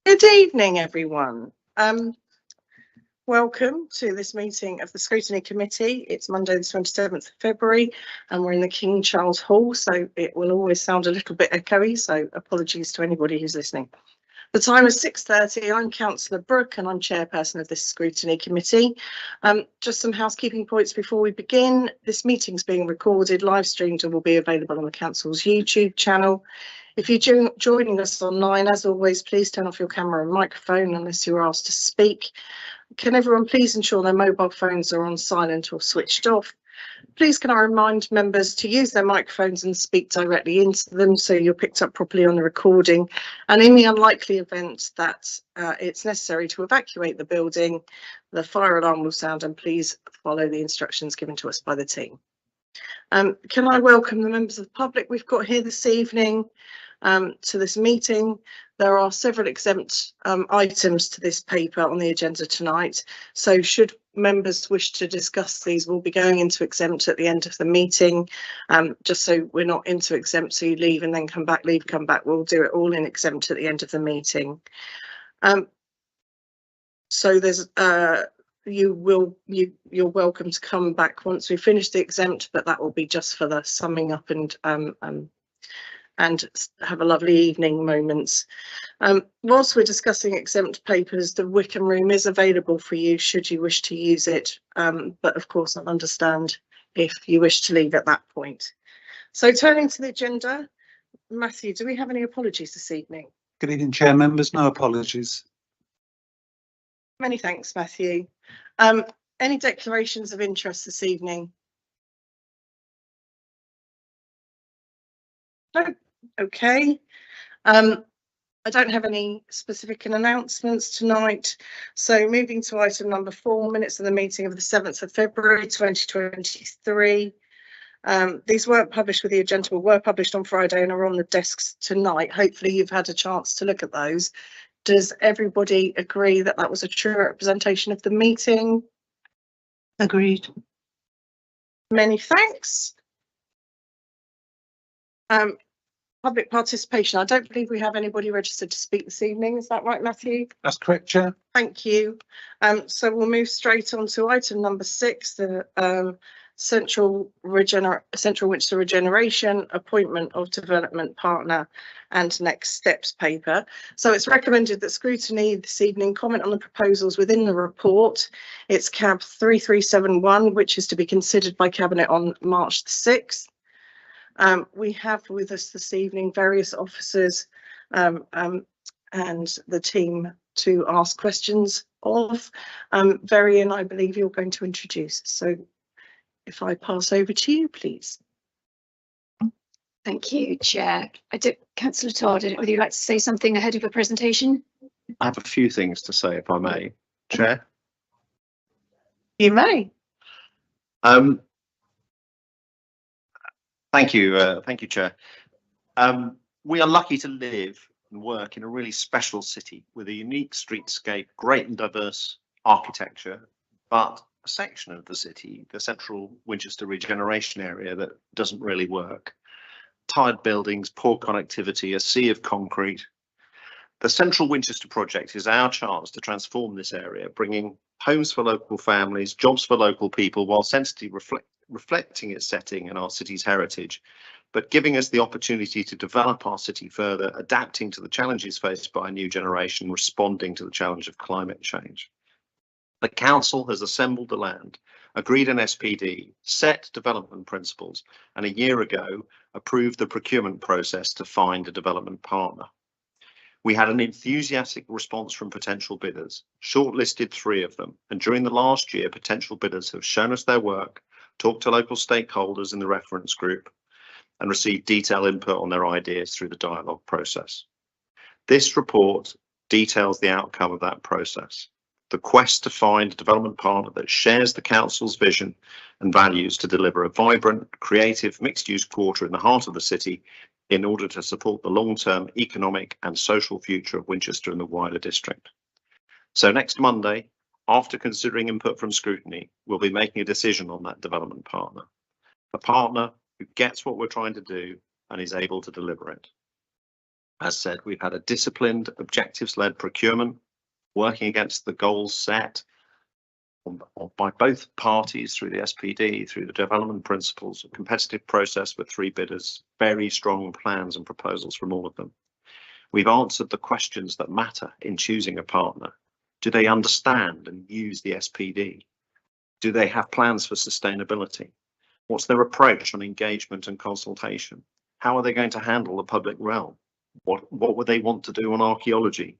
Good evening, everyone. Welcome to this meeting of the Scrutiny Committee. It's Monday the 27th of February and we're in the King Charles Hall, so it will always sound a little bit echoey, so apologies to anybody who's listening. The time is 6:30. I'm Councillor Brooke and I'm chairperson of this Scrutiny Committee. Just some housekeeping points before we begin. This meeting is being recorded, live streamed and will be available on the Council's YouTube channel. If you're joining us online, as always, please turn off your camera and microphone unless you're asked to speak. Can everyone please ensure their mobile phones are on silent or switched off? Please can I remind members to use their microphones and speak directly into them so you're picked up properly on the recording. And in the unlikely event that it's necessary to evacuate the building, the fire alarm will sound and please follow the instructions given to us by the team. Can I welcome the members of the public we've got here this evening to this meeting. There are several exempt items to this paper on the agenda tonight, so should members wish to discuss these, we'll be going into exempt at the end of the meeting, just so we're not into exempt so you leave and then come back, leave, come back. We'll do it all in exempt at the end of the meeting. So there's you're welcome to come back once we finish the exempt, but that will be just for the summing up and have a lovely evening moments. Whilst we're discussing exempt papers, the Wickham room is available for you should you wish to use it, but of course I'll understand if you wish to leave at that point. So turning to the agenda, Matthew, do we have any apologies this evening? Good evening, Chair members. No apologies. Many thanks, Matthew. Any declarations of interest this evening? No. Okay. I don't have any specific announcements tonight. So moving to item number 4, minutes of the meeting of the 7th of February 2023. These weren't published with the agenda, but were published on Friday and are on the desks tonight. Hopefully you've had a chance to look at those. Does everybody agree that that was a true representation of the meeting? Agreed. Many thanks. Public participation. I don't believe we have anybody registered to speak this evening. Is that right, Matthew? That's correct, Chair. Thank you. So we'll move straight on to item number 6, the Central Winchester Regeneration Appointment of Development Partner and Next Steps paper. So it's recommended that Scrutiny this evening comment on the proposals within the report. It's CAB 3371, which is to be considered by Cabinet on March the 6th. We have with us this evening various officers and the team to ask questions of. Varian, I believe you're going to introduce. So if I pass over to you, please. Thank you, Chair. Councillor Todd, would you like to say something ahead of the presentation? I have a few things to say, if I may, Chair. You may. Thank you, Chair. We are lucky to live and work in a really special city with a unique streetscape, great and diverse architecture, but a section of the city, the Central Winchester Regeneration Area, that doesn't really work. Tired buildings, poor connectivity, a sea of concrete. The Central Winchester project is our chance to transform this area, bringing homes for local families, jobs for local people, while sensitively reflecting its setting and our city's heritage, but giving us the opportunity to develop our city further, adapting to the challenges faced by a new generation, responding to the challenge of climate change. The council has assembled the land, agreed an SPD, set development principles, and a year ago approved the procurement process to find a development partner. We had an enthusiastic response from potential bidders, shortlisted 3 of them, and during the last year, potential bidders have shown us their work, talked to local stakeholders in the reference group, and received detailed input on their ideas through the dialogue process. This report details the outcome of that process. The quest to find a development partner that shares the council's vision and values to deliver a vibrant, creative, mixed-use quarter in the heart of the city in order to support the long-term economic and social future of Winchester and the wider district. So next Monday, after considering input from Scrutiny, we'll be making a decision on that development partner. A partner who gets what we're trying to do and is able to deliver it. As said, we've had a disciplined, objectives-led procurement, working against the goals set by both parties through the SPD, through the development principles, a competitive process with 3 bidders, very strong plans and proposals from all of them. We've answered the questions that matter in choosing a partner. Do they understand and use the SPD? Do they have plans for sustainability? What's their approach on engagement and consultation? How are they going to handle the public realm? What would they want to do on archaeology?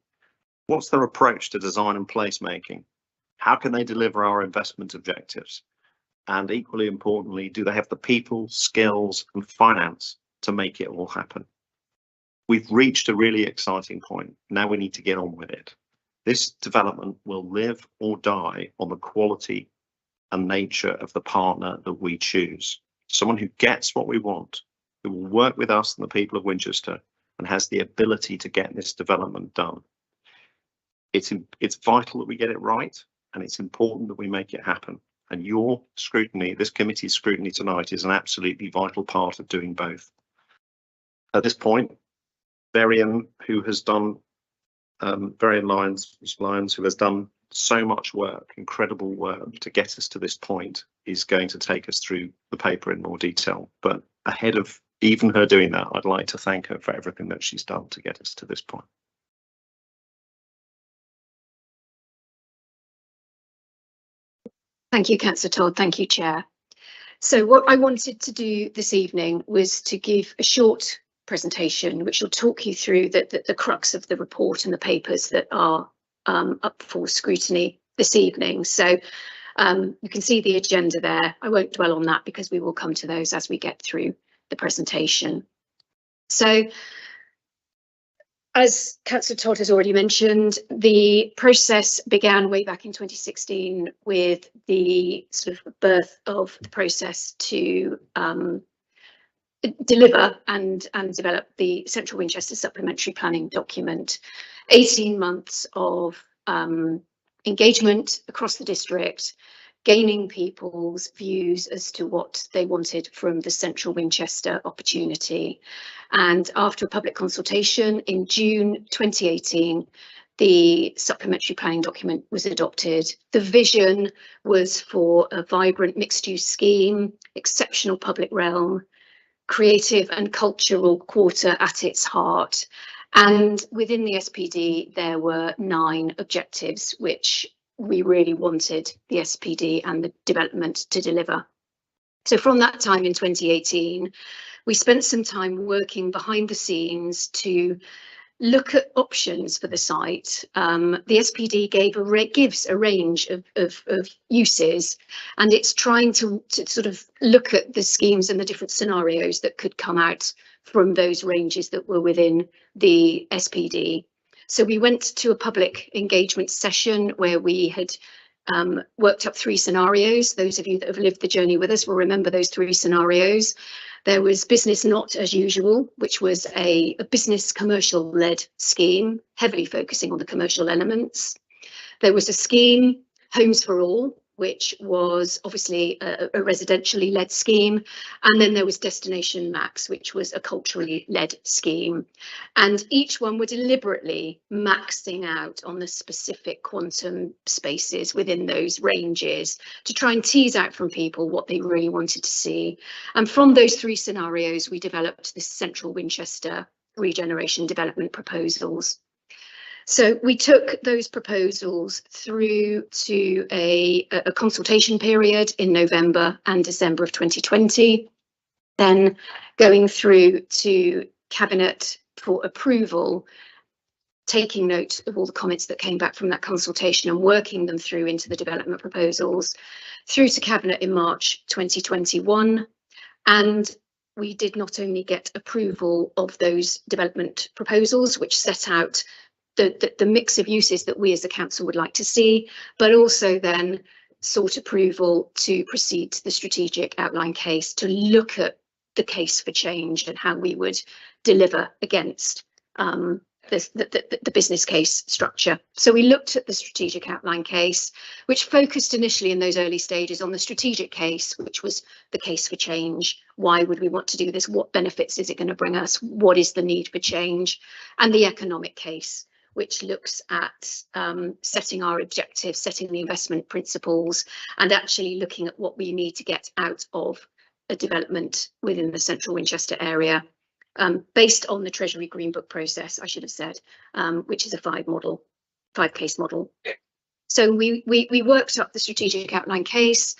What's their approach to design and placemaking? How can they deliver our investment objectives? And equally importantly, do they have the people, skills and finance to make it all happen? We've reached a really exciting point. Now we need to get on with it. This development will live or die on the quality and nature of the partner that we choose. Someone who gets what we want, who will work with us and the people of Winchester and has the ability to get this development done. It's vital that we get it right, and it's important that we make it happen. And your scrutiny, this committee's scrutiny tonight, is an absolutely vital part of doing both. At this point, Varian, who has done Varian Lyons, who has done so much work, incredible work to get us to this point, is going to take us through the paper in more detail. But ahead of even her doing that, I'd like to thank her for everything that she's done to get us to this point. Thank you, Councillor Todd. Thank you, Chair. So what I wanted to do this evening was to give a short presentation which will talk you through the crux of the report and the papers that are up for scrutiny this evening. So you can see the agenda there. I won't dwell on that because we will come to those as we get through the presentation. So as Councillor Todd has already mentioned, the process began way back in 2016 with the sort of birth of the process to deliver and develop the Central Winchester Supplementary Planning document. 18 months of engagement across the district, gaining people's views as to what they wanted from the Central Winchester opportunity. And after a public consultation in June 2018, the supplementary planning document was adopted. The vision was for a vibrant mixed-use scheme, exceptional public realm, creative and cultural quarter at its heart. And within the SPD, there were 9 objectives which we really wanted the SPD and the development to deliver. So from that time in 2018, we spent some time working behind the scenes to look at options for the site. The SPD gives a range of uses, and it's trying to sort of look at the schemes and the different scenarios that could come out from those ranges that were within the SPD. So we went to a public engagement session where we had worked up 3 scenarios. Those of you that have lived the journey with us will remember those 3 scenarios. There was business not as usual, which was a business commercial led scheme, heavily focusing on the commercial elements. There was a scheme, Homes for All, which was obviously a residentially led scheme. And then there was Destination Max, which was a culturally led scheme. And each one were deliberately maxing out on the specific quantum spaces within those ranges to try and tease out from people what they really wanted to see. And from those 3 scenarios, we developed this Central Winchester regeneration development proposals. So we took those proposals through to a consultation period in November and December of 2020, then going through to Cabinet for approval, taking note of all the comments that came back from that consultation and working them through into the development proposals, through to Cabinet in March 2021. And we did not only get approval of those development proposals, which set out the mix of uses that we as a council would like to see, but also then sought approval to proceed to the strategic outline case to look at the case for change and how we would deliver against the business case structure. So we looked at the strategic outline case, which focused initially in those early stages on the strategic case, which was the case for change. Why would we want to do this? What benefits is it going to bring us? What is the need for change? And the economic case, which looks at setting our objectives, setting the investment principles, and actually looking at what we need to get out of a development within the central Winchester area, based on the Treasury Green Book process, I should have said, which is a five case model. So we worked up the strategic outline case,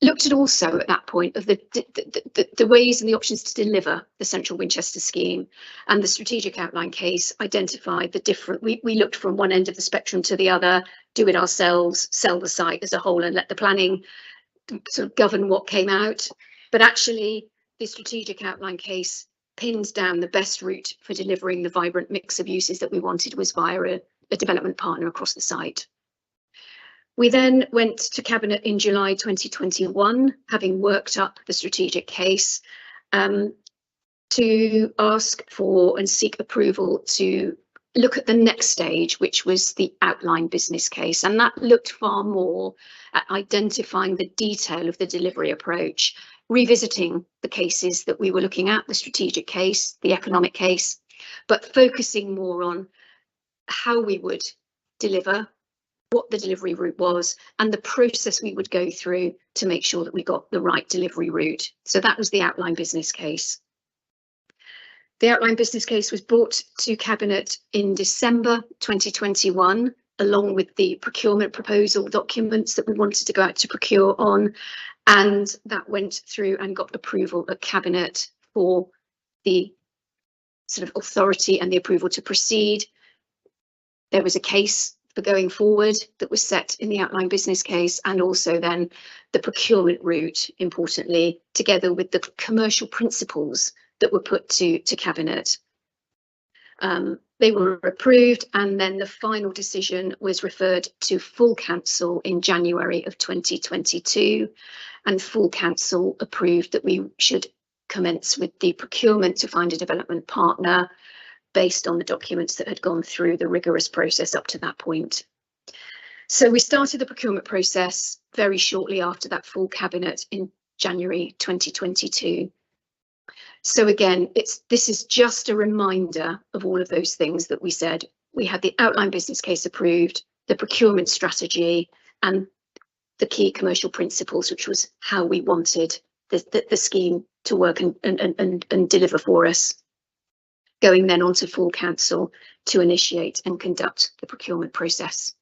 looked at also at that point of the ways and the options to deliver the central Winchester scheme, and the strategic outline case identified the different, we looked from one end of the spectrum to the other, do it ourselves, sell the site as a whole and let the planning sort of govern what came out. But actually the strategic outline case pinned down the best route for delivering the vibrant mix of uses that we wanted was via a development partner across the site. We then went to Cabinet in July 2021, having worked up the strategic case, to ask for and seek approval to look at the next stage, which was the outline business case. And that looked far more at identifying the detail of the delivery approach, revisiting the cases that we were looking at, the strategic case, the economic case, but focusing more on how we would deliver, what the delivery route was, and the process we would go through to make sure that we got the right delivery route. So that was the outline business case. The outline business case was brought to Cabinet in December 2021, along with the procurement proposal documents that we wanted to go out to procure on, and that went through and got approval at Cabinet for the sort of authority and the approval to proceed. There was a case for going forward that was set in the outline business case, and also then the procurement route, importantly, together with the commercial principles that were put to Cabinet. They were approved, and then the final decision was referred to full council in January of 2022, and full council approved that we should commence with the procurement to find a development partner based on the documents that had gone through the rigorous process up to that point. So we started the procurement process very shortly after that full Cabinet in January 2022. So again, this is just a reminder of all of those things that we said. We had the outline business case approved, the procurement strategy, and the key commercial principles, which was how we wanted the scheme to work and deliver for us. Going then on to full council to initiate and conduct the procurement process.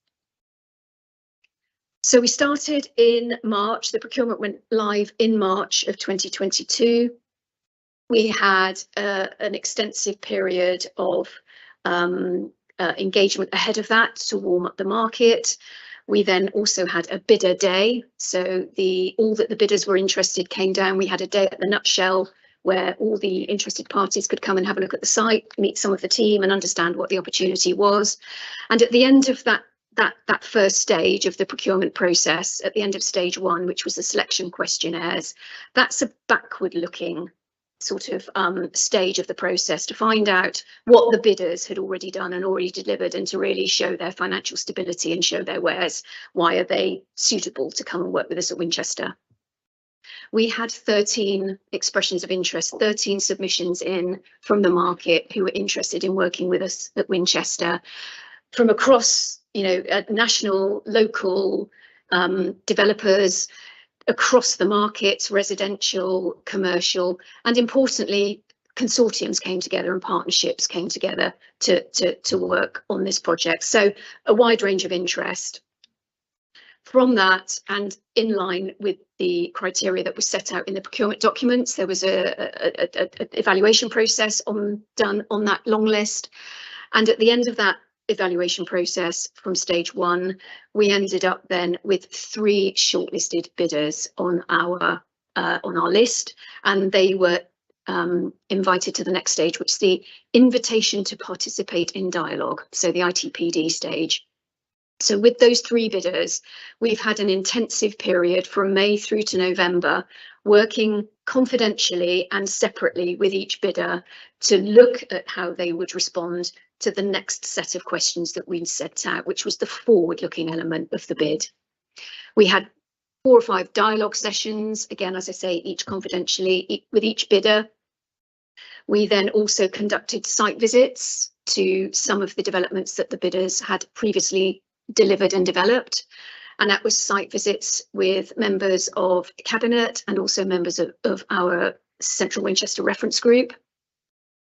So we started in March. The procurement went live in March of 2022. We had an extensive period of engagement ahead of that to warm up the market. We then also had a bidder day. So all that the bidders were interested came down. We had a day at the Nutshell where all the interested parties could come and have a look at the site, meet some of the team and understand what the opportunity was. And at the end of that first stage of the procurement process, at the end of stage one, which was the selection questionnaires, that's a backward looking sort of stage of the process to find out what the bidders had already done and already delivered, and to really show their financial stability and show their wares. Why are they suitable to come and work with us at Winchester? We had 13 expressions of interest, 13 submissions in from the market who were interested in working with us at Winchester, from across, national, local developers, across the markets, residential, commercial, and importantly, consortiums came together and partnerships came together to work on this project. So a wide range of interest. From that, and in line with the criteria that was set out in the procurement documents, there was a evaluation process done on that long list. And at the end of that evaluation process from stage one, we ended up then with 3 shortlisted bidders on our list, and they were invited to the next stage, which is the invitation to participate in dialogue, so the ITPD stage. So with those 3 bidders, we've had an intensive period from May through to November, working confidentially and separately with each bidder to look at how they would respond to the next set of questions that we set out, which was the forward-looking element of the bid. We had 4 or 5 dialogue sessions, again, as I say, each confidentially with each bidder. We then also conducted site visits to some of the developments that the bidders had previously delivered and developed. And that was site visits with members of Cabinet and also members of our Central Winchester reference group.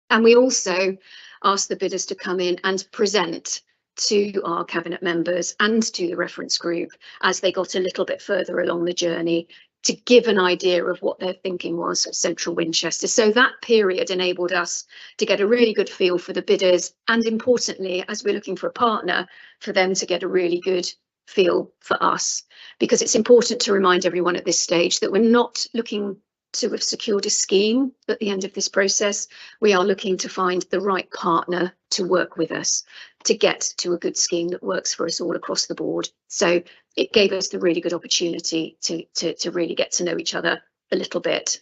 And we also asked the bidders to come in and present to our Cabinet members and to the reference group as they got a little bit further along the journey, to give an idea of what their thinking was of Central Winchester. So that period enabled us to get a really good feel for the bidders, and importantly, as we're looking for a partner, for them to get a really good feel for us, because it's important to remind everyone at this stage that we're not looking to have secured a scheme at the end of this process. We are looking to find the right partner to work with us to get to a good scheme that works for us all across the board. So it gave us the really good opportunity to really get to know each other a little bit.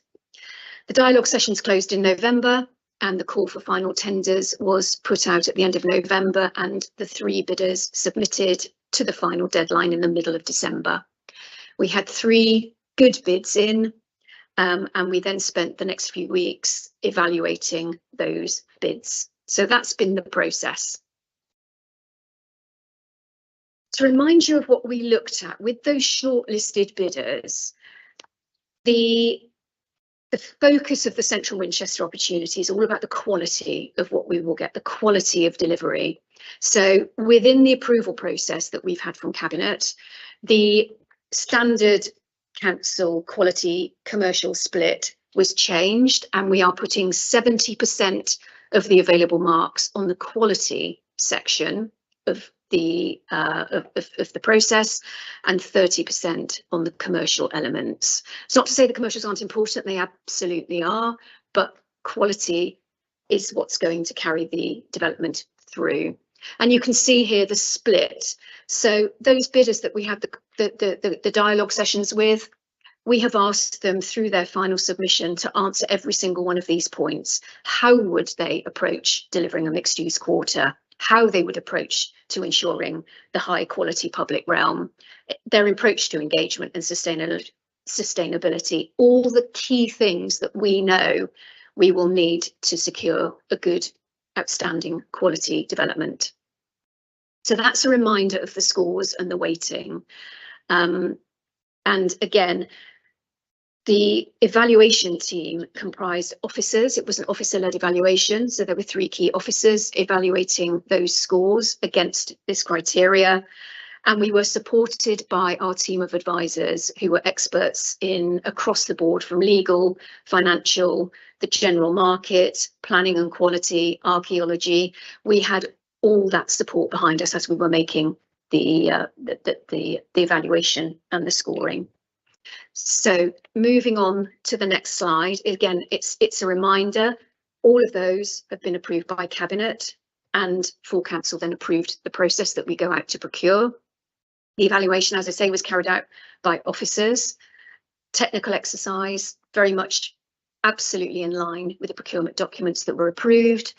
The dialogue sessions closed in November, and the call for final tenders was put out at the end of November, and the 3 bidders submitted to the final deadline in the middle of December. We had 3 good bids in, and we then spent the next few weeks evaluating those bids. So that's been the process. To remind you of what we looked at with those shortlisted bidders, the focus of the Central Winchester opportunity is all about the quality of what we will get, the quality of delivery. So within the approval process that we've had from Cabinet, the standard council quality commercial split was changed, and we are putting 70% of the available marks on the quality section of the process, and 30% on the commercial elements. It's not to say the commercials aren't important, they absolutely are, but quality is what's going to carry the development through. And you can see here the split. So those bidders that we had the dialogue sessions with, we have asked them through their final submission to answer every single one of these points. How would they approach delivering a mixed use quarter? How they would approach to ensuring the high quality public realm, their approach to engagement and sustainability, all the key things that we know we will need to secure a good, outstanding quality development. So that's a reminder of the scores and the weighting. And again, the evaluation team comprised officers. It was an officer-led evaluation, so there were 3 key officers evaluating those scores against this criteria. And we were supported by our team of advisors who were experts in across the board, from legal, financial, the general market, planning and quality, archaeology. We had all that support behind us as we were making the evaluation and the scoring. So moving on to the next slide, again, it's a reminder, all of those have been approved by Cabinet, and full council then approved the process that we go out to procure. The evaluation, as I say, was carried out by officers. Technical exercise, very much absolutely in line with the procurement documents that were approved.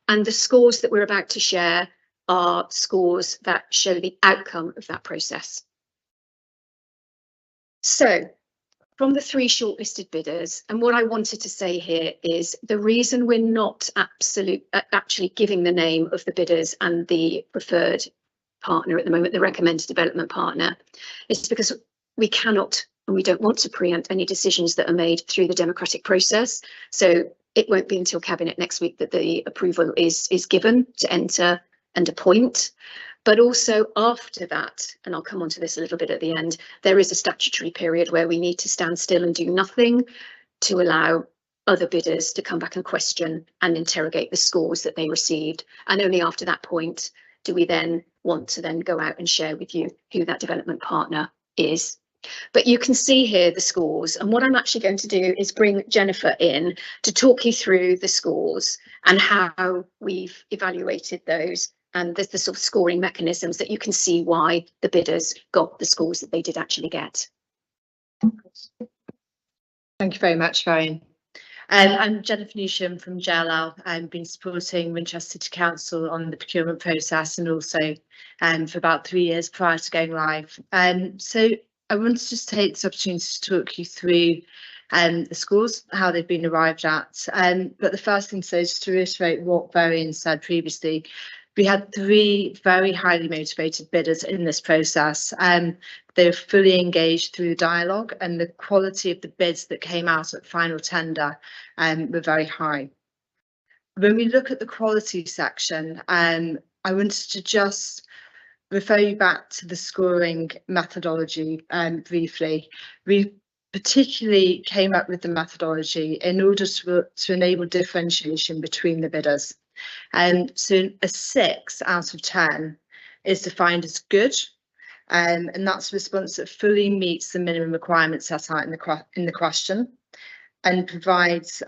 And the scores that we're about to share are scores that show the outcome of that process. So from the 3 shortlisted bidders, and what I wanted to say here is the reason we're not actually giving the name of the bidders and the preferred partner at the moment, the recommended development partner, is because we cannot and we don't want to preempt any decisions that are made through the democratic process. So it won't be until Cabinet next week that the approval is given to enter and appoint. But also after that, and I'll come on to this a little bit at the end, there is a statutory period where we need to stand still and do nothing to allow other bidders to come back and question and interrogate the scores that they received. And only after that point do we then want to then go out and share with you who that development partner is. But you can see here the scores, and what I'm actually going to do is bring Jennifer in to talk you through the scores and how we've evaluated those, and the sort of scoring mechanisms that you can see why the bidders got the scores that they did actually get. Thank you very much, Ryan. I'm Jennifer Newsham from JLL. I've been supporting Winchester City Council on the procurement process and also for about 3 years prior to going live. So I wanted to just take this opportunity to talk you through the scores, how they've been arrived at. But the first thing to say is just to reiterate what Varian said previously. We had 3 very highly motivated bidders in this process. They were fully engaged through the dialogue, and the quality of the bids that came out at final tender were very high. When we look at the quality section, I wanted to just refer you back to the scoring methodology briefly. We particularly came up with the methodology in order to enable differentiation between the bidders. So a 6 out of 10 is defined as good, and that's a response that fully meets the minimum requirements set out in the question and provides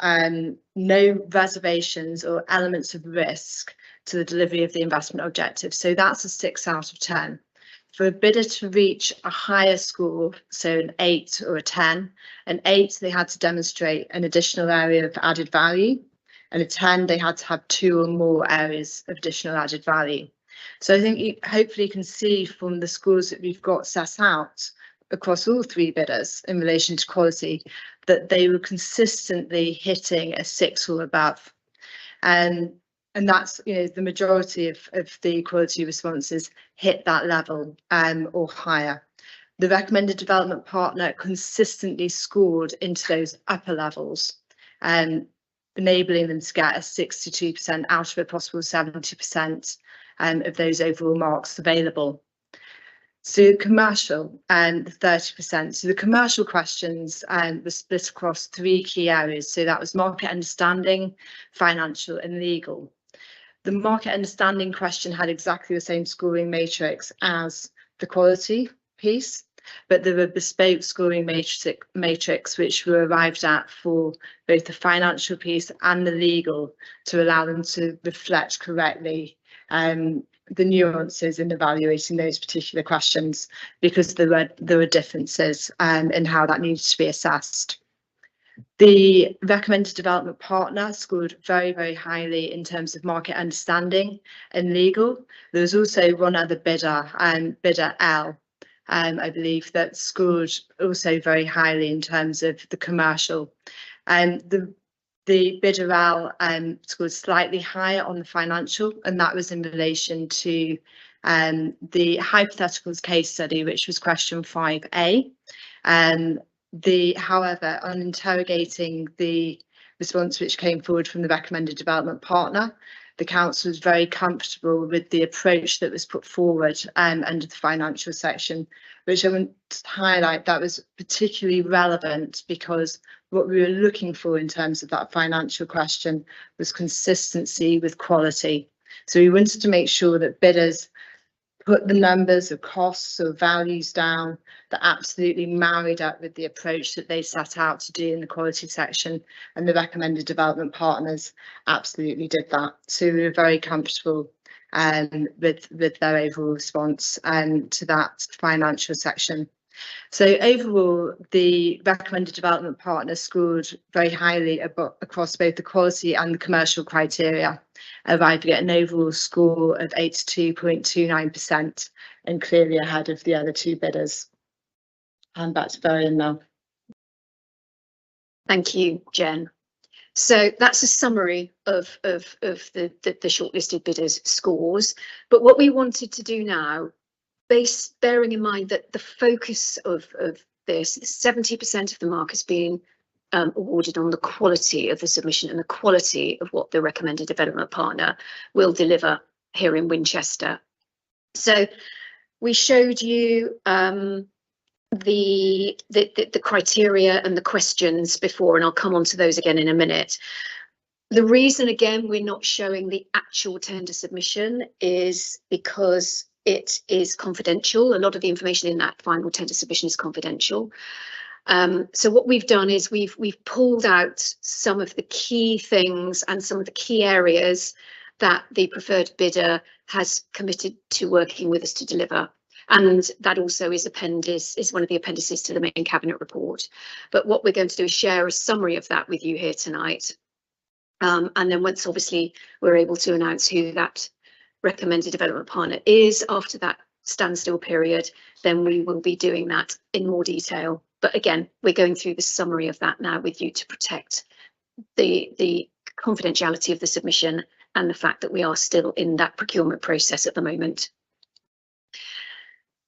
no reservations or elements of risk to the delivery of the investment objective. So that's a 6 out of 10. For a bidder to reach a higher score, so an 8 or a 10, an 8 they had to demonstrate an additional area of added value, and a 10 they had to have 2 or more areas of additional added value. So I think you hopefully can see from the scores that we've got set out across all 3 bidders in relation to quality that they were consistently hitting a 6 or above. And that's, you know, the majority of the quality responses hit that level or higher. The recommended development partner consistently scored into those upper levels, enabling them to get a 62% out of a possible 70% of those overall marks available. So commercial and 30%. So the commercial questions were split across 3 key areas. So that was market understanding, financial and legal. The market understanding question had exactly the same scoring matrix as the quality piece, but there were bespoke scoring matrix which were arrived at for both the financial piece and the legal to allow them to reflect correctly the nuances in evaluating those particular questions, because there were differences in how that needed to be assessed. The recommended development partner scored very, very highly in terms of market understanding and legal. There was also one other bidder, bidder L, I believe, that scored also very highly in terms of the commercial. The bidder L scored slightly higher on the financial, and that was in relation to the hypotheticals case study, which was question 5A. However, on interrogating the response which came forward from the recommended development partner, the council was very comfortable with the approach that was put forward under the financial section, which I want to highlight that was particularly relevant because what we were looking for in terms of that financial question was consistency with quality. So we wanted to make sure that bidders put the numbers of costs or values down that absolutely married up with the approach that they set out to do in the quality section, and the recommended development partners absolutely did that. So we were very comfortable with their overall response to that financial section. So overall, the recommended development partner scored very highly across both the quality and the commercial criteria, arriving at an overall score of 82.29% and clearly ahead of the other 2 bidders. And back to Varian now. Thank you, Jen. So that's a summary of the shortlisted bidders' scores. But what we wanted to do now, bearing in mind that the focus of this, 70% of the mark has been awarded on the quality of the submission and the quality of what the recommended development partner will deliver here in Winchester. So we showed you the criteria and the questions before, and I'll come on to those again in a minute. The reason, again, we're not showing the actual tender submission is because it is confidential. A lot of the information in that final tender submission is confidential. So what we've done is we've pulled out some of the key things and some of the key areas that the preferred bidder has committed to working with us to deliver. And that also is one of the appendices to the main cabinet report. But what we're going to do is share a summary of that with you here tonight. And then once obviously we're able to announce who that recommended development partner is after that standstill period, then we will be doing that in more detail. But again, we're going through the summary of that now with you to protect the confidentiality of the submission and the fact that we are still in that procurement process at the moment.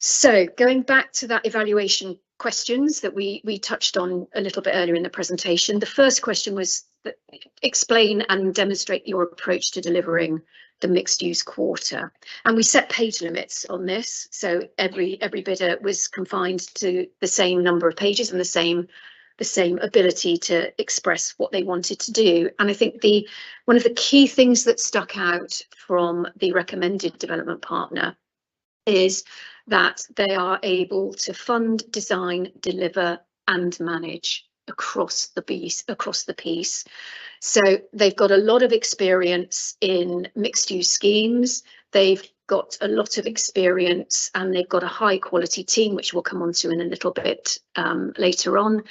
So going back to that evaluation questions that we touched on a little bit earlier in the presentation, the first question was that explain and demonstrate your approach to delivering the mixed use quarter. And we set page limits on this, so every bidder was confined to the same number of pages and the same ability to express what they wanted to do. And I think one of the key things that stuck out from the recommended development partner is that they are able to fund, design, deliver and manage across the piece. So they've got a lot of experience in mixed use schemes. They've got a lot of experience and they've got a high quality team, which we'll come on to in a little bit later on.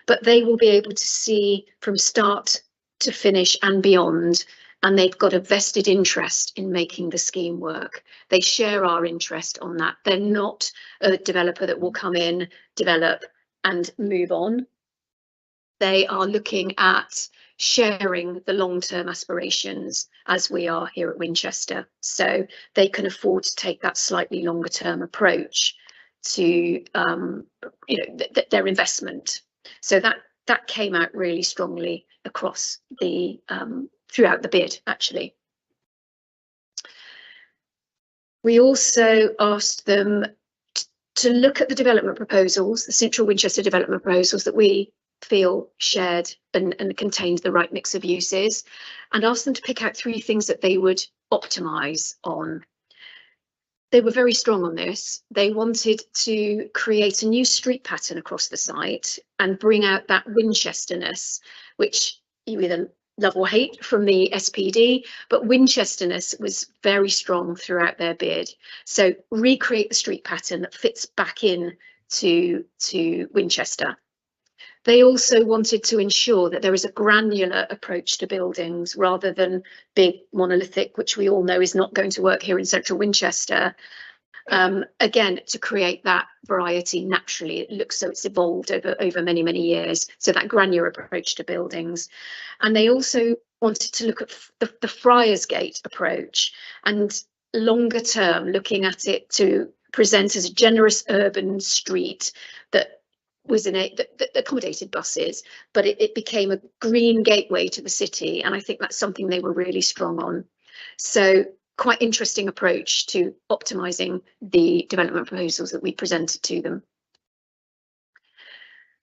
But they will be able to see from start to finish and beyond. And they've got a vested interest in making the scheme work. They share our interest on that. They're not a developer that will come in, develop and move on. They are looking at sharing the long-term aspirations as we are here at Winchester. So they can afford to take that slightly longer term approach to their investment. So that came out really strongly across the throughout the bid, actually. We also asked them to look at the development proposals, the Central Winchester development proposals that we feel shared and contained the right mix of uses, and asked them to pick out 3 things that they would optimise on. They were very strong on this. They wanted to create a new street pattern across the site and bring out that Winchesterness, which you either love or hate from the SPD, but Winchesterness was very strong throughout their bid. So recreate the street pattern that fits back in to Winchester. They also wanted to ensure that there is a granular approach to buildings rather than big monolithic, which we all know is not going to work here in central Winchester. Again, to create that variety naturally, it looks so it's evolved over many, many years. So that granular approach to buildings. And they also wanted to look at the Friars Gate approach and longer term, looking at it to present as a generous urban street that was that accommodated buses, but it became a green gateway to the city. And I think that's something they were really strong on. So quite interesting approach to optimising the development proposals that we presented to them.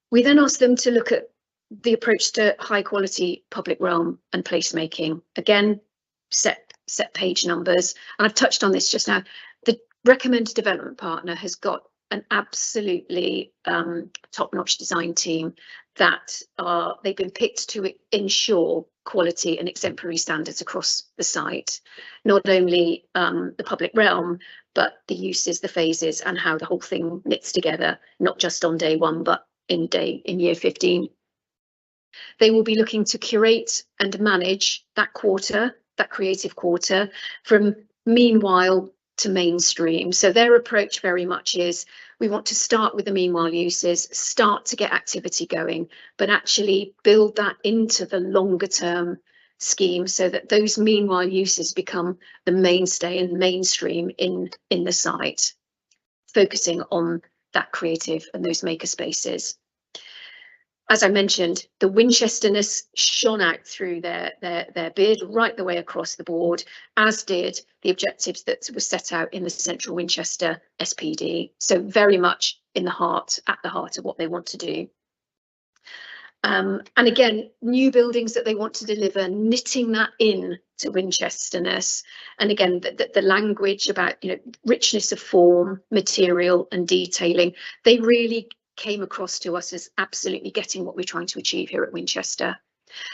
We then asked them to look at the approach to high quality public realm and placemaking. Again, set page numbers. And I've touched on this just now. The recommended development partner has got an absolutely top-notch design team that they've been picked to ensure quality and exemplary standards across the site, not only the public realm, but the uses, the phases, and how the whole thing knits together, not just on day 1, but in year 15. They will be looking to curate and manage that quarter, that creative quarter, from meanwhile to mainstream. So their approach very much is we want to start with the meanwhile uses, start to get activity going, but actually build that into the longer term scheme so that those meanwhile uses become the mainstay and mainstream in the site, focusing on that creative and those maker spaces. As I mentioned, the Winchesterness shone out through their bid right the way across the board, as did the objectives that were set out in the Central Winchester SPD. So very much at the heart of what they want to do. And again, new buildings that they want to deliver, knitting that in to Winchesterness. And again, the language about richness of form, material and detailing, they really came across to us as absolutely getting what we're trying to achieve here at Winchester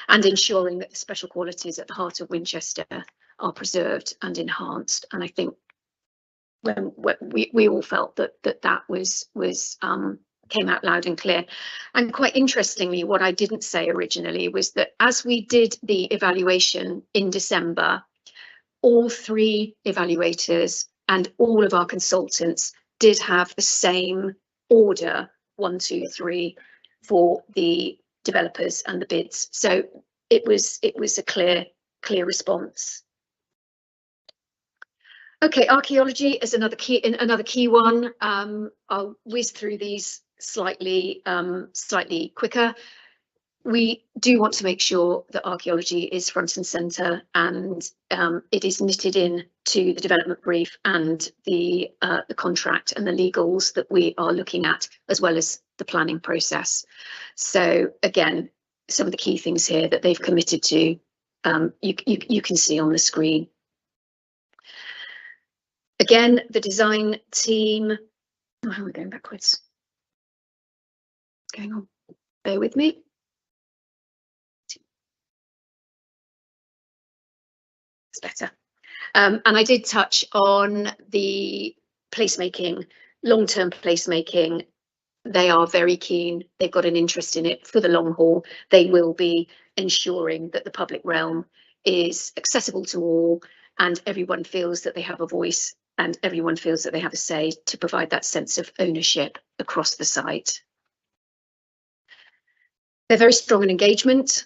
and ensuring that the special qualities at the heart of Winchester are preserved and enhanced. And I think when we all felt that was came out loud and clear. And quite interestingly, what I didn't say originally was that as we did the evaluation in December, all 3 evaluators and all of our consultants did have the same order, 1, 2, 3, for the developers and the bids. So it was a clear response. Okay, archaeology is another key one. I'll whiz through these slightly quicker. We do want to make sure that archaeology is front and centre, and it is knitted in to the development brief and the contract and the legals that we are looking at, as well as the planning process. So again, some of the key things here that they've committed to, you can see on the screen. Again, the design team. Oh, how are we going backwards? What's going on? Bear with me. It's better. And I did touch on the placemaking, long-term placemaking. They are very keen. They've got an interest in it for the long haul. They will be ensuring that the public realm is accessible to all, and everyone feels that they have a voice, and everyone feels that they have a say, to provide that sense of ownership across the site. They're very strong in engagement.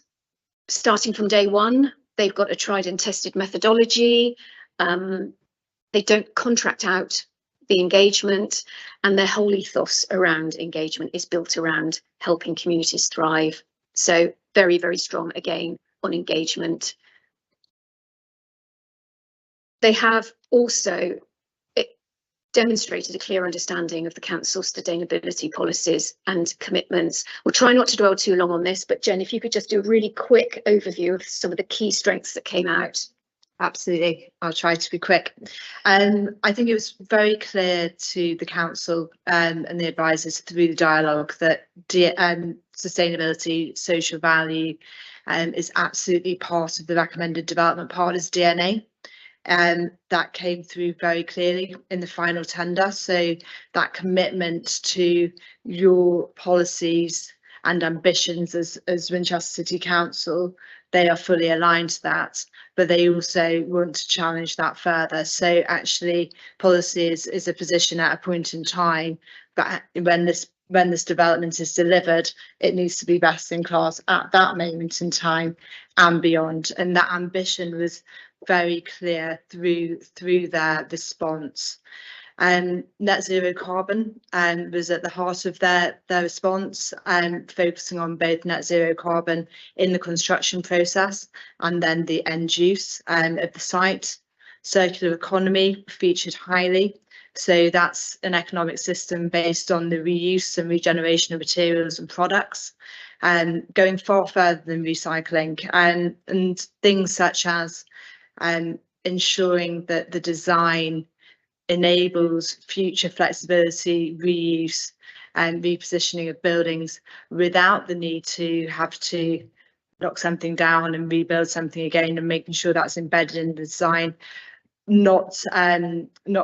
Starting from day one, they've got a tried and tested methodology. They don't contract out the engagement, and their whole ethos around engagement is built around helping communities thrive. So very, very strong again on engagement. They have also demonstrated a clear understanding of the council's sustainability policies and commitments. We'll try not to dwell too long on this, but Jen, if you could just do a really quick overview of some of the key strengths that came out. Absolutely, I'll try to be quick. I think it was very clear to the council and the advisors through the dialogue that sustainability, social value is absolutely part of the recommended development partners' DNA. That came through very clearly in the final tender. So that commitment to your policies and ambitions as Winchester City Council, they are fully aligned to that, but they also want to challenge that further. So actually policy is a position at a point in time, but when this development is delivered, it needs to be best in class at that moment in time and beyond. And that ambition was very clear through their response. Net zero carbon was at the heart of their response, focusing on both net zero carbon in the construction process and then the end use of the site. Circular economy featured highly. So that's an economic system based on the reuse and regeneration of materials and products, going far further than recycling, and things such as ensuring that the design enables future flexibility, reuse and repositioning of buildings without the need to have to knock something down and rebuild something again, and making sure that's embedded in the design. Not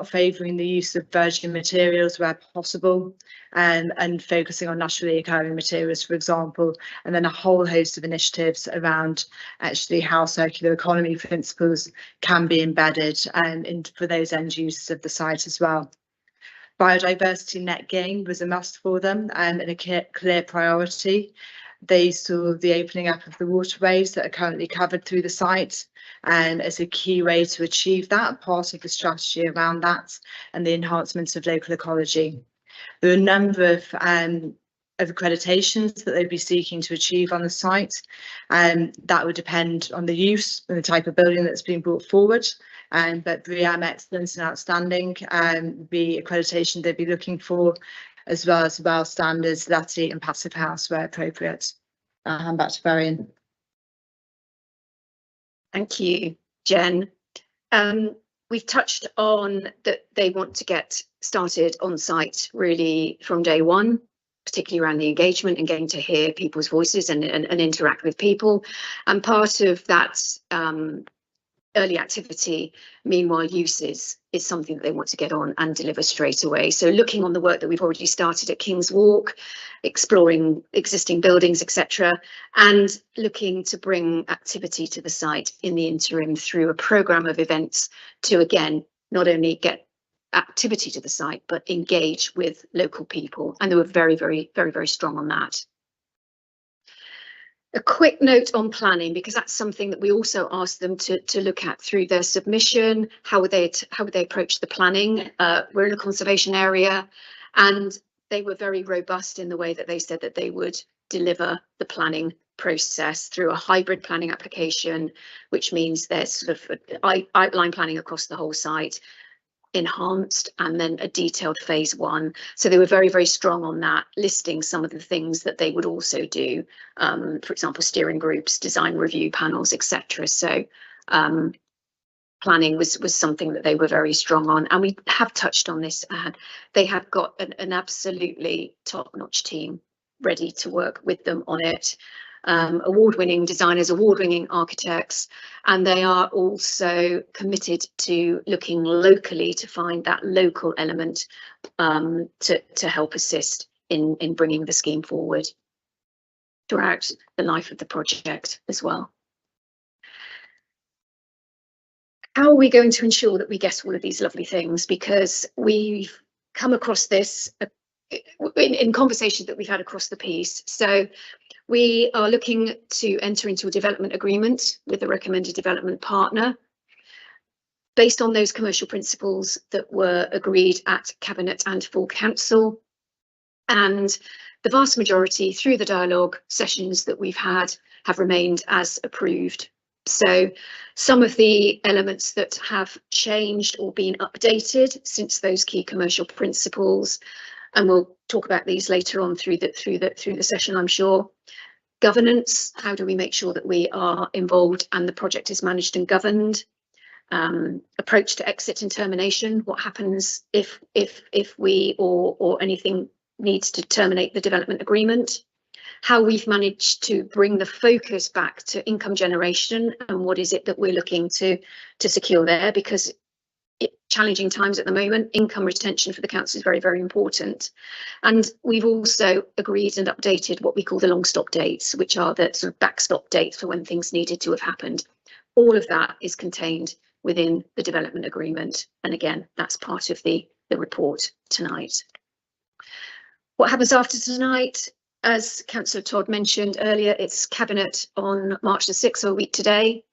favouring the use of virgin materials where possible, and focusing on naturally occurring materials, for example, and then a whole host of initiatives around actually how circular economy principles can be embedded for those end users of the site as well. Biodiversity net gain was a must for them and a clear priority. They saw the opening up of the waterways that are currently covered through the site as a key way to achieve that, part of the strategy around that, and the enhancements of local ecology. There are a number of accreditations that they'd be seeking to achieve on the site, and that would depend on the use and the type of building that's being brought forward. But BREEAM Excellence and Outstanding the accreditation they'd be looking for, as well as WELL standards, LATI and Passive House where appropriate. I'll hand back to Varian. Thank you, Jen. We've touched on that they want to get started on site really from day one, particularly around the engagement and getting to hear people's voices and interact with people. And part of that early activity, meanwhile uses is something that they want to get on and deliver straight away. So looking on the work that we've already started at King's Walk, exploring existing buildings, etc., and looking to bring activity to the site in the interim through a programme of events to, again, not only get activity to the site, but engage with local people. And they were very, very, very, very strong on that. A quick note on planning, because that's something that we also asked them to look at through their submission. How would they approach the planning? We're in a conservation area, and they were very robust in the way that they said that they would deliver the planning process through a hybrid planning application, which means there's sort of outline planning across the whole site, enhanced, and then a detailed phase one. So they were very, very strong on that, listing some of the things that they would also do, for example, steering groups, design review panels, etc. So planning was something that they were very strong on, and we have touched on this. They have got an absolutely top-notch team ready to work with them on it. Award-winning designers, award-winning architects, and they are also committed to looking locally to find that local element to help assist in bringing the scheme forward throughout the life of the project as well. How are we going to ensure that we get all of these lovely things? Because we've come across this in conversations that we've had across the piece. So we are looking to enter into a development agreement with the recommended development partner based on those commercial principles that were agreed at Cabinet and full council. And the vast majority through the dialogue sessions that we've had have remained as approved. So some of the elements that have changed or been updated since those key commercial principles, and we'll talk about these later on through the session, I'm sure. Governance, how do we make sure that we are involved and the project is managed and governed? Approach to exit and termination, what happens if we or anything needs to terminate the development agreement? How we've managed to bring the focus back to income generation and what is it that we're looking to secure there, because challenging times at the moment, income retention for the council is very, very important. And we've also agreed and updated what we call the long stop dates, which are the sort of backstop dates for when things needed to have happened. All of that is contained within the development agreement. And again, that's part of the report tonight. What happens after tonight? As Councillor Todd mentioned earlier, it's Cabinet on March the 6th, so a week today.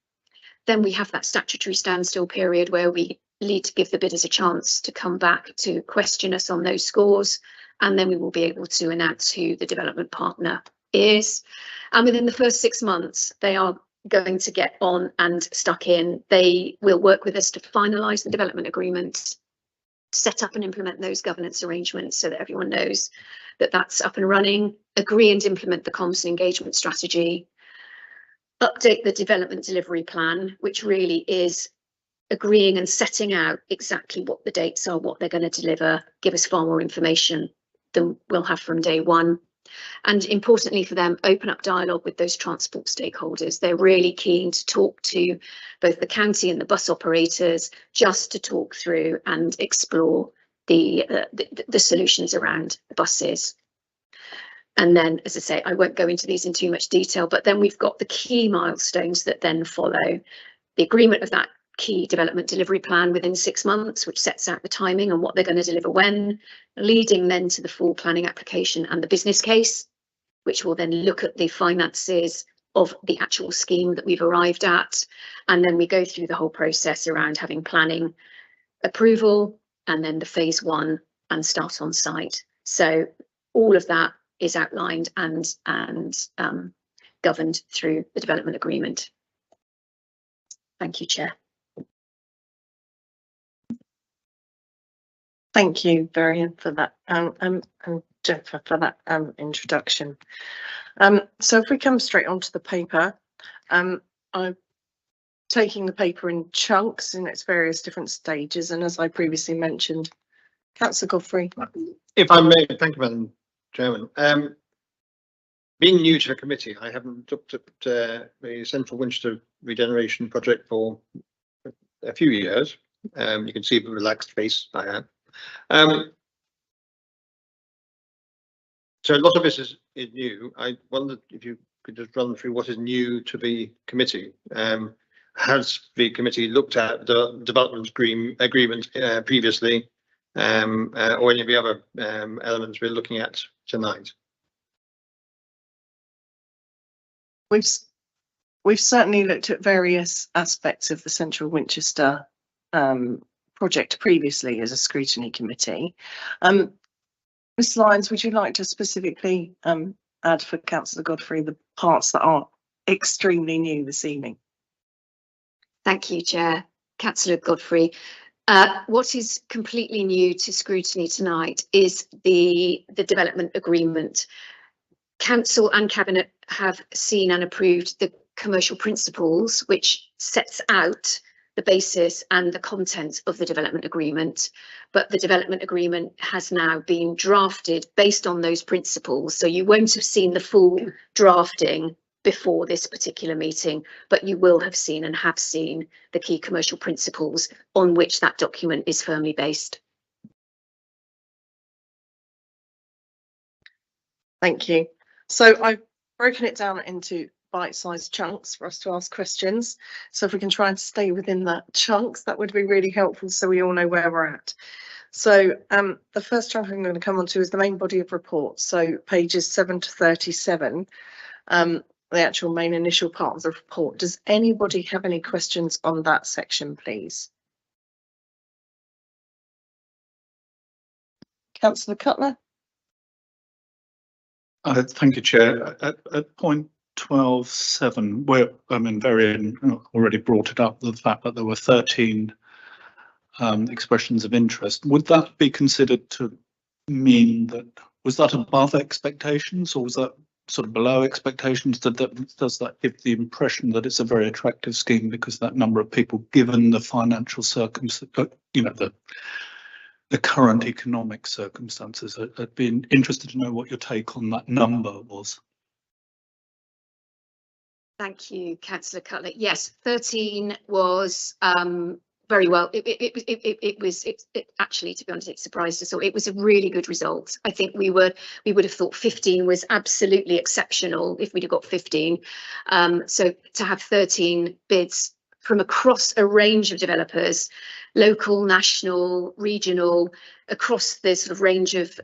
Then we have that statutory standstill period where we need to give the bidders a chance to come back to question us on those scores, and then we will be able to announce who the development partner is. And within the first 6 months, they are going to get on and stuck in. They will work with us to finalise the development agreement, set up and implement those governance arrangements so that everyone knows that that's up and running, agree and implement the comms and engagement strategy, update the development delivery plan, which really is agreeing and setting out exactly what the dates are, what they're going to deliver, give us far more information than we'll have from day one. And importantly for them, open up dialogue with those transport stakeholders. They're really keen to talk to both the county and the bus operators, just to talk through and explore the solutions around the buses. And then, as I say, I won't go into these in too much detail, but then we've got the key milestones that then follow. The agreement of that key development delivery plan within 6 months, which sets out the timing and what they're going to deliver when, leading then to the full planning application and the business case, which will then look at the finances of the actual scheme that we've arrived at. And then we go through the whole process around having planning approval and then the phase one and start on site. So all of that is outlined and governed through the development agreement. Thank you, Chair. Thank you, Varian, for that, and Jennifer for that introduction. So if we come straight onto the paper, I'm taking the paper in chunks in its various different stages, and as I previously mentioned, Councillor Godfrey. If I may, thank you, Madam Chairman. Being new to the committee, I haven't looked at the Central Winchester Regeneration Project for a few years. You can see the relaxed face I have. So a lot of this is new. I wondered if you could just run through what is new to the committee. Has the committee looked at the development agreement previously, or any of the other elements we're looking at tonight? We've certainly looked at various aspects of the Central Winchester project previously as a scrutiny committee. Ms Lyons, would you like to specifically add for Councillor Godfrey the parts that are extremely new this evening? Thank you, Chair. Councillor Godfrey. What is completely new to scrutiny tonight is the development agreement. Council and Cabinet have seen and approved the commercial principles, which sets out the basis and the content of the development agreement, but the development agreement has now been drafted based on those principles. So you won't have seen the full drafting before this particular meeting, but you will have seen and have seen the key commercial principles on which that document is firmly based. Thank you. So I've broken it down into bite-sized chunks for us to ask questions. So if we can try and stay within that chunks, that would be really helpful so we all know where we're at. So the first chunk I'm going to come on to is the main body of reports. So pages 7 to 37, the actual main initial part of the report. Does anybody have any questions on that section, please? Councillor Cutler? Thank you, Chair. At point 12.7, where Varian already brought it up, the fact that there were 13 expressions of interest. Would that be considered to mean that, was that above expectations, or was that sort of below expectations? Does that give the impression that it's a very attractive scheme because that number of people, given the financial circumstances, the current economic circumstances? I'd be interested to know what your take on that number was. Thank you, Councillor Cutler. Yes, 13 was very well. It was actually, to be honest, it surprised us all. It was a really good result. I think we would have thought 15 was absolutely exceptional if we'd have got 15. So to have 13 bids from across a range of developers, local, national, regional, across the sort of range of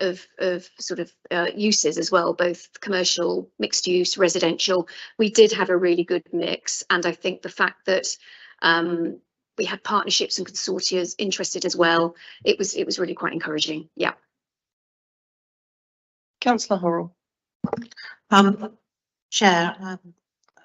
uses as well, both commercial, mixed use, residential. We did have a really good mix, and I think the fact that we had partnerships and consortia interested as well, it was really quite encouraging. Yeah. Councillor Horrell. Chair,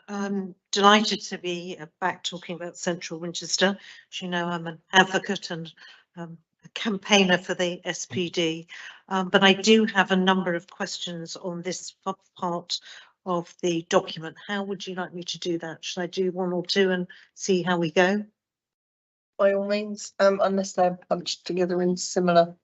I'm delighted to be back talking about Central Winchester. As you know, I'm an advocate and a campaigner for the SPD, but I do have a number of questions on this part of the document. How would you like me to do that? Should I do one or two and see how we go? By all means, unless they're bunched together in similar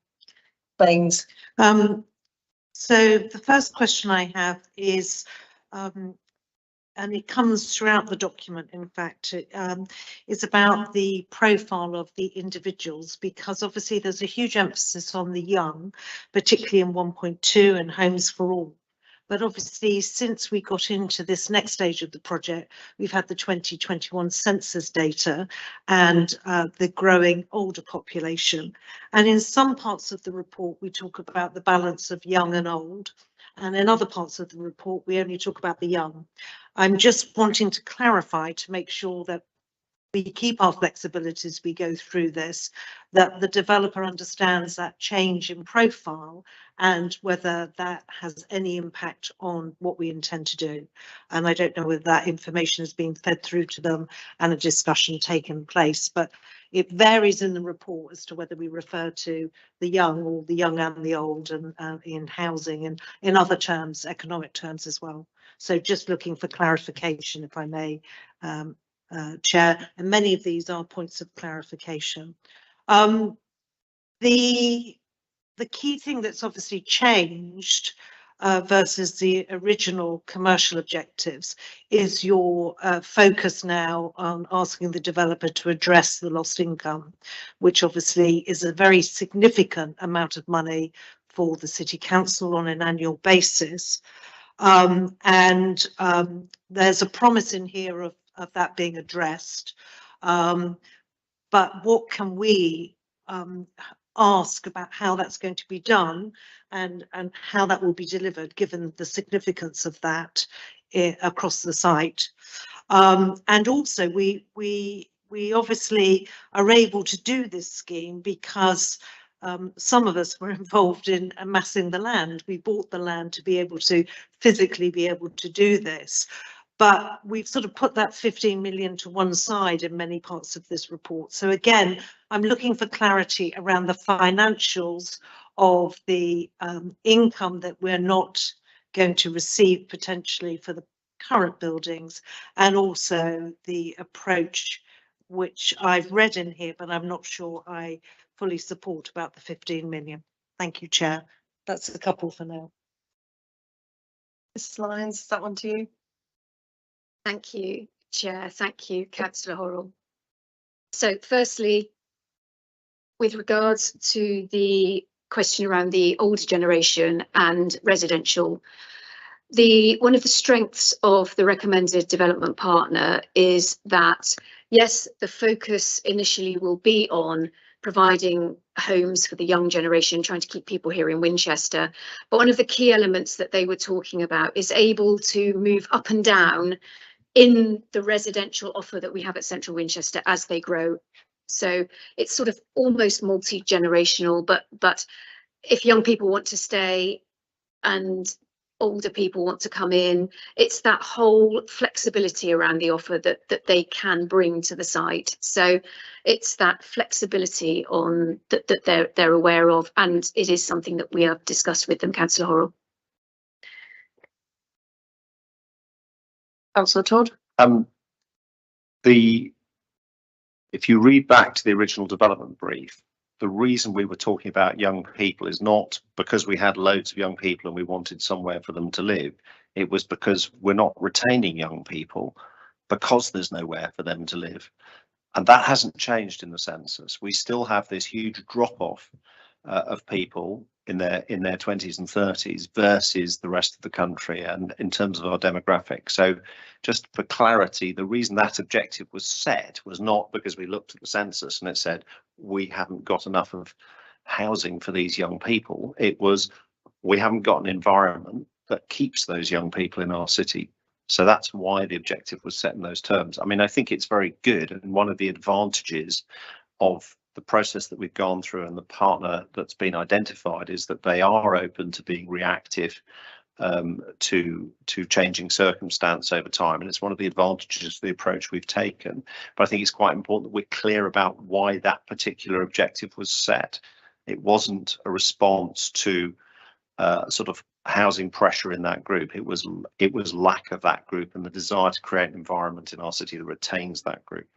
veins. So the first question I have is, and it comes throughout the document, in fact, it's about the profile of the individuals, because obviously there's a huge emphasis on the young, particularly in 1.2 and Homes for All. But obviously, since we got into this next stage of the project, we've had the 2021 census data and the growing older population. And in some parts of the report, we talk about the balance of young and old. And in other parts of the report, we only talk about the young. I'm just wanting to clarify to make sure that we keep our flexibility as we go through this, that the developer understands that change in profile and whether that has any impact on what we intend to do. And I don't know whether that information has been fed through to them and a discussion taken place, but it varies in the report as to whether we refer to the young or the young and the old, and in housing and in other terms, economic terms as well. So just looking for clarification, if I may, Chair, and many of these are points of clarification. The key thing that's obviously changed versus the original commercial objectives. Is your focus now on asking the developer to address the lost income, which obviously is a very significant amount of money for the City Council on an annual basis? There's a promise in here of that being addressed. But what can we ask about how that's going to be done and how that will be delivered, given the significance of that across the site? And also we obviously are able to do this scheme because some of us were involved in amassing the land. We bought the land to be able to physically be able to do this. But we've sort of put that 15 million to one side in many parts of this report. So again, I'm looking for clarity around the financials of the income that we're not going to receive potentially for the current buildings, and also the approach which I've read in here, but I'm not sure I fully support, about the 15 million. Thank you, Chair. That's a couple for now. Mrs. Lyons, is that one to you? Thank you, Chair. Thank you, Councillor Horrell. So firstly, with regards to the question around the older generation and residential, one of the strengths of the recommended development partner is that, yes, the focus initially will be on providing homes for the young generation, trying to keep people here in Winchester. But one of the key elements that they were talking about is able to move up and down in the residential offer that we have at Central Winchester as they grow. So it's sort of almost multi-generational, but if young people want to stay and older people want to come in, it's that whole flexibility around the offer that they can bring to the site. So it's that flexibility on that they're aware of, and it is something that we have discussed with them, Councillor Horrell. Councillor Todd? If you read back to the original development brief, the reason we were talking about young people is not because we had loads of young people and we wanted somewhere for them to live. It was because we're not retaining young people because there's nowhere for them to live. And that hasn't changed in the census. We still have this huge drop off of people in their 20s and 30s versus the rest of the country, and in terms of our demographics. So just for clarity, the reason that objective was set was not because we looked at the census and it said we haven't got enough of housing for these young people. It was we haven't got an environment that keeps those young people in our city. So that's why the objective was set in those terms. I mean, I think it's very good, and one of the advantages of the process that we've gone through and the partner that's been identified is that they are open to being reactive to changing circumstance over time, and it's one of the advantages of the approach we've taken. But I think it's quite important that we're clear about why that particular objective was set. It wasn't a response to sort of housing pressure in that group. It was lack of that group and the desire to create an environment in our city that retains that group.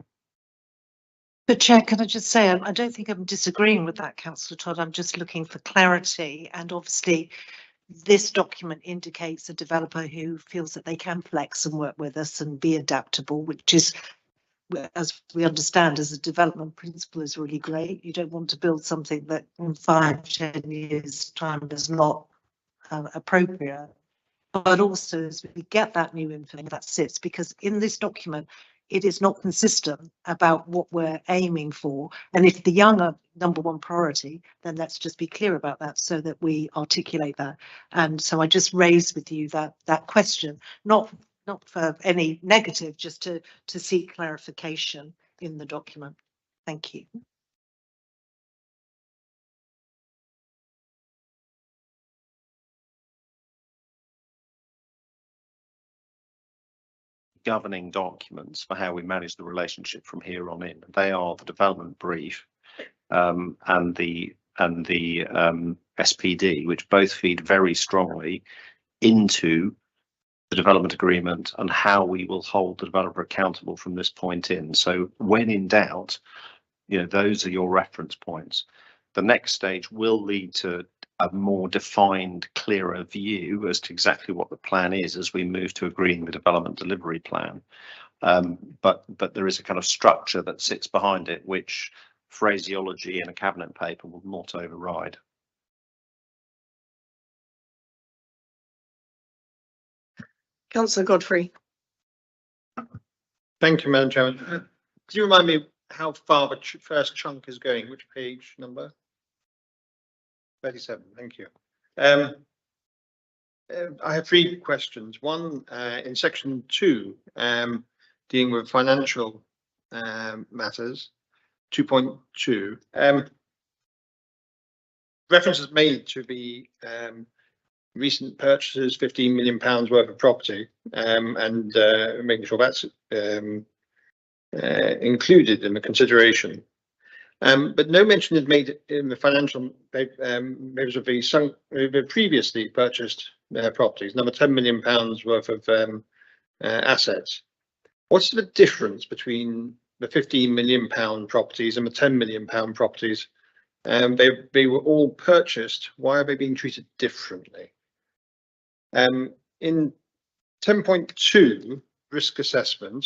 But Chair, can I just say, I don't think I'm disagreeing with that, Councillor Todd. I'm just looking for clarity, and obviously this document indicates a developer who feels that they can flex and work with us and be adaptable, which is, as we understand, as a development principle, is really great. You don't want to build something that in 5-10 years time is not appropriate. But also, as we get that new information that sits, because in this document it is not consistent about what we're aiming for. And if the young are number one priority, then let's just be clear about that so that we articulate that. And so I just raised with you that question, not for any negative, just to seek clarification in the document. Thank you. Governing documents for how we manage the relationship from here on in. They are the development brief and the SPD, which both feed very strongly into the development agreement and how we will hold the developer accountable from this point in. So when in doubt, those are your reference points. The next stage will lead to a more defined, clearer view as to exactly what the plan is as we move to agreeing the development delivery plan. But there is a kind of structure that sits behind it, which phraseology in a cabinet paper will not override. Councillor Godfrey. Thank you, Madam Chairman. Could you remind me how far the first chunk is going? Which page number? 37. Thank you. I have 3 questions. One, in section 2, dealing with financial matters, 2.2. Reference is made to the recent purchases, £15 million worth of property, and making sure that's included in the consideration. But no mention is made in the financial papers of the previously purchased properties, another £10 million worth of assets. What's the difference between the £15 million properties and the £10 million properties? They were all purchased. Why are they being treated differently? In 10.2, risk assessment,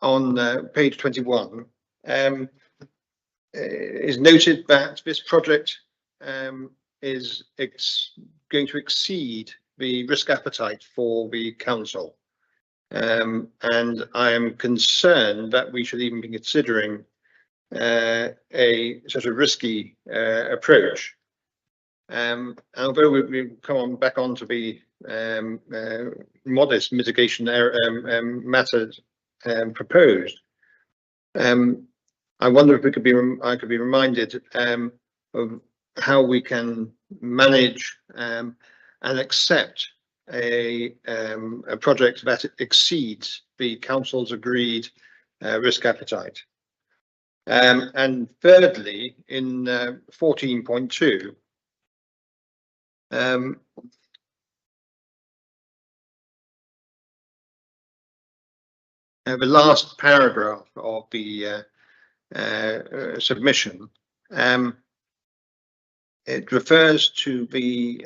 on page 21, is noted that this project is going to exceed the risk appetite for the council. And I am concerned that we should even be considering a sort of risky approach. Although we come on back onto the modest mitigation matters proposed, I wonder if I could be reminded of how we can manage and accept a project that exceeds the council's agreed risk appetite. And thirdly, in 14.2, the last paragraph of the submission, it refers to the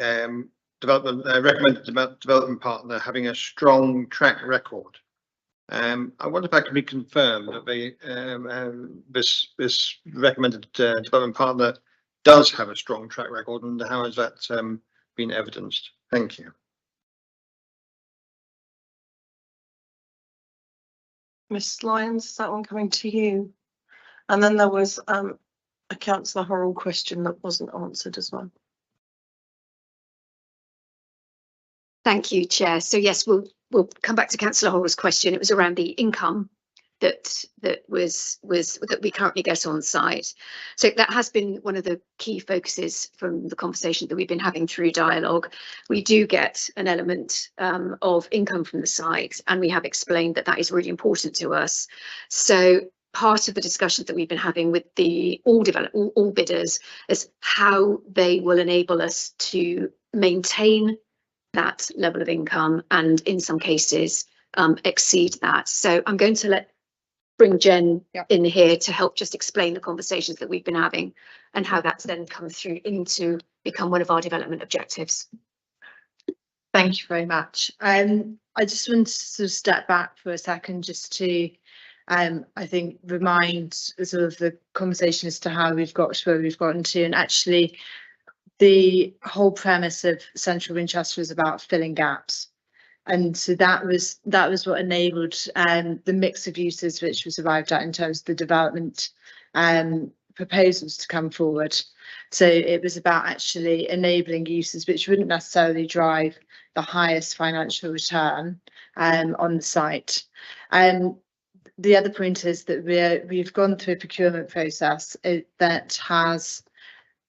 recommended development partner having a strong track record. I wonder if that can be confirmed that this recommended development partner does have a strong track record, and how has that been evidenced? Thank you. Miss Lyons, is that one coming to you? And then there was a Councillor Horrell question that wasn't answered as well. Thank you, Chair. So yes, we'll come back to Councillor Horrell's question. It was around the income that we currently get on site. So that has been one of the key focuses from the conversation that we've been having through dialogue. We do get an element of income from the site, and we have explained that that is really important to us. So part of the discussions that we've been having with all bidders is how they will enable us to maintain that level of income, and in some cases exceed that. So I'm going to bring Jen in here to help just explain the conversations that we've been having and how that's then come through into become one of our development objectives. Thank you very much. I just wanted to sort of step back for a second just to I think remind sort of the conversation as to how we've got to where we've gotten to, and actually the whole premise of Central Winchester is about filling gaps. And so that was what enabled the mix of uses which was arrived at in terms of the development proposals to come forward. So it was about actually enabling uses which wouldn't necessarily drive the highest financial return on the site. The other point is that we've gone through a procurement process that has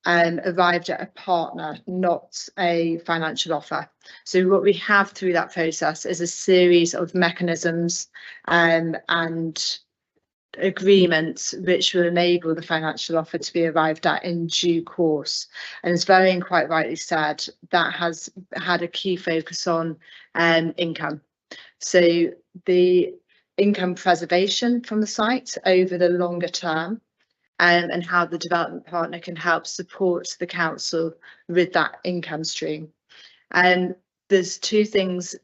arrived at a partner, not a financial offer. So what we have through that process is a series of mechanisms and agreements which will enable the financial offer to be arrived at in due course. And as Varian quite rightly said, that has had a key focus on income. So the income preservation from the site over the longer term, and how the development partner can help support the council with that income stream. And there's two things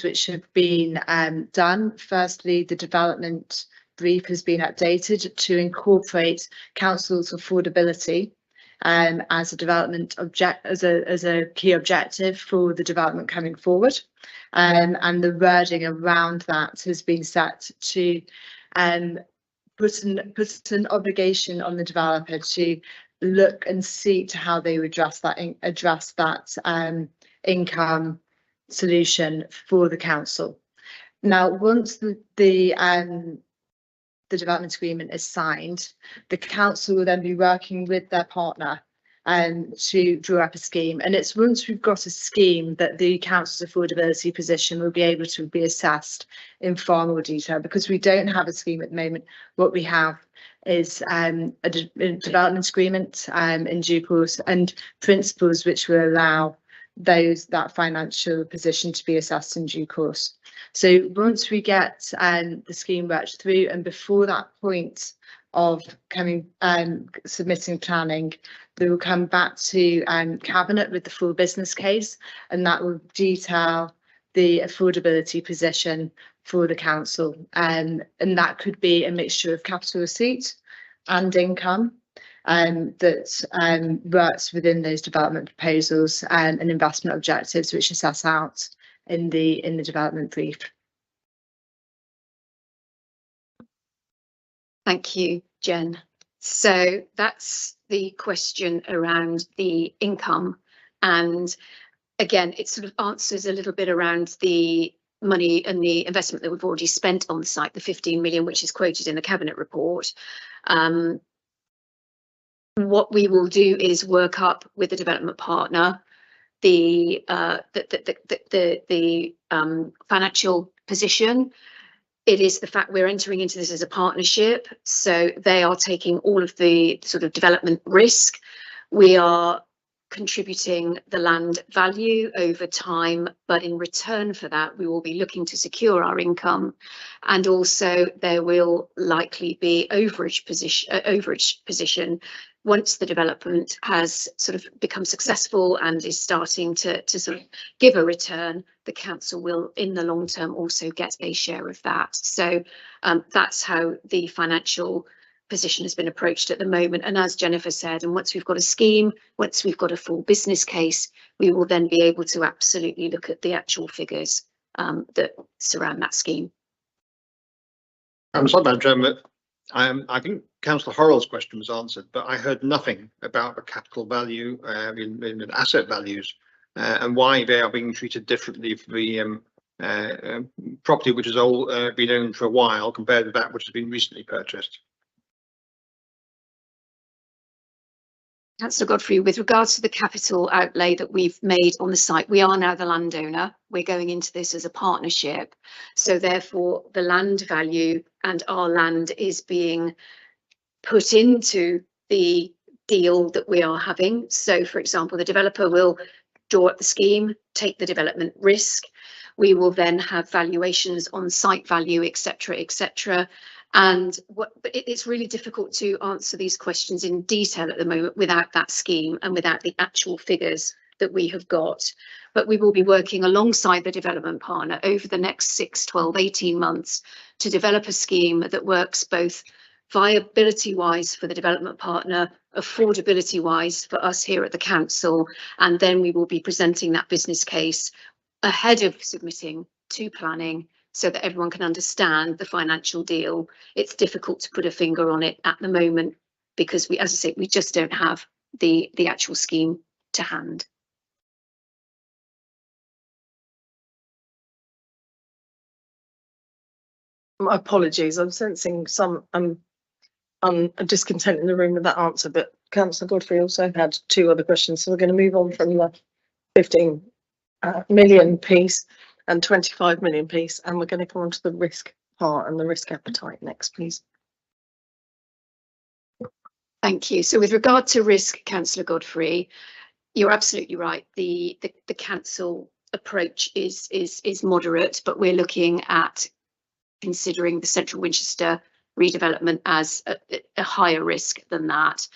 which have been done. Firstly, the development brief has been updated to incorporate council's affordability as a development as a key objective for the development coming forward, and the wording around that has been set to put an obligation on the developer to look and see to how they address that income solution for the council. Now, once the development agreement is signed, the council will then be working with their partner to draw up a scheme. And it's once we've got a scheme that the council's affordability position will be able to be assessed in far more detail. Because we don't have a scheme at the moment, what we have is a development agreement in due course, and principles which will allow that financial position to be assessed in due course. So once we get the scheme worked through, and before that point of submitting planning, they will come back to Cabinet with the full business case, and that will detail the affordability position for the council, and that could be a mixture of capital receipt and income that works within those development proposals and investment objectives which are set out in the development brief. Thank you, Jen. So that's the question around the income, and again, it sort of answers a little bit around the money and the investment that we've already spent on the site, the 15 million, which is quoted in the Cabinet report. What we will do is work up with the development partner the financial position. It is the fact we're entering into this as a partnership, so they are taking all of the sort of development risk. We are contributing the land value over time, but in return for that, we will be looking to secure our income, and also there will likely be overage position once the development has sort of become successful and is starting to sort of give a return. The council will, in the long term, also get a share of that. So that's how the financial position has been approached at the moment. And as Jennifer said, and once we've got a scheme, once we've got a full business case, we will then be able to absolutely look at the actual figures that surround that scheme. I'm sorry, Madam Chairman, I think Councillor Horrell's question was answered, but I heard nothing about the capital value in asset values and why they are being treated differently for the property which has been owned for a while compared with that which has been recently purchased. Councillor Godfrey, with regards to the capital outlay that we've made on the site, we are now the landowner. We're going into this as a partnership. So therefore, the land value and our land is being put into the deal that we are having. So, for example, the developer will draw up the scheme, take the development risk. We will then have valuations on site value, etc., etc. And but it's really difficult to answer these questions in detail at the moment without that scheme and without the actual figures that we have got. But we will be working alongside the development partner over the next 6, 12, 18 months to develop a scheme that works both viability wise for the development partner, affordability wise for us here at the council, and then we will be presenting that business case ahead of submitting to planning, so that everyone can understand the financial deal. It's difficult to put a finger on it at the moment because we, as I say, we just don't have the actual scheme to hand. My apologies, I'm sensing some discontent in the room with that answer, but Councillor Godfrey also had 2 other questions, so we're going to move on from the 15 million piece and 25 million piece, and we're going to come on to the risk part and the risk appetite next, please. Thank you. So with regard to risk, Councillor Godfrey, you're absolutely right. The council approach is moderate, but we're looking at considering the central Winchester redevelopment as a higher risk than that.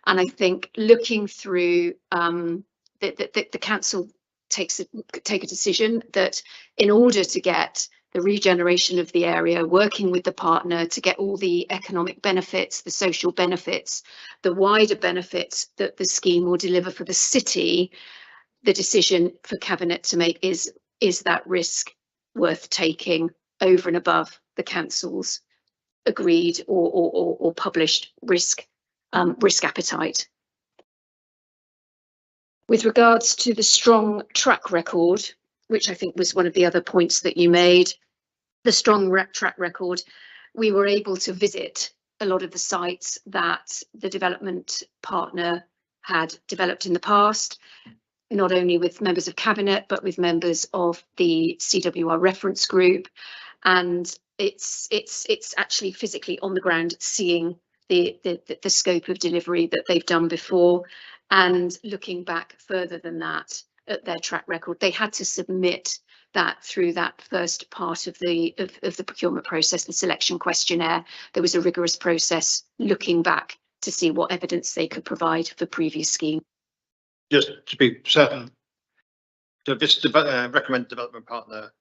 And I think looking through the council take a decision that in order to get the regeneration of the area, working with the partner to get all the economic benefits, the social benefits, the wider benefits that the scheme will deliver for the city, the decision for Cabinet to make is that risk worth taking over and above the council's agreed or published risk appetite. With regards to the strong track record, which I think was one of the other points that you made, the strong track record, we were able to visit a lot of the sites that the development partner had developed in the past, not only with members of Cabinet, but with members of the CWR reference group. And it's actually physically on the ground seeing the scope of delivery that they've done before, and looking back further than that at their track record. They had to submit that through that first part of the procurement process, the selection questionnaire. There was a rigorous process looking back to see what evidence they could provide for previous schemes. Just to be certain, so this recommended development partner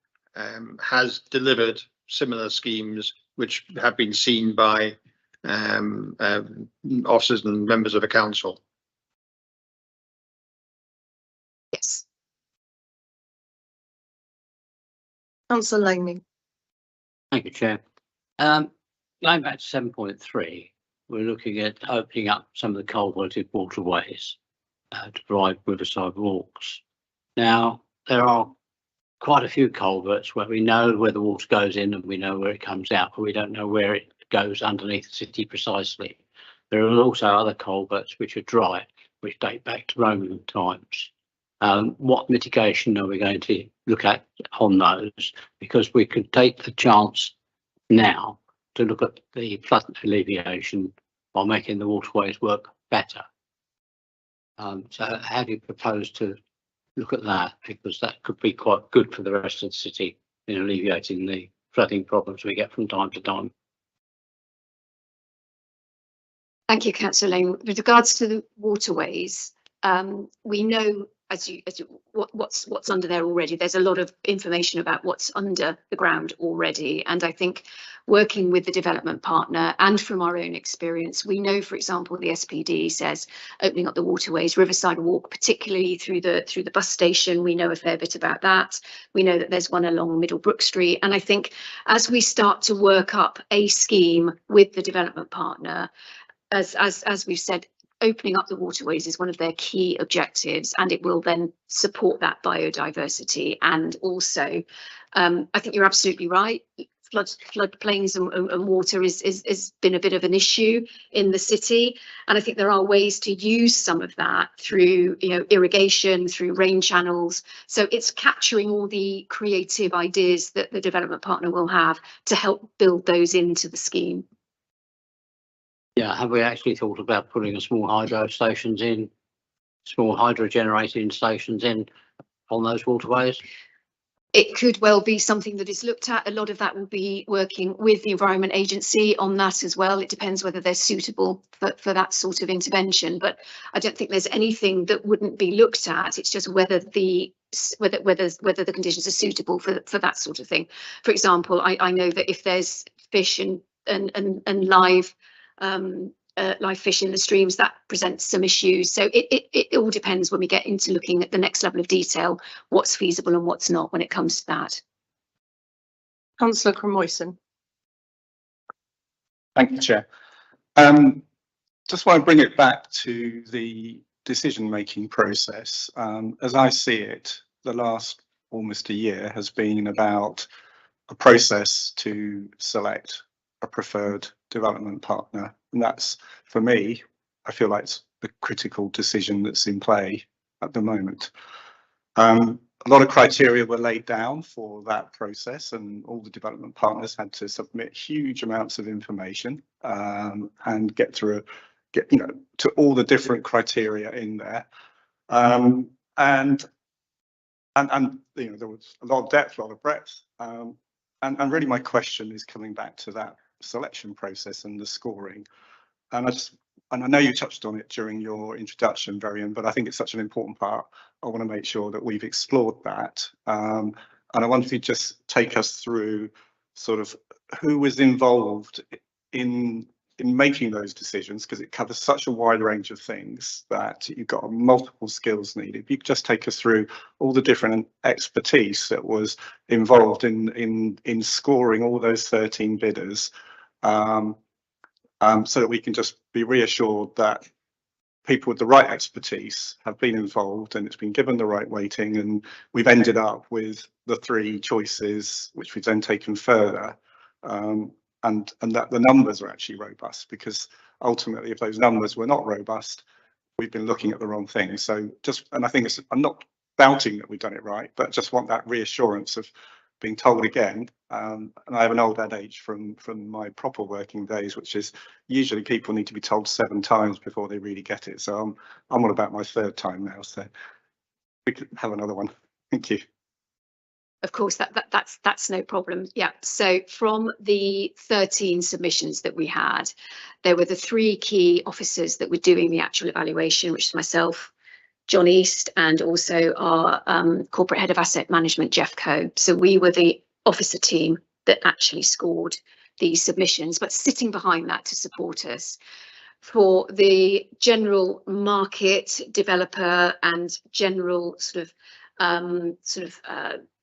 has delivered similar schemes which have been seen by officers and members of the council. Yes. Councillor Laney. Thank you, Chair. Going back to 7.3, we're looking at opening up some of the culverted waterways to provide riverside walks. Now, there are quite a few culverts where we know where the water goes in and we know where it comes out, but we don't know where it goes underneath the city precisely. There are also other culverts which are dry, which date back to Roman times. What mitigation are we going to look at on those? Because we could take the chance now to look at the flood alleviation by making the waterways work better. So how do you propose to look at that? Because that could be quite good for the rest of the city in alleviating the flooding problems we get from time to time. Thank you, Councillor Lane. With regards to the waterways, we know what's under there already. There's a lot of information about what's under the ground already, and I think working with the development partner and from our own experience, we know, for example, the SPD says opening up the waterways, Riverside Walk, particularly through the bus station. We know a fair bit about that. We know that there's one along Middlebrook Street, and I think as we start to work up a scheme with the development partner, as we've said, opening up the waterways is one of their key objectives, and it will then support that biodiversity. And also, I think you're absolutely right. Floodplains and water is been a bit of an issue in the city, and I think there are ways to use some of that through, irrigation, through rain channels. So it's capturing all the creative ideas that the development partner will have to help build those into the scheme. Yeah, have we actually thought about putting a small hydro generating stations in on those waterways? It could well be something that is looked at. A lot of that will be working with the Environment Agency on that as well. It depends whether they're suitable for that sort of intervention, but I don't think there's anything that wouldn't be looked at. It's just whether the conditions are suitable for that sort of thing. For example, I know that if there's fish and live fish in the streams, that presents some issues. So it all depends when we get into looking at the next level of detail, what's feasible and what's not when it comes to that. Councillor Crimoyson. Thank you, Chair. Just want to bring it back to the decision-making process. As I see it, the last almost a year has been about a process to select a preferred development partner, and that's, for me, I feel like it's the critical decision that's in play at the moment. A lot of criteria were laid down for that process, and all the development partners had to submit huge amounts of information and get to all the different criteria in there, and there was a lot of depth, a lot of breadth. And really my question is coming back to that selection process and the scoring. And I know you touched on it during your introduction, Varian, but I think it's such an important part. I want to make sure that we've explored that. And I wonder if you just take us through sort of who was involved in making those decisions, because it covers such a wide range of things that you've got multiple skills needed. If you could just take us through all the different expertise that was involved in scoring all those 13 bidders, so that we can just be reassured that people with the right expertise have been involved and it's been given the right weighting, and we've ended up with the 3 choices which we've then taken further. And that the numbers are actually robust, because ultimately if those numbers were not robust, we've been looking at the wrong thing. So and I think I'm not doubting that we've done it right, but just want that reassurance of being told again. And I have an old adage from my proper working days, which is usually people need to be told 7 times before they really get it. So I'm on about my 3rd time now, so we could have another one. Thank you. Of course, that's no problem. Yeah. So from the 13 submissions that we had, there were the 3 key officers that were doing the actual evaluation, which is myself, John East, and also our corporate head of asset management, Jeff Coe. So we were the officer team that actually scored these submissions, but sitting behind that to support us. For the general market developer and general sort of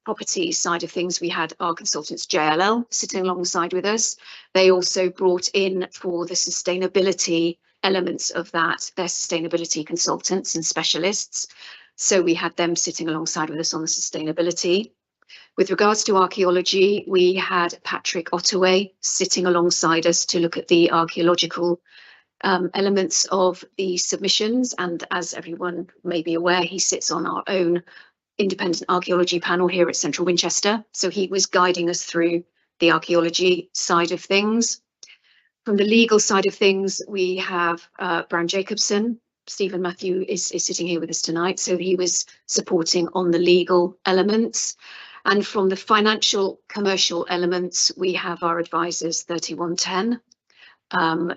property side of things, we had our consultants JLL sitting alongside with us. They also brought in, for the sustainability elements of that, their sustainability consultants and specialists. So we had them sitting alongside with us on the sustainability. With regards to archaeology, we had Patrick Ottaway sitting alongside us to look at the archaeological elements of the submissions. And as everyone may be aware, he sits on our own independent archaeology panel here at Central Winchester. So he was guiding us through the archaeology side of things. From the legal side of things, we have Brown Jacobson. Stephen Matthew is sitting here with us tonight, so he was supporting on the legal elements. And from the financial commercial elements, we have our advisors 3110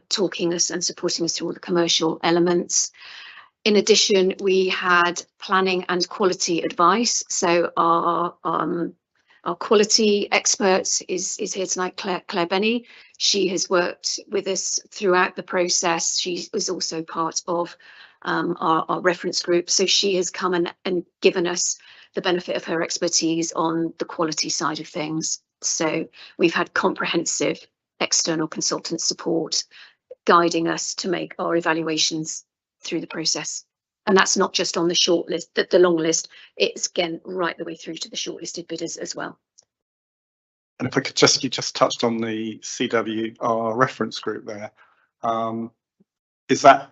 talking us and supporting us through all the commercial elements. In addition, we had planning and quality advice. So our quality expert is here tonight, Claire Benny. She has worked with us throughout the process. She was also part of our reference group. So she has come and given us the benefit of her expertise on the quality side of things. So we've had comprehensive external consultant support guiding us to make our evaluations through the process. And that's not just on the short list, the long list, it's again right the way through to the shortlisted bidders as well. And if I could you just touched on the CWR reference group there. Is that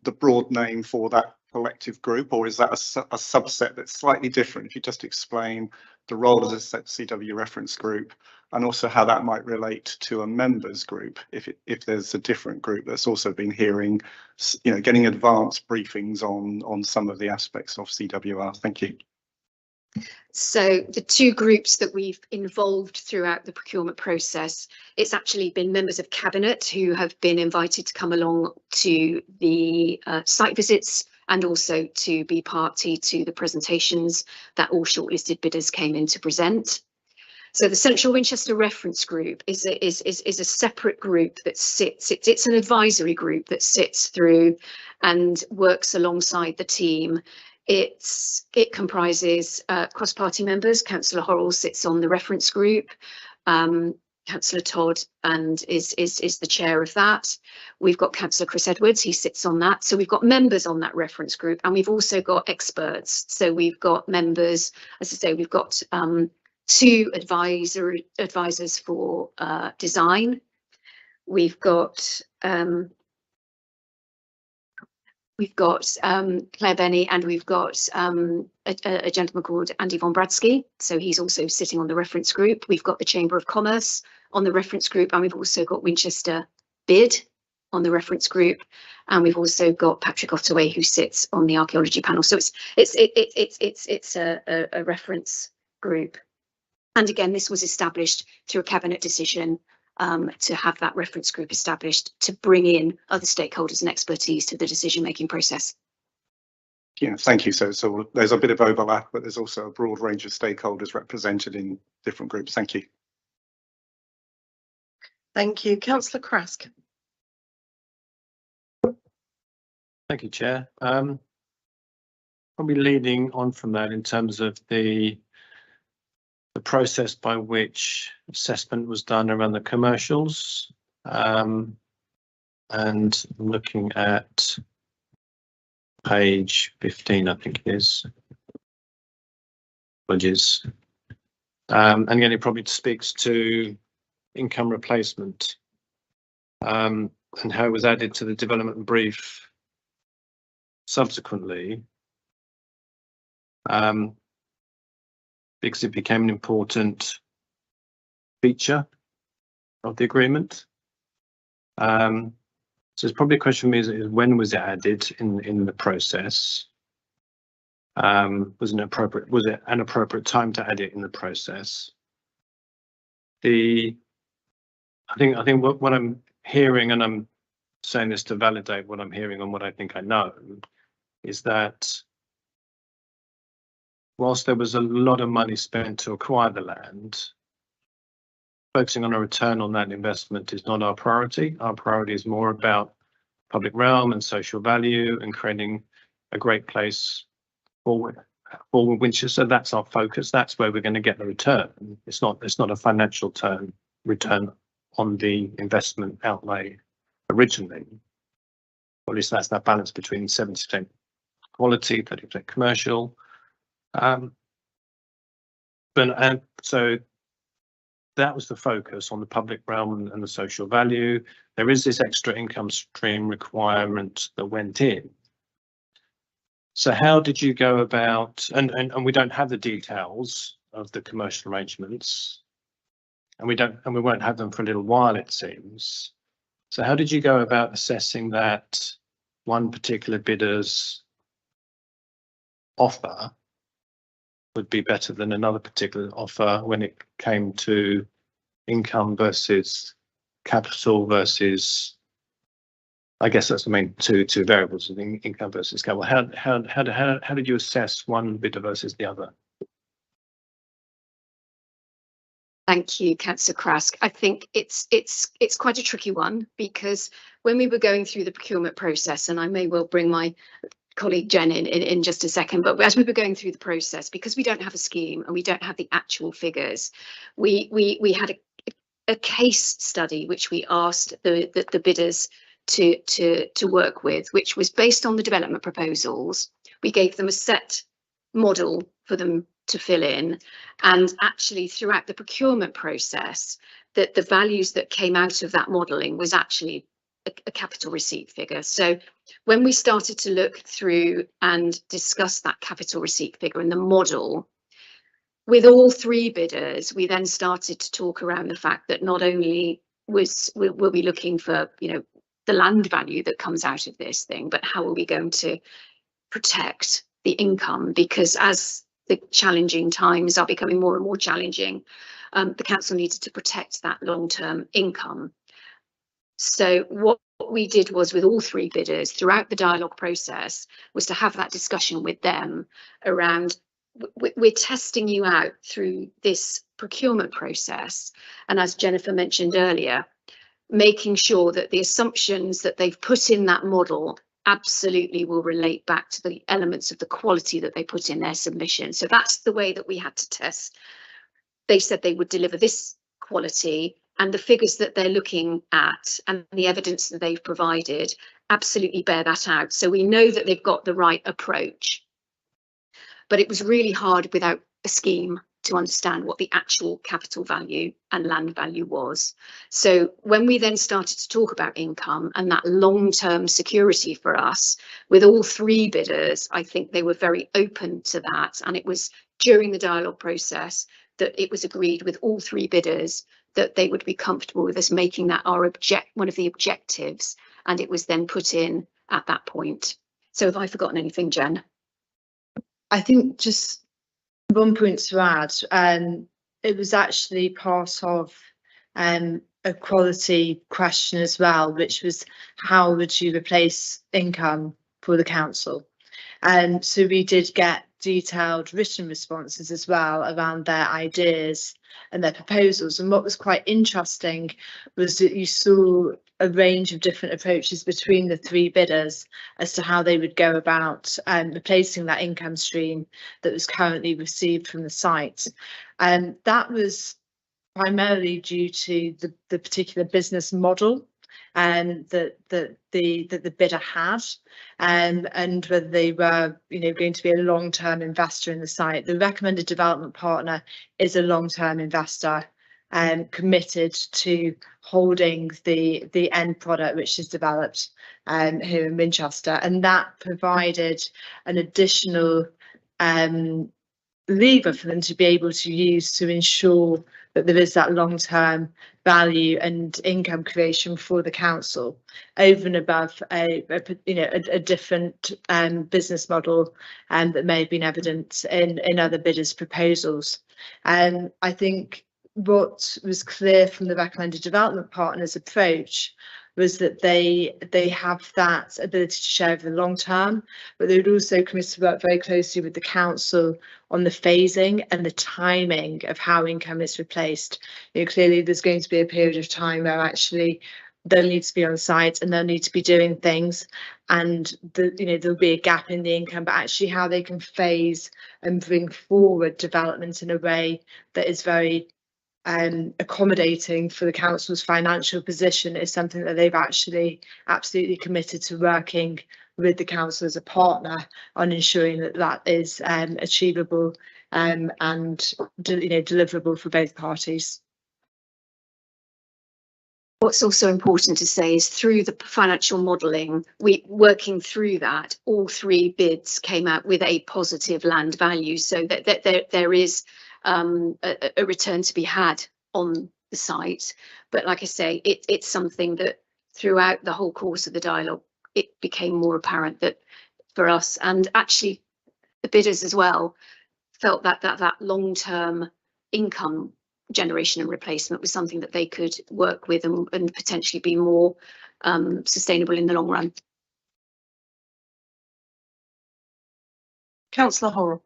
the broad name for that collective group, or is that a subset that's slightly different? If you just explain the role of the CW reference group, and also how that might relate to a members group, if there's a different group that's also been hearing, getting advanced briefings on some of the aspects of CWR. Thank you. So the 2 groups that we've involved throughout the procurement process, it's actually been members of cabinet who have been invited to come along to the site visits and also to be party to the presentations that all shortlisted bidders came in to present. So the Central Winchester Reference Group is a separate group that it's an advisory group that sits through and works alongside the team. It comprises cross-party members. Councillor Horrell sits on the reference group. Councillor Todd is the chair of that. We've got Councillor Chris Edwards, he sits on that. So we've got members on that reference group, and we've also got experts. So we've got members, as I say, we've got 2 advisors for design. We've got Claire Benny, and we've got a gentleman called Andy Von Bradsky. So he's also sitting on the reference group. We've got the Chamber of Commerce on the reference group, and we've also got Winchester Bid on the reference group, and we've also got Patrick Ottaway who sits on the archaeology panel. So it's a reference group. And again, this was established through a cabinet decision to have that reference group established to bring in other stakeholders and expertise to the decision-making process. Yeah, thank you. So there's a bit of overlap, but there's also a broad range of stakeholders represented in different groups. Thank you. Thank you. Councillor Krask. Thank you, Chair. Probably leading on from that in terms of the process by which assessment was done around the commercials, and looking at page 15, I think it is. Apologies. And again, it probably speaks to income replacement, and how it was added to the development brief subsequently, because it became an important feature of the agreement. So it's probably a question for me is when was it added in the process? Was it an appropriate time to add it in the process? I think what I'm hearing, and I'm saying this to validate what I'm hearing and what I think I know, is that whilst there was a lot of money spent to acquire the land, focusing on a return on that investment is not our priority. Our priority is more about public realm and social value and creating a great place for Winchester. That's our focus. That's where we're going to get the return. It's not a financial return on the investment outlay originally. Or at least that's that balance between 70% quality, 30% commercial. So that was the focus on the public realm and the social value. There is this extra income stream requirement that went in. So how did you go about, and we don't have the details of the commercial arrangements, and we won't have them for a little while, it seems. So how did you go about assessing that one particular bidder's offer would be better than another particular offer when it came to income versus capital versus, I guess that's the main two variables, income versus capital. How did you assess one bidder versus the other? Thank you, Councillor Krask. I think it's quite a tricky one, because when we were going through the procurement process, and I may well bring my colleague Jen in just a second, but as we were going through the process, because we don't have a scheme and we don't have the actual figures, we had a case study which we asked the bidders to work with, which was based on the development proposals. We gave them a set model for them to fill in, and actually throughout the procurement process, that the values that came out of that modelling was actually a capital receipt figure. So when we started to look through and discuss that capital receipt figure and the model with all three bidders, we then started to talk around the fact that not only will we looking for, you know, the land value that comes out of this thing, but how are we going to protect the income? Because as the challenging times are becoming more and more challenging, the council needed to protect that long-term income. So what we did was, with all three bidders throughout the dialogue process, was to have that discussion with them around, we're testing you out through this procurement process, and as Jennifer mentioned earlier, making sure that the assumptions that they've put in that model absolutely will relate back to the elements of the quality that they put in their submission. So that's the way that we had to test. They said they would deliver this quality, and the figures that they're looking at and the evidence that they've provided absolutely bear that out. So we know that they've got the right approach. But it was really hard without a scheme to understand what the actual capital value and land value was. So when we then started to talk about income and that long-term security for us, with all three bidders, I think they were very open to that. And it was during the dialogue process that it was agreed with all three bidders that they would be comfortable with us making that one of the objectives, and it was then put in at that point. So have I forgotten anything, Jen? I think just one point to add, it was actually part of a quality question as well, which was how would you replace income for the council? And so we did get detailed written responses as well around their ideas and their proposals. And what was quite interesting was that you saw a range of different approaches between the three bidders as to how they would go about replacing that income stream that was currently received from the site. And that was primarily due to the particular business model and that the bidder had, and whether they were, you know, going to be a long-term investor in the site. The recommended development partner is a long-term investor and committed to holding the end product which is developed here in Winchester, and that provided an additional lever for them to be able to use to ensure that there is that long-term value and income creation for the council over and above a different business model that may have been evident in other bidders' proposals. And I think what was clear from the recommended development partners' approach was that they have that ability to share over the long term, but they would also commit to work very closely with the council on the phasing and the timing of how income is replaced. You know, clearly there's going to be a period of time where actually they'll need to be on site and they'll need to be doing things, and there'll be a gap in the income, but actually how they can phase and bring forward development in a way that is very accommodating for the council's financial position is something that they've actually absolutely committed to working with the council as a partner on ensuring that that is achievable and deliverable for both parties. What's also important to say is through the financial modelling, working through that, all three bids came out with a positive land value, so that there is a return to be had on the site. But like I say, it's something that throughout the whole course of the dialogue, it became more apparent that for us, and actually the bidders as well, felt that long-term income generation and replacement was something that they could work with and potentially be more sustainable in the long run. Councillor Horrell.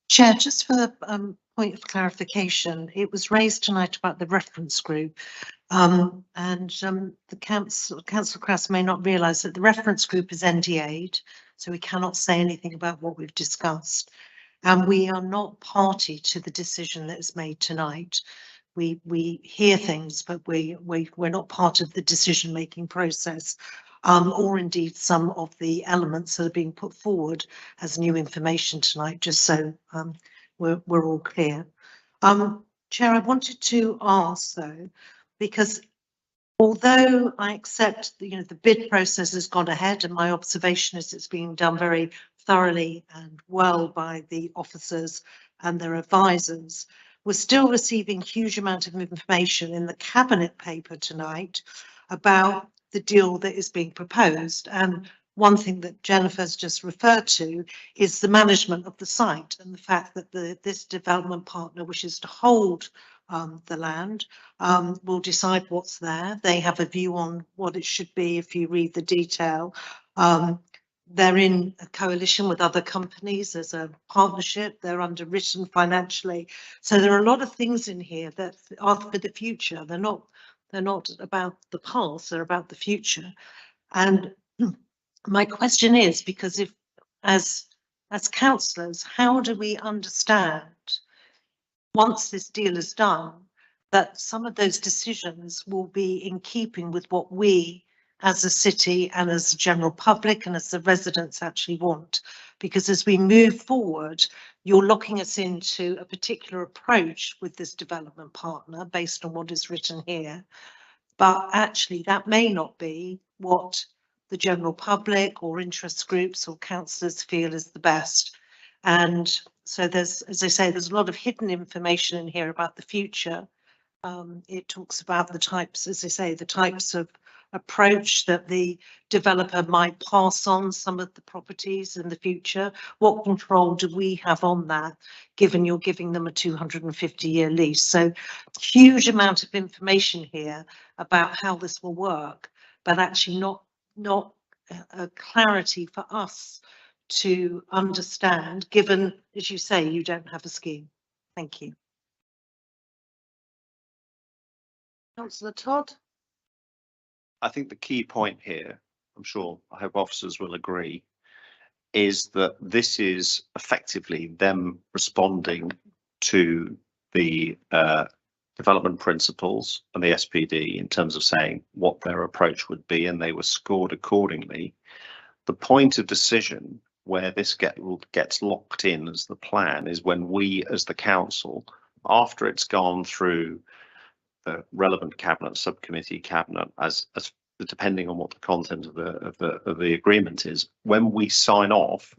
Chair, just for the point of clarification, it was raised tonight about the reference group, and the Councillor Crass may not realise that the reference group is NDA'd, so we cannot say anything about what we've discussed, and we are not party to the decision that is made tonight. We hear things, but we're not part of the decision-making process, or indeed some of the elements that are being put forward as new information tonight, just so we're all clear. Chair, I wanted to ask though, because although I accept that, the bid process has gone ahead, and my observation is it's being done very thoroughly and well by the officers and their advisors, we're still receiving huge amount of information in the cabinet paper tonight about the deal that is being proposed. And one thing that Jennifer's just referred to is the management of the site and the fact that this development partner wishes to hold the land, will decide what's there. They have a view on what it should be if you read the detail. They're in a coalition with other companies. There's a partnership. They're underwritten financially. So there are a lot of things in here that are for the future. They're not about the past. They're about the future. And my question is, because if as councillors, how do we understand once this deal is done that some of those decisions will be in keeping with what we as a city and as the general public and as the residents actually want? Because as we move forward, you're locking us into a particular approach with this development partner based on what is written here. But actually that may not be what the general public or interest groups or councillors feel is the best. And so there's, as I say, there's a lot of hidden information in here about the future. It talks about the types, as I say, the types of approach that the developer might pass on some of the properties in the future? What control do we have on that, given you're giving them a 250-year lease? So huge amount of information here about how this will work, but actually not a clarity for us to understand, given, as you say, you don't have a scheme. Thank you. Councillor Todd? I think the key point here, I hope officers will agree, is that this is effectively them responding to the development principles and the SPD in terms of saying what their approach would be, and they were scored accordingly. The point of decision where this gets locked in as the plan is when we, as the council, after it's gone through the relevant cabinet, subcommittee, cabinet, as depending on what the content of the agreement is, when we sign off.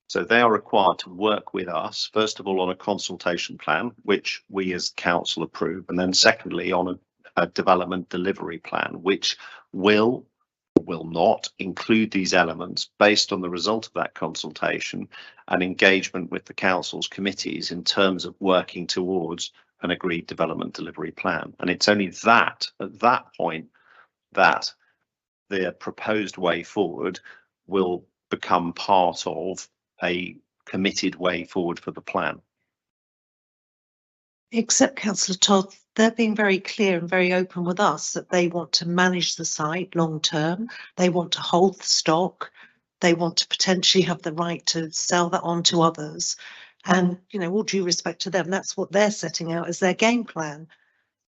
So they are required to work with us, first of all, on a consultation plan, which we as council approve, and then secondly, on a development delivery plan, which will not include these elements based on the result of that consultation and engagement with the council's committees in terms of working towards an agreed development delivery plan. And it's only that, at that point, that the proposed way forward will become part of a committed way forward for the plan. Except Councillor Todd, they're being very clear and very open with us that they want to manage the site long term. They want to hold the stock. They want to potentially have the right to sell that on to others. And, you know, all due respect to them, that's what they're setting out as their game plan.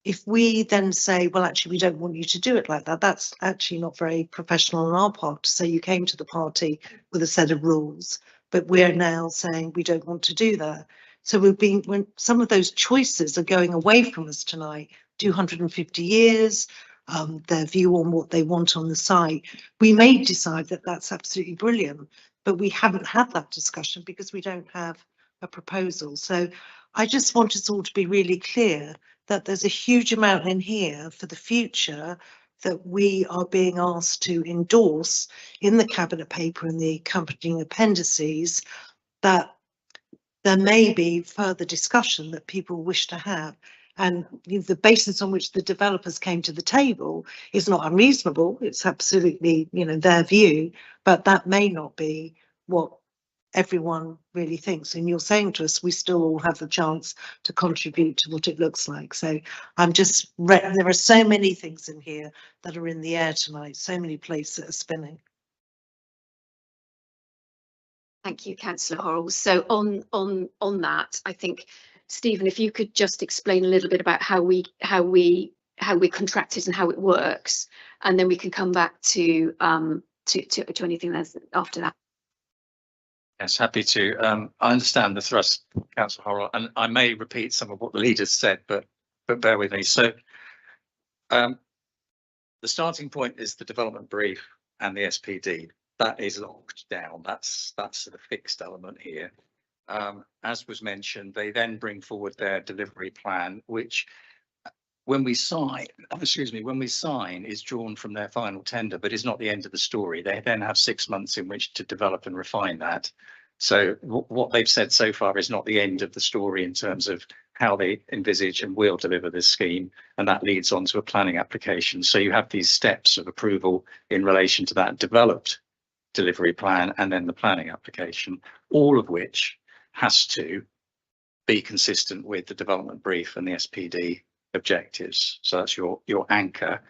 If we then say, well, actually, we don't want you to do it like that, that's actually not very professional on our part to say you came to the party with a set of rules, but we're now saying we don't want to do that. So when some of those choices are going away from us tonight, 250 years, their view on what they want on the site, we may decide that that's absolutely brilliant, but we haven't had that discussion because we don't have a proposal. So I just want us all to be really clear that there's a huge amount in here for the future that we are being asked to endorse in the cabinet paper and the accompanying appendices, that there may be further discussion that people wish to have. And the basis on which the developers came to the table is not unreasonable. It's absolutely, you know, their view, but that may not be what everyone really thinks. And you're saying to us, we still all have the chance to contribute to what it looks like. So I'm just, there are so many things in here that are in the air tonight, so many plates that are spinning. Thank you, Councillor Horrell. So on that, I think, Stephen, if you could just explain a little bit about how we're contracted and how it works, and then we can come back to anything that's after that. Yes, happy to. I understand the thrust, Councillor Horrell, and I may repeat some of what the leaders said, but bear with me. So the starting point is the development brief and the SPD. That is locked down. That's the fixed element here. As was mentioned, they then bring forward their delivery plan, which when we sign, is drawn from their final tender, but is not the end of the story. They then have 6 months in which to develop and refine that. So what they've said so far is not the end of the story in terms of how they envisage and will deliver this scheme, and that leads on to a planning application. So you have these steps of approval in relation to that developed delivery plan and then the planning application, all of which has to be consistent with the development brief and the SPD objectives. So that's your anchor.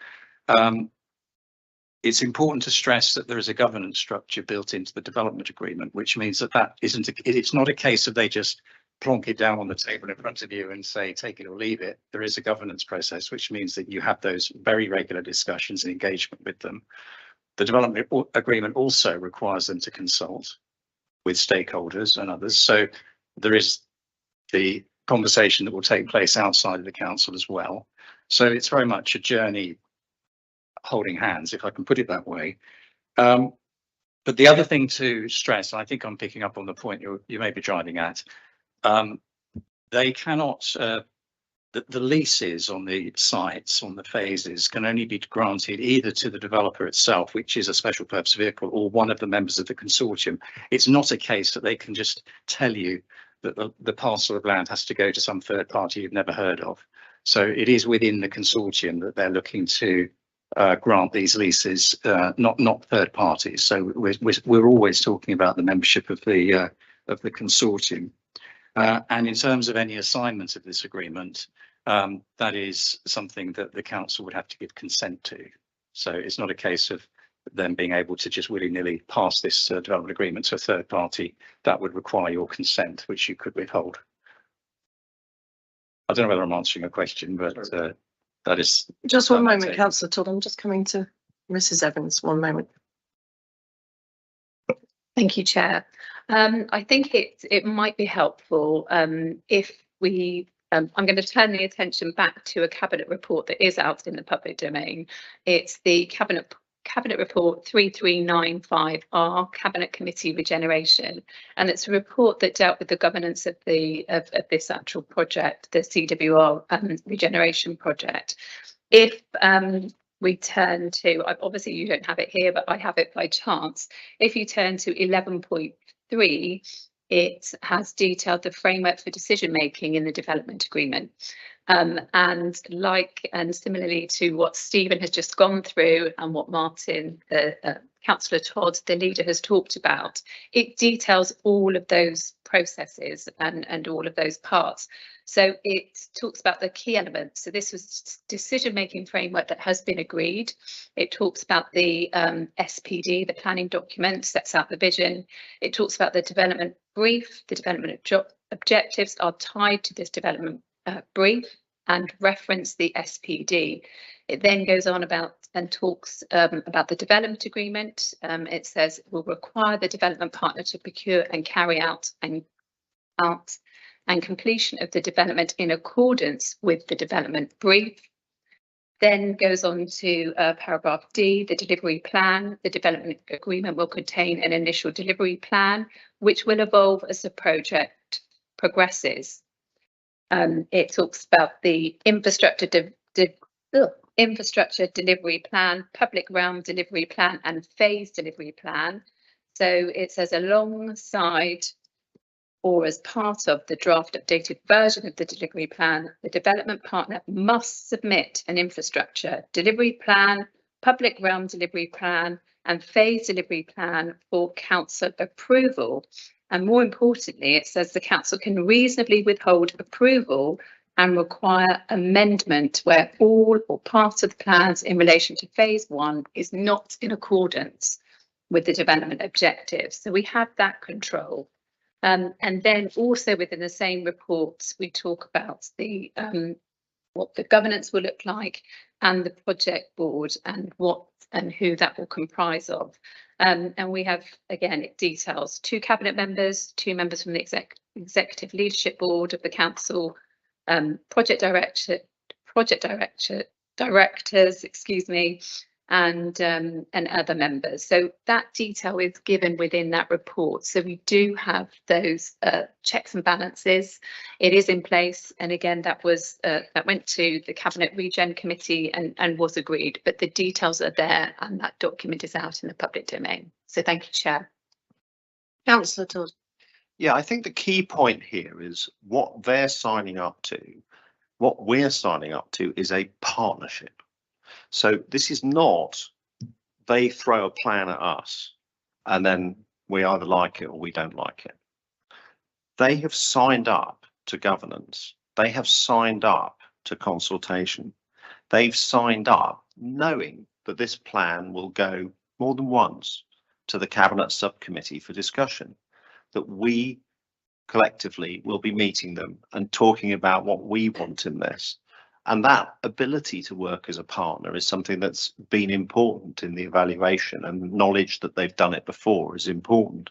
It's important to stress that there is a governance structure built into the development agreement, which means that it's not a case of they just plonk it down on the table in front of you and say, take it or leave it. There is a governance process, which means that you have those very regular discussions and engagement with them. The development agreement also requires them to consult with stakeholders and others. So there is the conversation that will take place outside of the council as well. So it's very much a journey holding hands, if I can put it that way. But the other thing to stress, and I think I'm picking up on the point you may be driving at, they cannot the leases on the sites, on the phases, can only be granted either to the developer itself, which is a special purpose vehicle, or one of the members of the consortium. It's not a case that they can just tell you that the parcel of land has to go to some third party you've never heard of. So it is within the consortium that they're looking to grant these leases, not third parties. So we're always talking about the membership of the consortium. And in terms of any assignment of this agreement, that is something that the council would have to give consent to. So it's not a case of them being able to just willy-nilly pass this development agreement to a third party. That would require your consent, which you could withhold. I don't know whether I'm answering a question, but that is. Just one moment, Councillor Todd. I'm just coming to Mrs. Evans. One moment. Thank you, Chair. I think it might be helpful if we. I'm going to turn the attention back to a cabinet report that is out in the public domain. It's the cabinet report 3395R, Cabinet Committee Regeneration, and it's a report that dealt with the governance of this actual project, the CWR regeneration project. If we turn to, obviously you don't have it here, but I have it by chance. If you turn to 11.3, it has detailed the framework for decision making in the development agreement. And similarly to what Stephen has just gone through and what Martin, Councillor Todd, the leader, has talked about, it details all of those processes and all of those parts. So it talks about the key elements. So this was decision-making framework that has been agreed. It talks about the SPD, the planning document, sets out the vision. It talks about the development brief. The development objectives are tied to this development brief and reference the SPD. It then goes on about and talks about the development agreement. It says it will require the development partner to procure and carry out and completion of the development in accordance with the development brief. Then goes on to paragraph D, the delivery plan. The development agreement will contain an initial delivery plan, which will evolve as the project progresses. It talks about the infrastructure delivery plan, public realm delivery plan, and phase delivery plan. So it says alongside or as part of the draft updated version of the delivery plan, the development partner must submit an infrastructure delivery plan, public realm delivery plan, and phase delivery plan for council approval. And more importantly, it says the council can reasonably withhold approval and require amendment where all or part of the plans in relation to phase 1 is not in accordance with the development objectives. So we have that control. And then also within the same reports, we talk about the what the governance will look like and the project board and what and who that will comprise of. And we have, again, it details 2 cabinet members, 2 members from the executive leadership board of the council, project directors, excuse me, and other members. So that detail is given within that report. So we do have those checks and balances. It is in place, and again, that was that went to the Cabinet Regen Committee and was agreed. But the details are there, and that document is out in the public domain. So thank you, Chair. Councillor Todd. Yeah, I think the key point here is what they're signing up to. What we're signing up to is a partnership. So this is not they throw a plan at us and then we either like it or we don't like it. They have signed up to governance. They have signed up to consultation. They've signed up knowing that this plan will go more than once to the Cabinet subcommittee for discussion, that we collectively will be meeting them and talking about what we want in this. And that ability to work as a partner is something that's been important in the evaluation, and knowledge that they've done it before is important.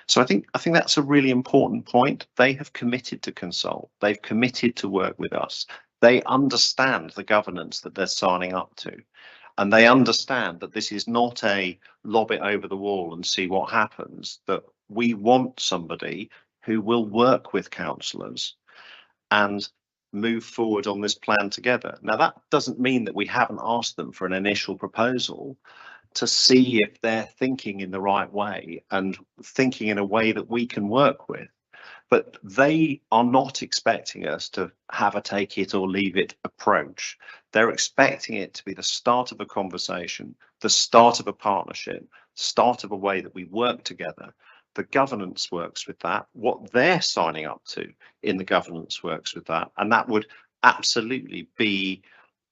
So I think that's a really important point. They have committed to consult. They've committed to work with us. They understand the governance that they're signing up to. And they understand that this is not a lob it over the wall and see what happens, that we want somebody who will work with councillors and move forward on this plan together. Now, that doesn't mean that we haven't asked them for an initial proposal to see if they're thinking in the right way and thinking in a way that we can work with. But they are not expecting us to have a take it or leave it approach. They're expecting it to be the start of a conversation, the start of a partnership, start of a way that we work together. The governance works with that. What they're signing up to in the governance works with that. And that would absolutely be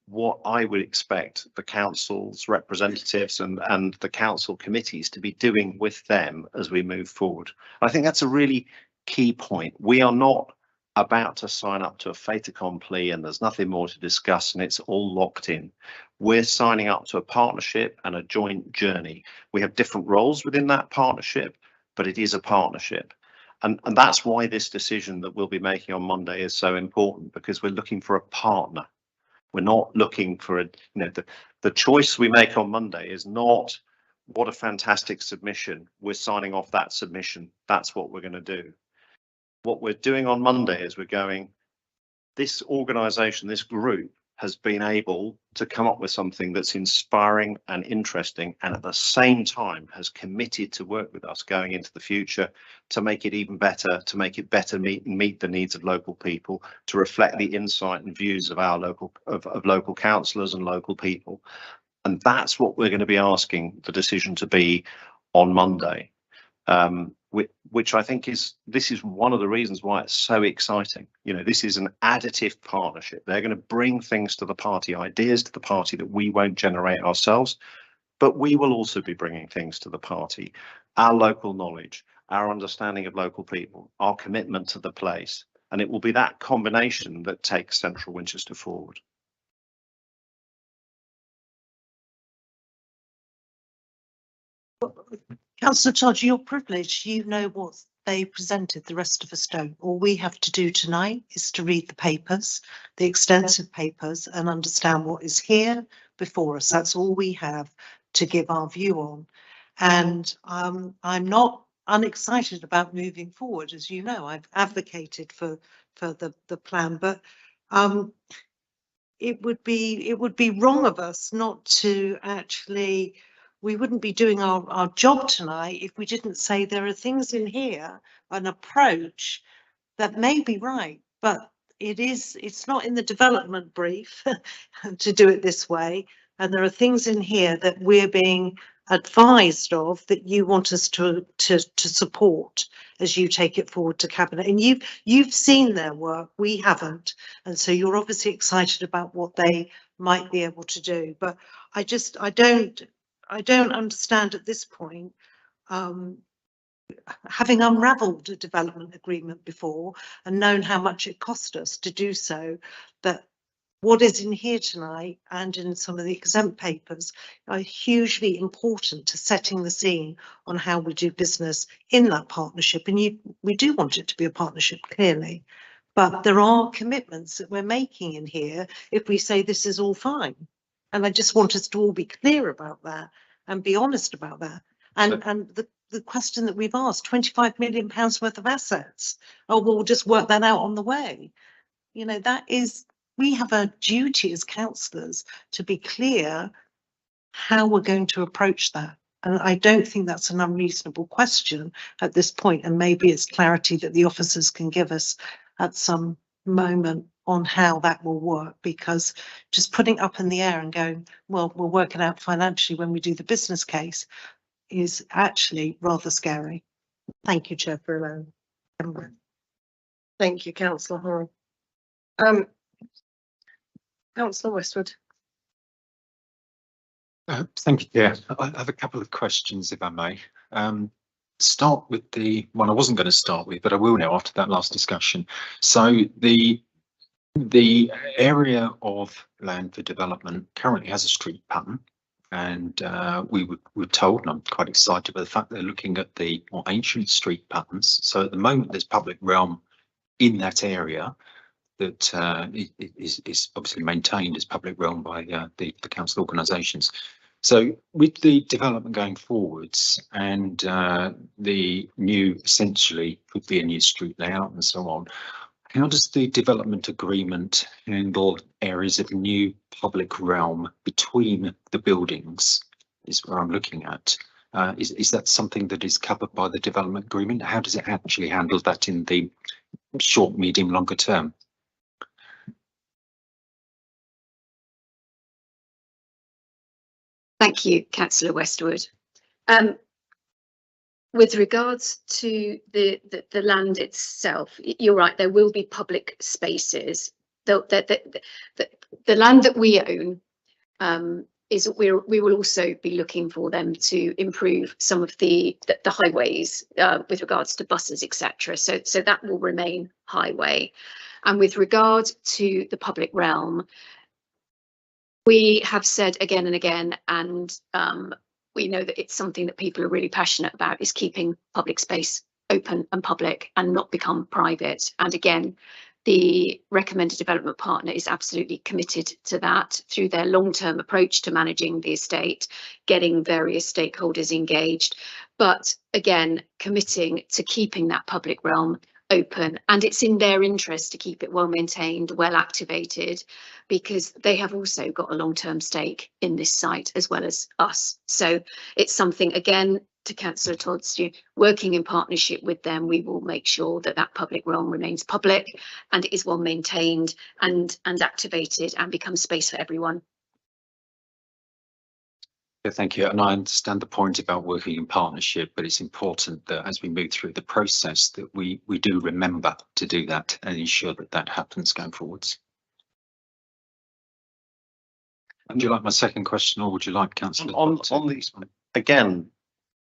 what I would expect the council's representatives and the council committees to be doing with them as we move forward. I think that's a really key point. We are not about to sign up to a fait accompli and there's nothing more to discuss and it's all locked in. We're signing up to a partnership and a joint journey. We have different roles within that partnership, but it is a partnership. And that's why this decision that we'll be making on Monday is so important, because we're looking for a partner. We're not looking for the choice we make on Monday is not what a fantastic submission. We're signing off that submission. That's what we're going to do. What we're doing on Monday is we're going, this organisation, this group has been able to come up with something that's inspiring and interesting, and at the same time has committed to work with us going into the future to make it even better, to make it better meet the needs of local people, to reflect the insight and views of our local councillors and local people. And that's what we're going to be asking the decision to be on Monday. Which I think this is one of the reasons why it's so exciting. You know, this is an additive partnership. They're going to bring things to the party, ideas to the party that we won't generate ourselves, but we will also be bringing things to the party. Our local knowledge, our understanding of local people, our commitment to the place, and it will be that combination that takes Central Winchester forward. Councillor Todd, you're privileged. You know what they presented, the rest of us don't. All we have to do tonight is to read the papers, the extensive papers, and understand what is here before us. That's all we have to give our view on. And I'm not unexcited about moving forward. As you know, I've advocated for the plan, but it would be wrong of us not to actually. We wouldn't be doing our job tonight if we didn't say there are things in here, an approach that may be right, but it's not in the development brief to do it this way. And there are things in here that we're being advised of that you want us to support as you take it forward to cabinet. And you've seen their work, we haven't, and so you're obviously excited about what they might be able to do. But I don't understand at this point, having unravelled a development agreement before and known how much it cost us to do so, that what is in here tonight and in some of the exempt papers are hugely important to setting the scene on how we do business in that partnership. And we do want it to be a partnership, clearly, but there are commitments that we're making in here if we say this is all fine. And I just want us to all be clear about that and be honest about that. And the question that we've asked, £25 million worth of assets. Oh, we'll just work that out on the way. You know, we have a duty as councillors to be clear how we're going to approach that. And I don't think that's an unreasonable question at this point. And maybe it's clarity that the officers can give us at some moment on how that will work, because just putting it up in the air and going, well, we'll work it out financially when we do the business case is actually rather scary. Thank you, Chair, for allowing. Thank you, Councillor Horrell. Councillor Westwood. Thank you, Chair. I have a couple of questions, if I may. Start with the one I wasn't going to start with, but I will now after that last discussion. So the area of land for development currently has a street pattern, and we were told, and I'm quite excited by the fact they're looking at the more ancient street patterns. So at the moment, there's public realm in that area that is obviously maintained as public realm by the council organisations. So with the development going forwards and the new, essentially could be a new street layout and so on, How does the development agreement handle areas of new public realm between the buildings? Is where I'm looking at. Is that something that is covered by the development agreement? How does it actually handle that in the short, medium, longer term? Thank you, Councillor Westwood. With regards to the land itself, you're right, there will be public spaces. The land that we own we will also be looking for them to improve some of the highways with regards to buses, etc. So that will remain highway. And with regard to the public realm, we have said again and again, and we know that it's something that people are really passionate about, is keeping public space open and public and not become private. And again, the recommended development partner is absolutely committed to that through their long-term approach to managing the estate, getting various stakeholders engaged, but again, committing to keeping that public realm open. And it's in their interest to keep it well maintained, well activated, because they have also got a long-term stake in this site as well as us. So it's something, again, to Councillor Todd's, working in partnership with them, we will make sure that that public realm remains public and it is well maintained and activated and becomes space for everyone. Thank you. And I understand the point about working in partnership, but it's important that as we move through the process that we do remember to do that and ensure that that happens going forwards. Would you like my second question, or would you like Councillor on these one? Again,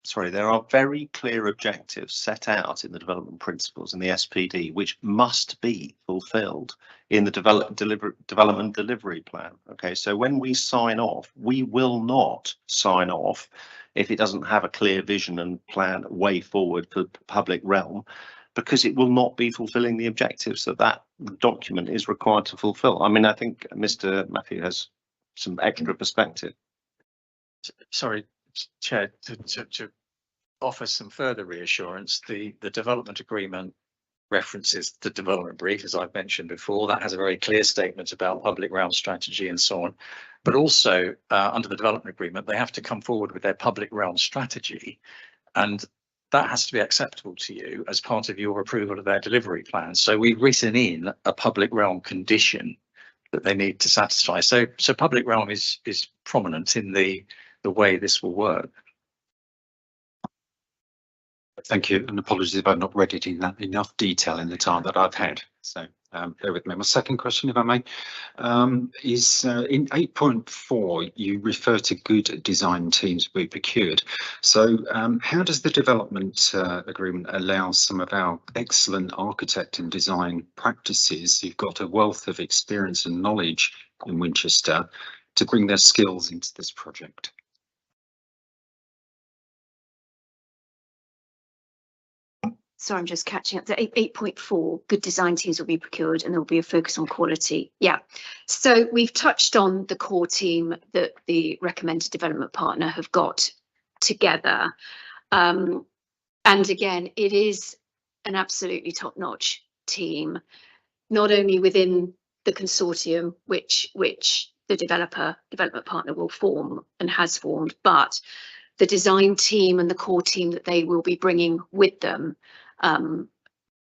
sorry, there are very clear objectives set out in the development principles in the SPD, which must be fulfilled in the development delivery plan. Okay, so when we sign off, we will not sign off if it doesn't have a clear vision and plan way forward for the public realm, because it will not be fulfilling the objectives that that document is required to fulfill. I mean, I think Mr. Matthew has some extra perspective. Sorry, Chair, to offer some further reassurance, the development agreement references the development brief, as I've mentioned before. That has a very clear statement about public realm strategy and so on. But also under the development agreement, they have to come forward with their public realm strategy, and that has to be acceptable to you as part of your approval of their delivery plan. So we've written in a public realm condition that they need to satisfy. So public realm is prominent in the way this will work. Thank you, and apologies if I've not read it in that enough detail in the time that I've had. So bear with me. My second question, if I may, is in 8.4, you refer to good design teams be procured. So how does the development agreement allow some of our excellent architect and design practices who've got a wealth of experience and knowledge in Winchester to bring their skills into this project? So I'm just catching up to 8.4, good design teams will be procured and there will be a focus on quality. Yeah, so we've touched on the core team that the recommended development partner have got together. And again, it is an absolutely top-notch team, not only within the consortium, which the development partner will form and has formed, but the design team and the core team that they will be bringing with them.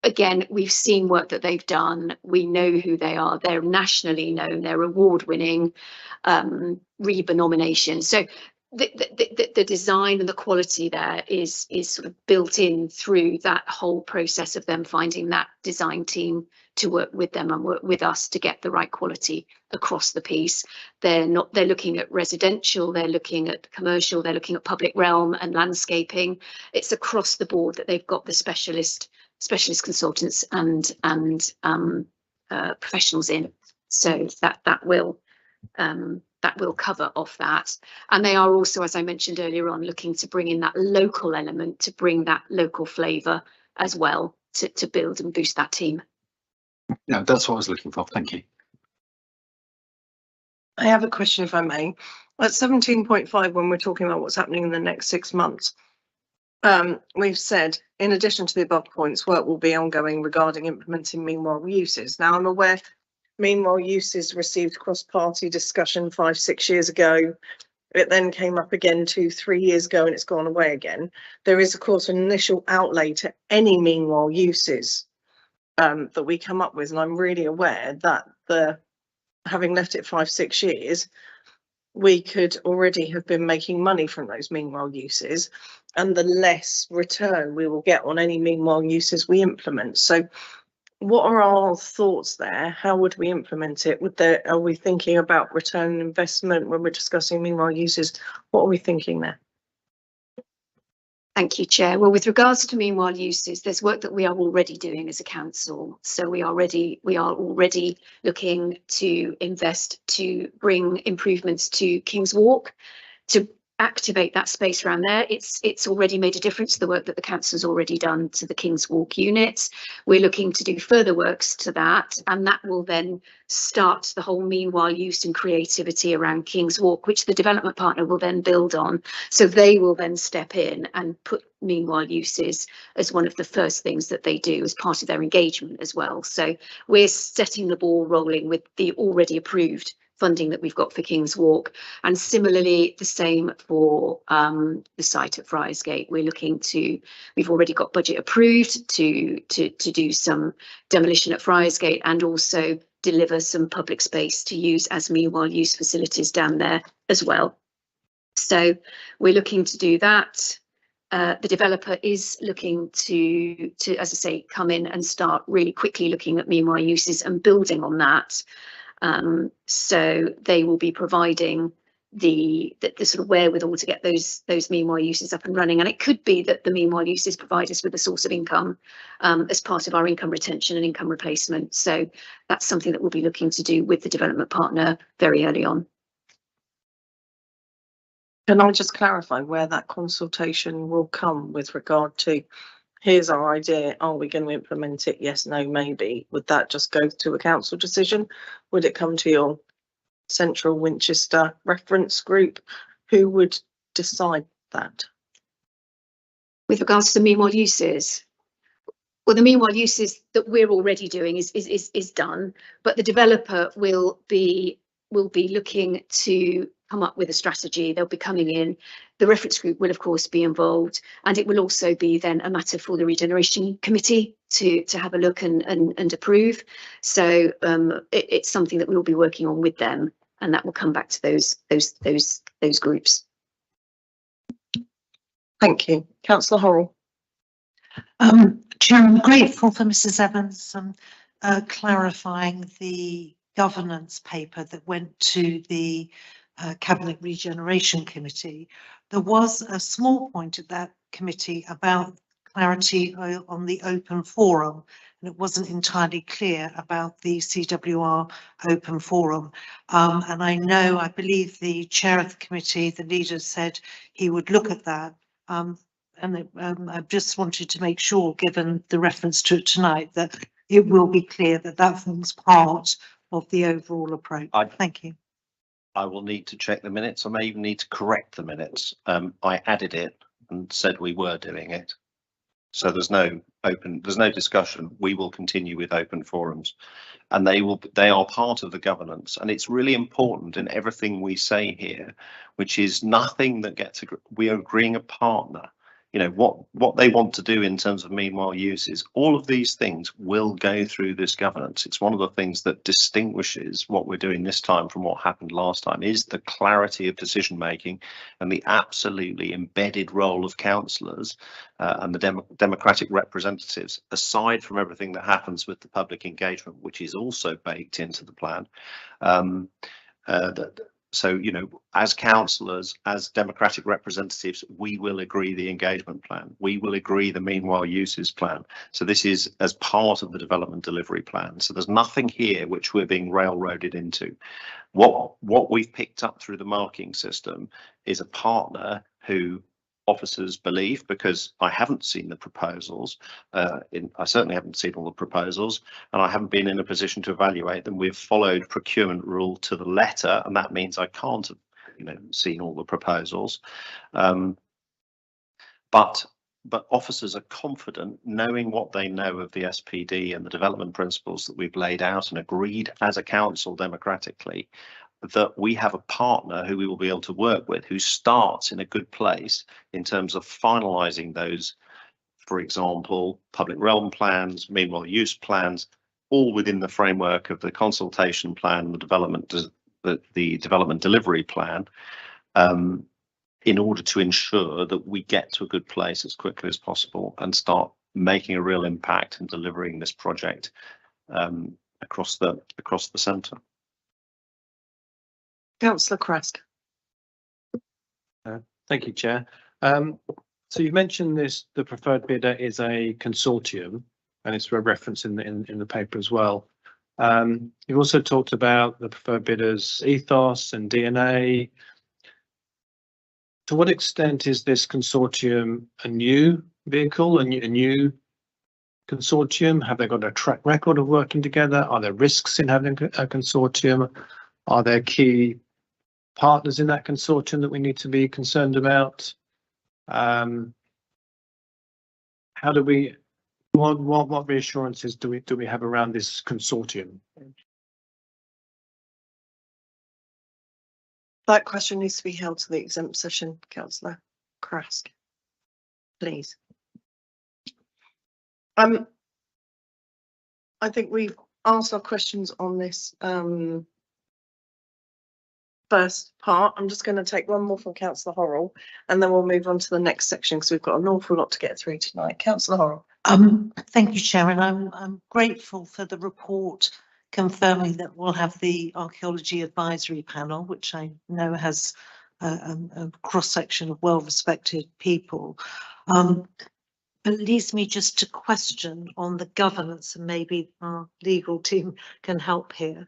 Again, we've seen work that they've done. We know who they are. They're nationally known. They're award-winning, REBA nominations. So the design and the quality there is sort of built in through that whole process of them finding that design team to work with them and work with us to get the right quality across the piece. They're looking at residential, they're looking at commercial, they're looking at public realm and landscaping. It's across the board that they've got the specialist consultants and professionals in. So that will cover off that. And they are also, as I mentioned earlier on, looking to bring in that local element, to bring that local flavour as well, to build and boost that team. No, that's what I was looking for. Thank you. I have a question, if I may. At 17.5, when we're talking about what's happening in the next 6 months, we've said, in addition to the above points, work will be ongoing regarding implementing meanwhile uses. Now, I'm aware meanwhile uses received cross-party discussion 5-6 years ago. It then came up again 2-3 years ago and it's gone away again. There is, of course, an initial outlay to any meanwhile uses that we come up with. And I'm really aware that having left it 5-6 years, we could already have been making money from those meanwhile uses, and the less return we will get on any meanwhile uses we implement. So what are our thoughts there? How would we implement it? Are we thinking about return on investment when we're discussing meanwhile uses? What are we thinking there? Thank you, Chair. Well, with regards to meanwhile uses, there's work that we are already doing as a council. So we are already looking to invest to bring improvements to King's Walk, to activate that space around there. It's already made a difference, the work that the council's already done to the King's Walk units. We're looking to do further works to that, and that will then start the whole meanwhile use and creativity around King's Walk, which the development partner will then build on. So they will then step in and put meanwhile uses as one of the first things that they do as part of their engagement as well. So we're setting the ball rolling with the already approved funding that we've got for King's Walk, and similarly the same for the site at Friarsgate. We've already got budget approved to do some demolition at Friarsgate and also deliver some public space to use as meanwhile use facilities down there as well. So we're looking to do that. The developer is looking to, as I say, come in and start really quickly looking at meanwhile uses and building on that. So they will be providing the sort of wherewithal to get those meanwhile uses up and running. And it could be that the meanwhile uses provide us with a source of income as part of our income retention and income replacement. So that's something that we'll be looking to do with the development partner very early on. Can I just clarify where that consultation will come with regard to, here's our idea, are we going to implement it? Yes, no, maybe. Would that just go to a council decision? Would it come to your central Winchester reference group? Who would decide that? With regards to meanwhile uses, well, the meanwhile uses that we're already doing is done, but the developer will be looking to come up with a strategy. They'll be coming in. The reference group will of course be involved, and it will also be then a matter for the regeneration committee to have a look and approve. So it's something that we will be working on with them, and that will come back to those groups. Thank you. Councillor Horrell. Chair, I'm grateful for Mrs. Evans clarifying the governance paper that went to the Cabinet Regeneration Committee. There was a small point at that committee about clarity on the open forum, and it wasn't entirely clear about the CWR open forum. And I believe the chair of the committee, the leader, said he would look at that. I just wanted to make sure, given the reference to it tonight, that it will be clear that that forms part of the overall approach. Thank you. I will need to check the minutes. I may even need to correct the minutes. I added it and said we were doing it. So there's no discussion. We will continue with open forums, and they are part of the governance. And it's really important in everything we say here, which is nothing that we are agreeing a partner. You know, what they want to do in terms of meanwhile uses, all of these things will go through this governance. It's one of the things that distinguishes what we're doing this time from what happened last time, is the clarity of decision making and the absolutely embedded role of councillors and the democratic representatives, aside from everything that happens with the public engagement, which is also baked into the plan. So, you know, as councillors, as democratic representatives, we will agree the engagement plan. We will agree the meanwhile uses plan. So this is as part of the development delivery plan. So there's nothing here which we're being railroaded into. What we've picked up through the marking system is a partner who officers believe, because I haven't seen the proposals, I certainly haven't seen all the proposals, and I haven't been in a position to evaluate them. We've followed procurement rule to the letter, and that means I can't have, you know, seen all the proposals. But but officers are confident, knowing what they know of the SPD and the development principles that we've laid out and agreed as a council democratically, that we have a partner who we will be able to work with, who starts in a good place in terms of finalising those, for example, public realm plans, meanwhile use plans, all within the framework of the consultation plan, the development delivery plan, in order to ensure that we get to a good place as quickly as possible and start making a real impact and delivering this project across the centre. Councillor Krask. Thank you, Chair. So you mentioned the preferred bidder is a consortium, and it's a reference in the paper as well. You've also talked about the preferred bidder's ethos and DNA. To what extent is this consortium a new vehicle, a new consortium? Have they got a track record of working together? Are there risks in having a consortium? Are there key partners in that consortium that we need to be concerned about? How do we, what reassurances do we have around this consortium? That question needs to be held to the exempt session, Councillor Krask, please. I think we've asked our questions on this first part. I'm just going to take one more from Councillor Horrell, and then we'll move on to the next section because we've got an awful lot to get through tonight. Councillor Horrell. Thank you, Chair, and I'm grateful for the report confirming that we'll have the archaeology advisory panel, which I know has a cross-section of well-respected people. But it leads me just to question on the governance, and maybe our legal team can help here.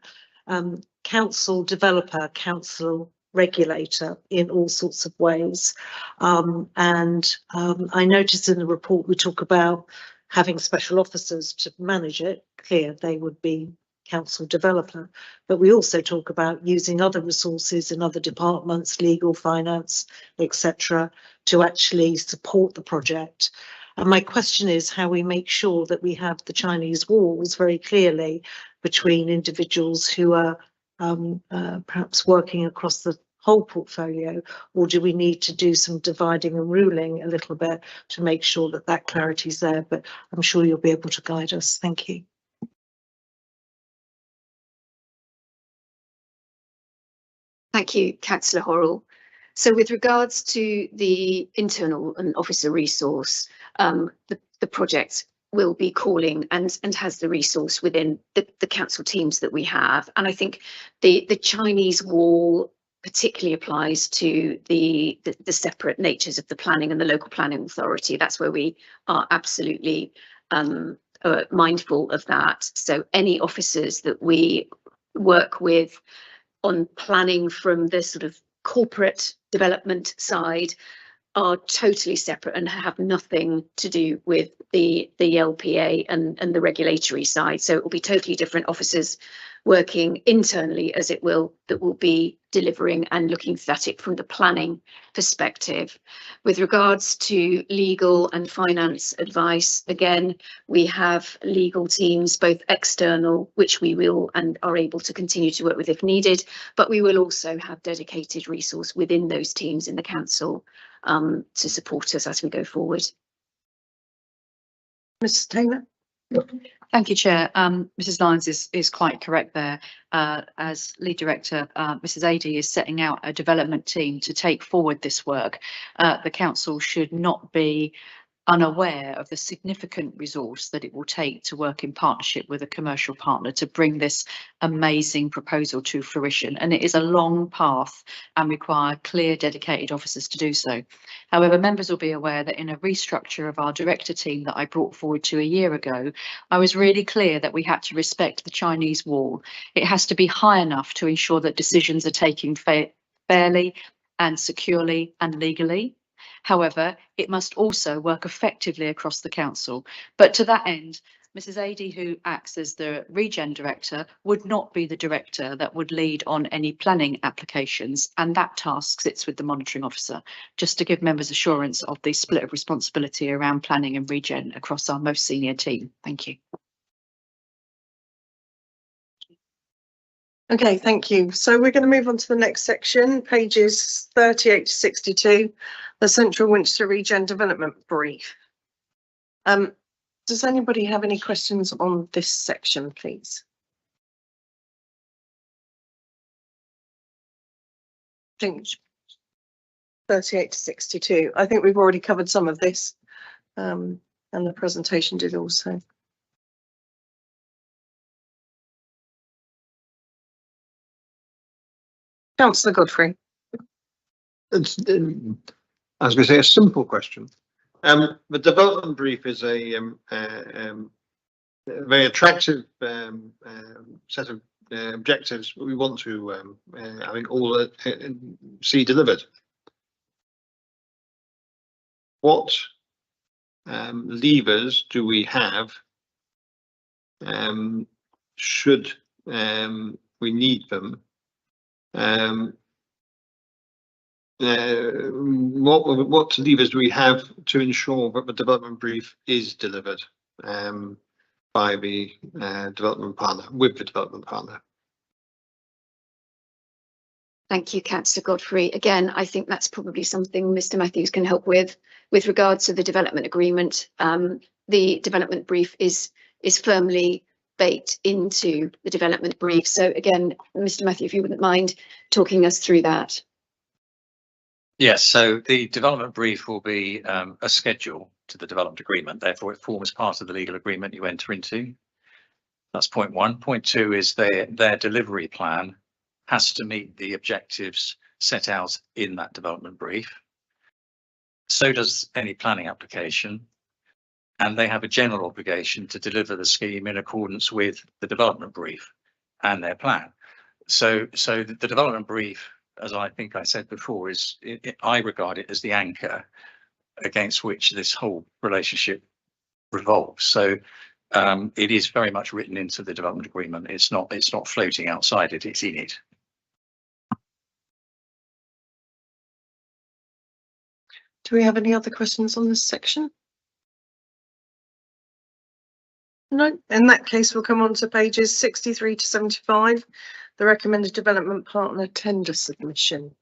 Council developer, council regulator in all sorts of ways. I noticed in the report we talk about having special officers to manage it. Clear they would be council developer, but we also talk about using other resources in other departments, legal, finance, etc., to actually support the project. And my question is how we make sure that we have the Chinese walls very clearly between individuals who are perhaps working across the whole portfolio, or do we need to do some dividing and ruling a little bit to make sure that that clarity is there? But I'm sure you'll be able to guide us. Thank you. Thank you, Councillor Horrell. So with regards to the internal and officer resource, the project will be calling and has the resource within the council teams that we have. And I think the Chinese wall particularly applies to the separate natures of the planning and the local planning authority. That's where we are absolutely mindful of that. So any officers that we work with on planning from the sort of corporate development side are totally separate and have nothing to do with the LPA and the regulatory side. So it will be totally different officers working internally as it will that will be delivering and looking at it from the planning perspective. With regards to legal and finance advice, again, we have legal teams, both external, which we will and are able to continue to work with if needed, but we will also have dedicated resource within those teams in the council to support us as we go forward. Mrs. Taylor. Thank you, Chair. Mrs. Lyons is quite correct there. As lead director, Mrs. Adey is setting out a development team to take forward this work. The council should not be unaware of the significant resource that it will take to work in partnership with a commercial partner to bring this amazing proposal to fruition. And it is a long path and require clear, dedicated officers to do so. However, members will be aware that in a restructure of our director team that I brought forward to a year ago, I was really clear that we had to respect the Chinese wall. It has to be high enough to ensure that decisions are taken fairly and securely and legally. However, it must also work effectively across the council. But to that end, Mrs. Adey, who acts as the Regen Director, would not be the director that would lead on any planning applications, and that task sits with the monitoring officer, just to give members assurance of the split of responsibility around planning and regen across our most senior team. Thank you. Okay, thank you. So we're going to move on to the next section, pages 38 to 62, the Central Winchester Regen Development Brief. Does anybody have any questions on this section, please? I think 38 to 62. I think we've already covered some of this, and the presentation did also. Councillor Godfrey. It's, I was going to say a simple question. The development brief is a very attractive set of objectives we want to, I think, all see delivered. What levers do we have should we need them? What levers do we have to ensure that the development brief is delivered by the development partner, with the development partner? Thank you, Councillor Godfrey. Again, I think that's probably something Mr. Matthews can help with regards to the development agreement. The development brief is firmly baked into the development brief. So again, Mr. Matthew, if you wouldn't mind talking us through that. Yes, so the development brief will be a schedule to the development agreement. Therefore, it forms part of the legal agreement you enter into. That's point one. Point two is their delivery plan has to meet the objectives set out in that development brief. So does any planning application. And they have a general obligation to deliver the scheme in accordance with the development brief and their plan. So the development brief, as I think I said before, I regard it as the anchor against which this whole relationship revolves. So it is very much written into the development agreement. It's not floating outside it, it's in it. Do we have any other questions on this section? No, in that case, we'll come on to pages 63 to 75, the recommended development partner tender submission.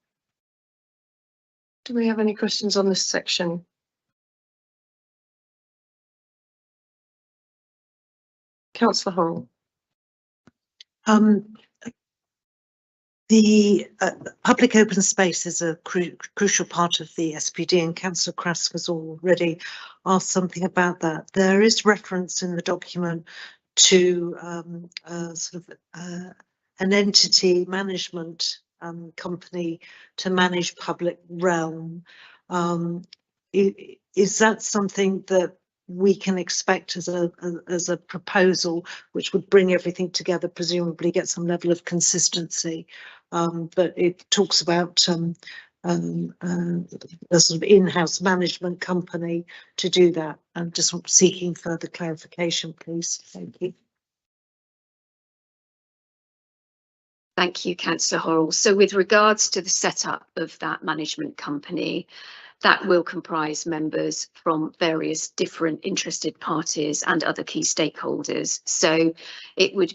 Do we have any questions on this section? Councillor Horrell. The public open space is a crucial part of the SPD, and Councillor Crask has already asked something about that. There is reference in the document to sort of an entity management company to manage public realm. Is that something that we can expect as a proposal which would bring everything together, presumably get some level of consistency, but it talks about a sort of in-house management company to do that. I'm just seeking further clarification, please. Thank you. Thank you, Councillor Horrell. So with regards to the setup of that management company, that will comprise members from various different interested parties and other key stakeholders. So it would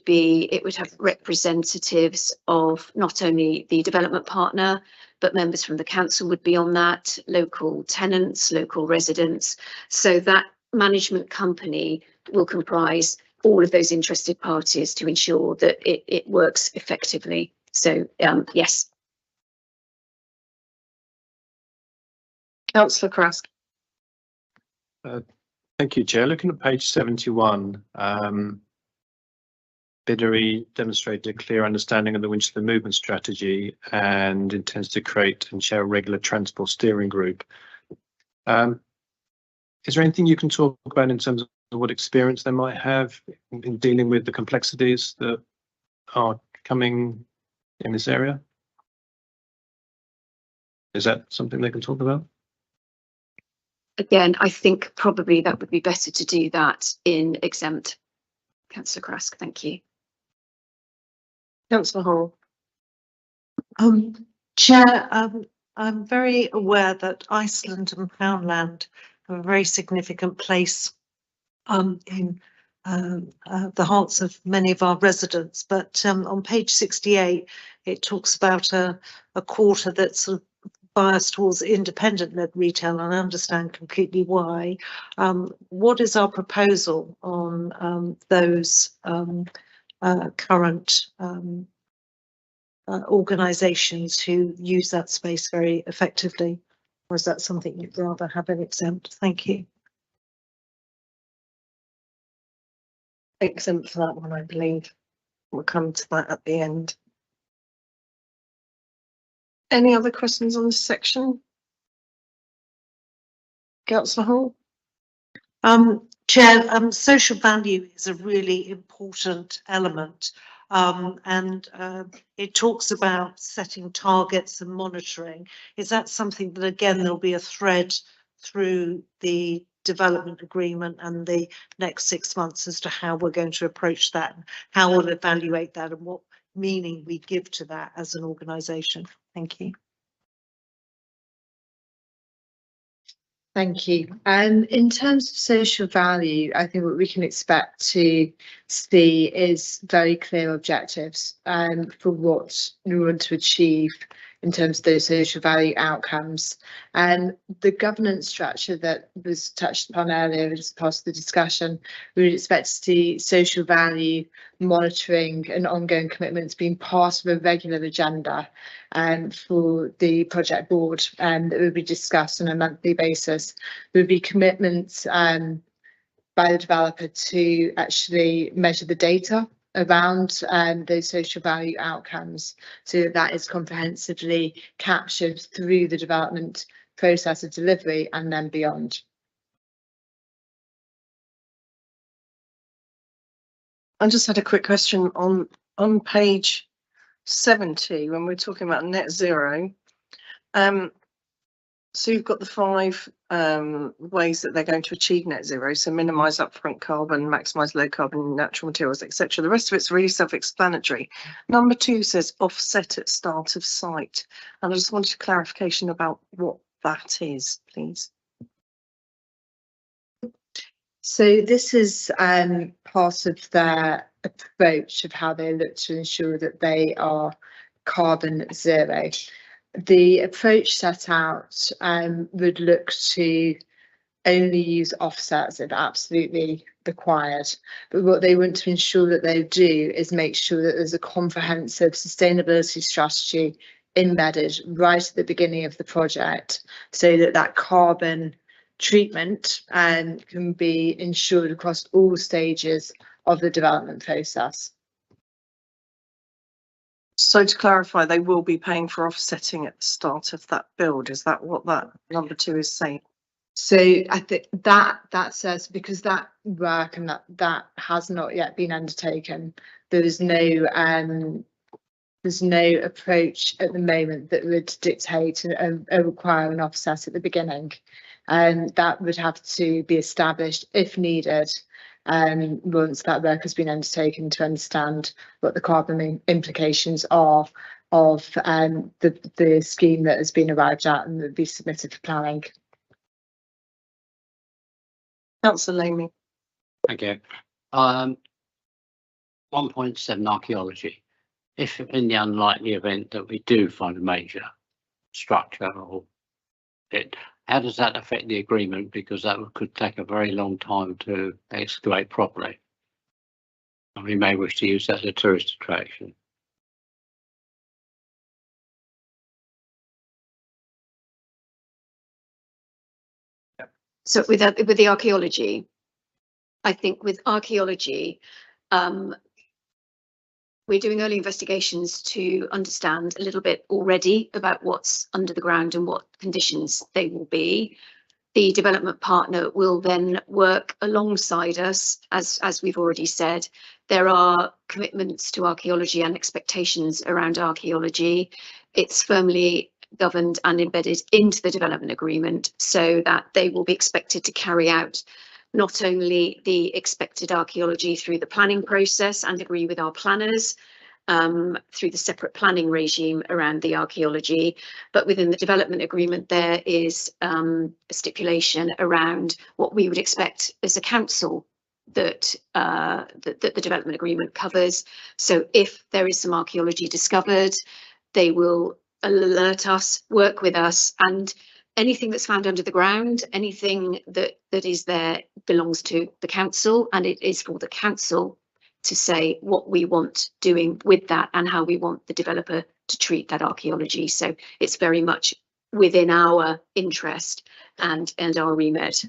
have representatives of not only the development partner, but members from the council would be on that, local tenants, local residents. So that management company will comprise all of those interested parties to ensure that it works effectively. So yes. Councillor Crask. Thank you, Chair. Looking at page 71, Biddery demonstrated a clear understanding of the Winchester movement strategy and intends to create and chair a regular transport steering group. Is there anything you can talk about in terms of what experience they might have in dealing with the complexities that are coming in this area? Is that something they can talk about? Again, I think probably that would be better to do that in exempt Councillor Crask, thank you. Councillor Hall. Chair, I'm very aware that Iceland and Poundland have a very significant place in the hearts of many of our residents, but on page 68 it talks about a quarter that's sort of biased towards independent-led retail, and I understand completely why. What is our proposal on those current organisations who use that space very effectively, or is that something you'd rather have it exempt? Thank you. Exempt for that one, I believe. We'll come to that at the end. Any other questions on this section? Councillor Hall. Chair, social value is a really important element, and it talks about setting targets and monitoring. Is that something that, again, there'll be a thread through the development agreement and the next 6 months as to how we're going to approach that, and how we'll evaluate that, and what meaning we give to that as an organisation? Thank you. Thank you. In terms of social value, I think what we can expect to see is very clear objectives for what we want to achieve in terms of those social value outcomes. And the governance structure that was touched upon earlier as part of the discussion, we would expect to see social value monitoring and ongoing commitments being part of a regular agenda for the project board that would be discussed on a monthly basis. There would be commitments by the developer to actually measure the data around those social value outcomes, so that is comprehensively captured through the development process of delivery and then beyond. I just had a quick question on page 70 when we're talking about net zero. So you've got the 5 ways that they're going to achieve net zero. So minimise upfront carbon, maximise low carbon natural materials, etc. The rest of it's really self-explanatory. Number 2 says offset at start of site, and I just wanted clarification about what that is, please. So this is part of their approach of how they look to ensure that they are carbon zero. The approach set out would look to only use offsets if absolutely required. But what they want to ensure that they do is make sure that there's a comprehensive sustainability strategy embedded right at the beginning of the project, so that that carbon treatment can be ensured across all stages of the development process. So to clarify, they will be paying for offsetting at the start of that build. Is that what that number 2 is saying? So I think that says, because that work and that has not yet been undertaken, there's no approach at the moment that would dictate and require an offset at the beginning, and that would have to be established if needed once that work has been undertaken, to understand what the carbon implications are of the scheme that has been arrived at and that would be submitted for planning. Councillor Lamey. Thank you. 1.7 archaeology. If in the unlikely event that we do find a major structure or it, how does that affect the agreement? Because that could take a very long time to excavate properly. And we may wish to use that as a tourist attraction. So with the archaeology, I think with archaeology, we're doing early investigations to understand a little bit already about what's under the ground and what conditions they will be. The development partner will then work alongside us, as we've already said. There are commitments to archaeology and expectations around archaeology. It's firmly governed and embedded into the development agreement, so that they will be expected to carry out not only the expected archaeology through the planning process and agree with our planners through the separate planning regime around the archaeology, but within the development agreement there is a stipulation around what we would expect as a council that the development agreement covers. So if there is some archaeology discovered, they will alert us, work with us, and anything that's found under the ground, anything that is there belongs to the council, and it is for the council to say what we want doing with that and how we want the developer to treat that archaeology. So it's very much within our interest and our remit.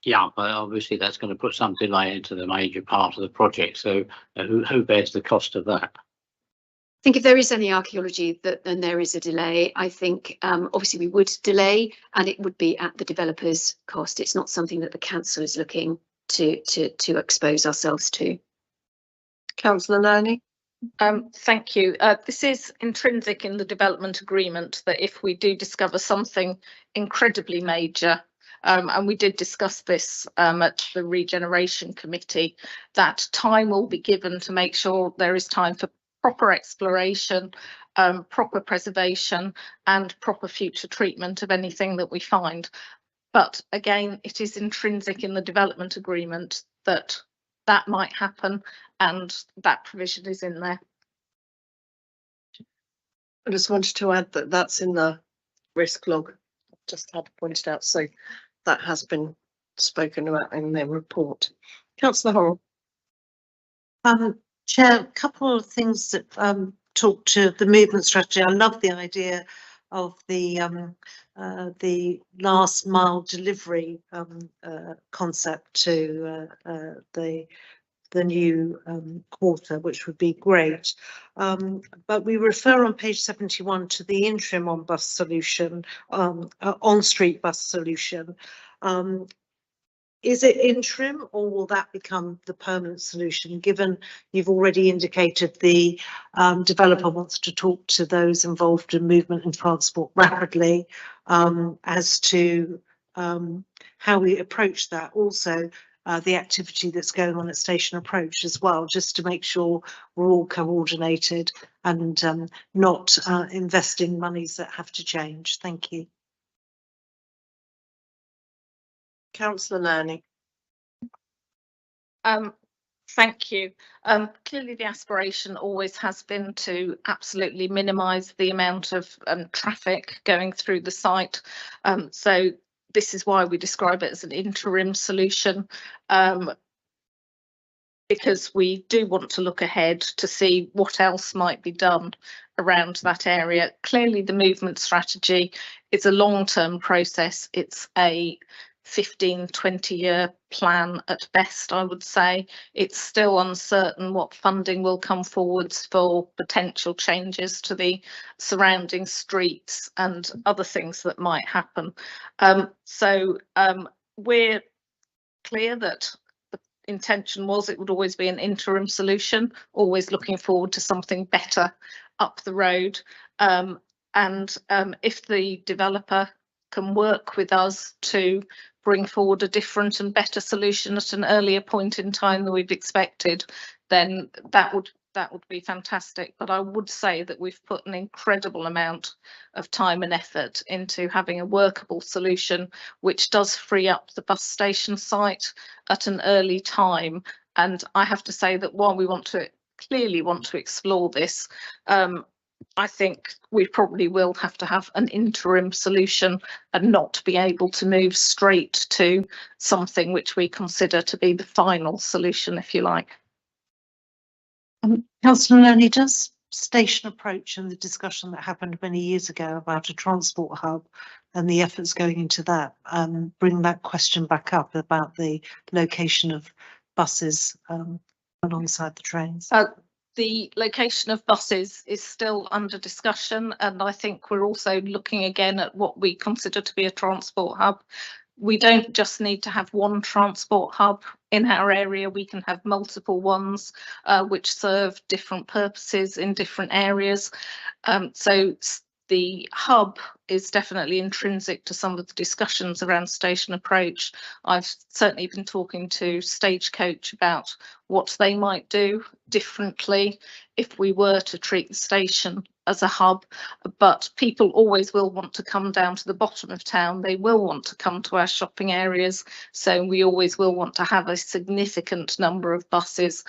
Yeah, but obviously that's going to put some delay into the major part of the project. So who bears the cost of that? I think if there is any archaeology then there is a delay. I think obviously we would delay and it would be at the developer's cost. It's not something that the council is looking to expose ourselves to. Councillor Learning. Thank you. This is intrinsic in the development agreement that if we do discover something incredibly major, and we did discuss this at the regeneration committee, that time will be given to make sure there is time for proper exploration, proper preservation and proper future treatment of anything that we find. But again, it is intrinsic in the development agreement that that might happen and that provision is in there. I just wanted to add that that's in the risk log, just had pointed out, so that has been spoken about in their report. Councillor Horrell. Chair, a couple of things that talk to the movement strategy. I love the idea of the last mile delivery concept to the new quarter, which would be great. But we refer on page 71 to the interim on bus solution, on-street bus solution. Is it interim or will that become the permanent solution, given you've already indicated the developer wants to talk to those involved in movement and transport rapidly as to how we approach that? Also, the activity that's going on at Station Approach as well, just to make sure we're all coordinated and not investing monies that have to change. Thank you. Councillor Learning. Thank you. Clearly the aspiration always has been to absolutely minimise the amount of traffic going through the site. So this is why we describe it as an interim solution, because we do want to look ahead to see what else might be done around that area. Clearly the movement strategy is a long-term process. It's a 15-20 year plan at best, I would say. It's still uncertain what funding will come forwards for potential changes to the surrounding streets and other things that might happen. So we're clear that the intention was it would always be an interim solution, always looking forward to something better up the road. And if the developer can work with us to bring forward a different and better solution at an earlier point in time than we've expected, then that would be fantastic. But I would say that we've put an incredible amount of time and effort into having a workable solution, which does free up the bus station site at an early time. And I have to say that while we clearly want to explore this, I think we probably will have to have an interim solution and not be able to move straight to something which we consider to be the final solution, if you like. Councillor Learning, does Station Approach and the discussion that happened many years ago about a transport hub and the efforts going into that bring that question back up about the location of buses alongside the trains? The location of buses is still under discussion, and I think we're also looking again at what we consider to be a transport hub. We don't just need to have one transport hub in our area, we can have multiple ones which serve different purposes in different areas. So the hub is definitely intrinsic to some of the discussions around station approach. I've certainly been talking to Stagecoach about what they might do differently if we were to treat the station as a hub, but people always will want to come down to the bottom of town. They will want to come to our shopping areas, so we always will want to have a significant number of buses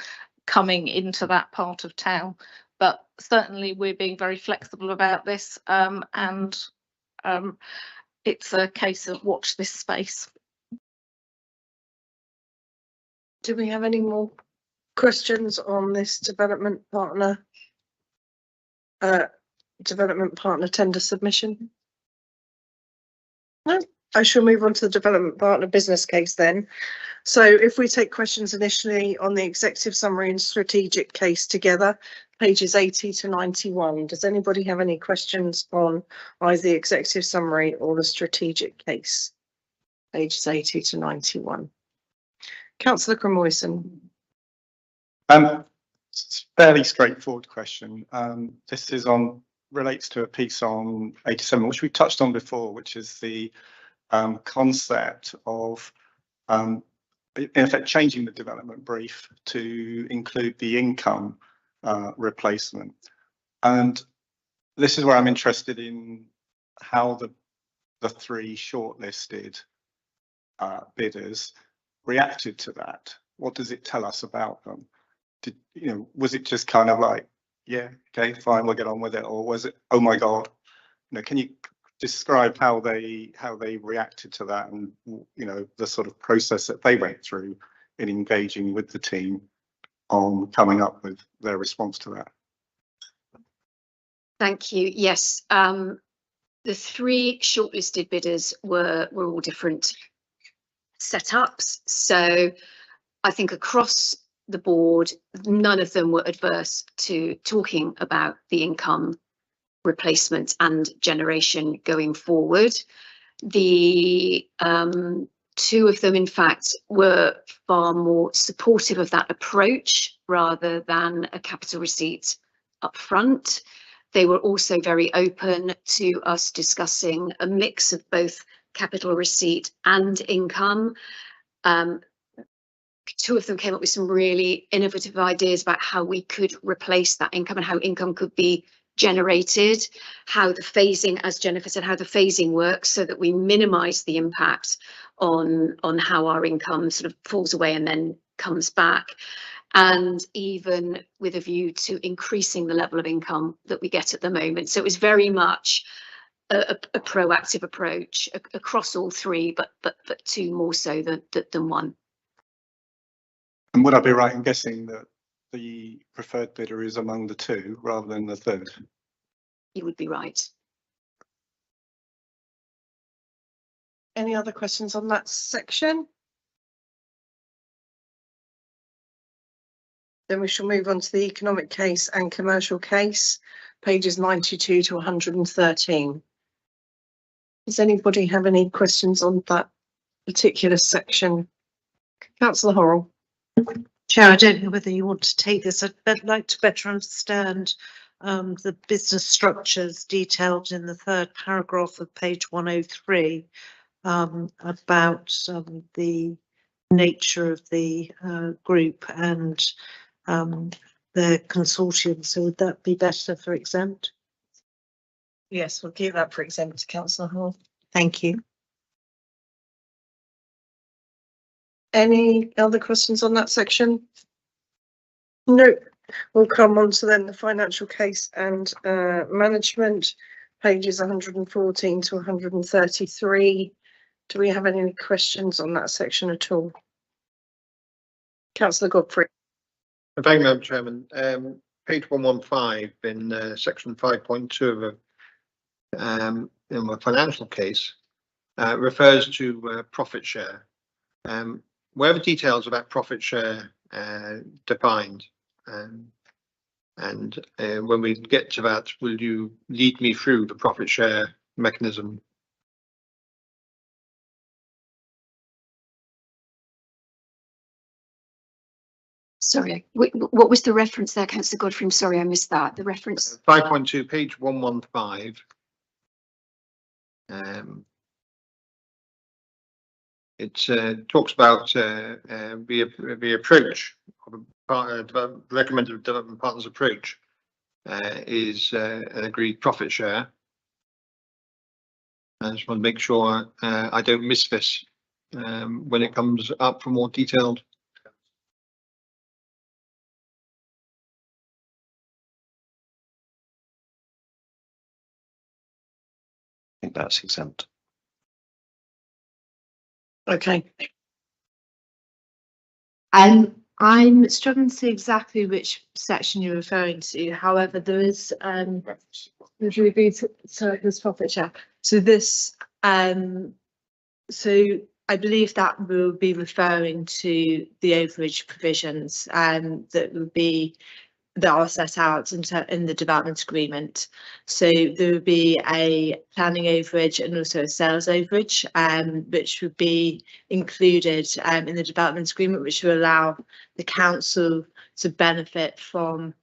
coming into that part of town. But certainly we're being very flexible about this, and it's a case of watch this space. Do we have any more questions on this development partner tender submission? No, I shall move on to the development partner business case then. So if we take questions initially on the executive summary and strategic case together, pages 80 to 91. Does anybody have any questions on either the executive summary or the strategic case? Pages 80 to 91. Councillor Cromwelson. It's a fairly straightforward question. This is relates to a piece on 87, which we touched on before, which is the concept of in effect changing the development brief to include the income replacement. And this is where I'm interested in how the three shortlisted bidders reacted to that. What does it tell us about them? Was it just kind of like, yeah, okay, fine, we'll get on with it, or was it, oh my God? Can you describe how they reacted to that, and the sort of process that they went through in engaging with the team on coming up with their response to that? Thank you. Yes, the three shortlisted bidders were all different setups. So I think across the board, none of them were adverse to talking about the income replacement and generation going forward. The two of them, in fact, were far more supportive of that approach rather than a capital receipt up front. They were also very open to us discussing a mix of both capital receipt and income. Two of them came up with some really innovative ideas about how we could replace that income and how income could be generated, how the phasing, as Jennifer said, how the phasing works so that we minimise the impact on how our income sort of falls away and then comes back, and even with a view to increasing the level of income that we get at the moment. So it was very much a proactive approach across all three, but two more so than one. And would I be right in guessing that the preferred bidder is among the two rather than the third? You would be right. Any other questions on that section? Then we shall move on to the economic case and commercial case, pages 92 to 113. Does anybody have any questions on that particular section? Councillor Horrell. Chair, I don't know whether you want to take this. I'd like to better understand the business structures detailed in the third paragraph of page 103 about the nature of the group and the consortium. So would that be better for exempt? Yes, we'll keep that for exempt, Councillor Hall. Thank you. Any other questions on that section? No. We'll come on to then the financial case and management, pages 114 to 133. Do we have any questions on that section at all? Councillor Godfrey. Thank you, Madam Chairman. Page 115 in section 5.2 of in the financial case refers to profit share. Where are the details about profit share defined? And when we get to that, will you lead me through the profit share mechanism? Sorry, what was the reference there, Councillor Godfrey? I'm sorry, I missed that. The reference. 5.2, page 115. It talks about the approach of the recommended development partners approach is an agreed profit share. I just want to make sure I don't miss this when it comes up for more detailed. I think that's exempt. Okay. I'm struggling to see exactly which section you're referring to. However, there is there's agreed surplus profit share. So this so I believe that will be referring to the overage provisions that are set out in the development agreement. So there would be a planning overage and also a sales overage, which would be included in the development agreement, which will allow the council to benefit from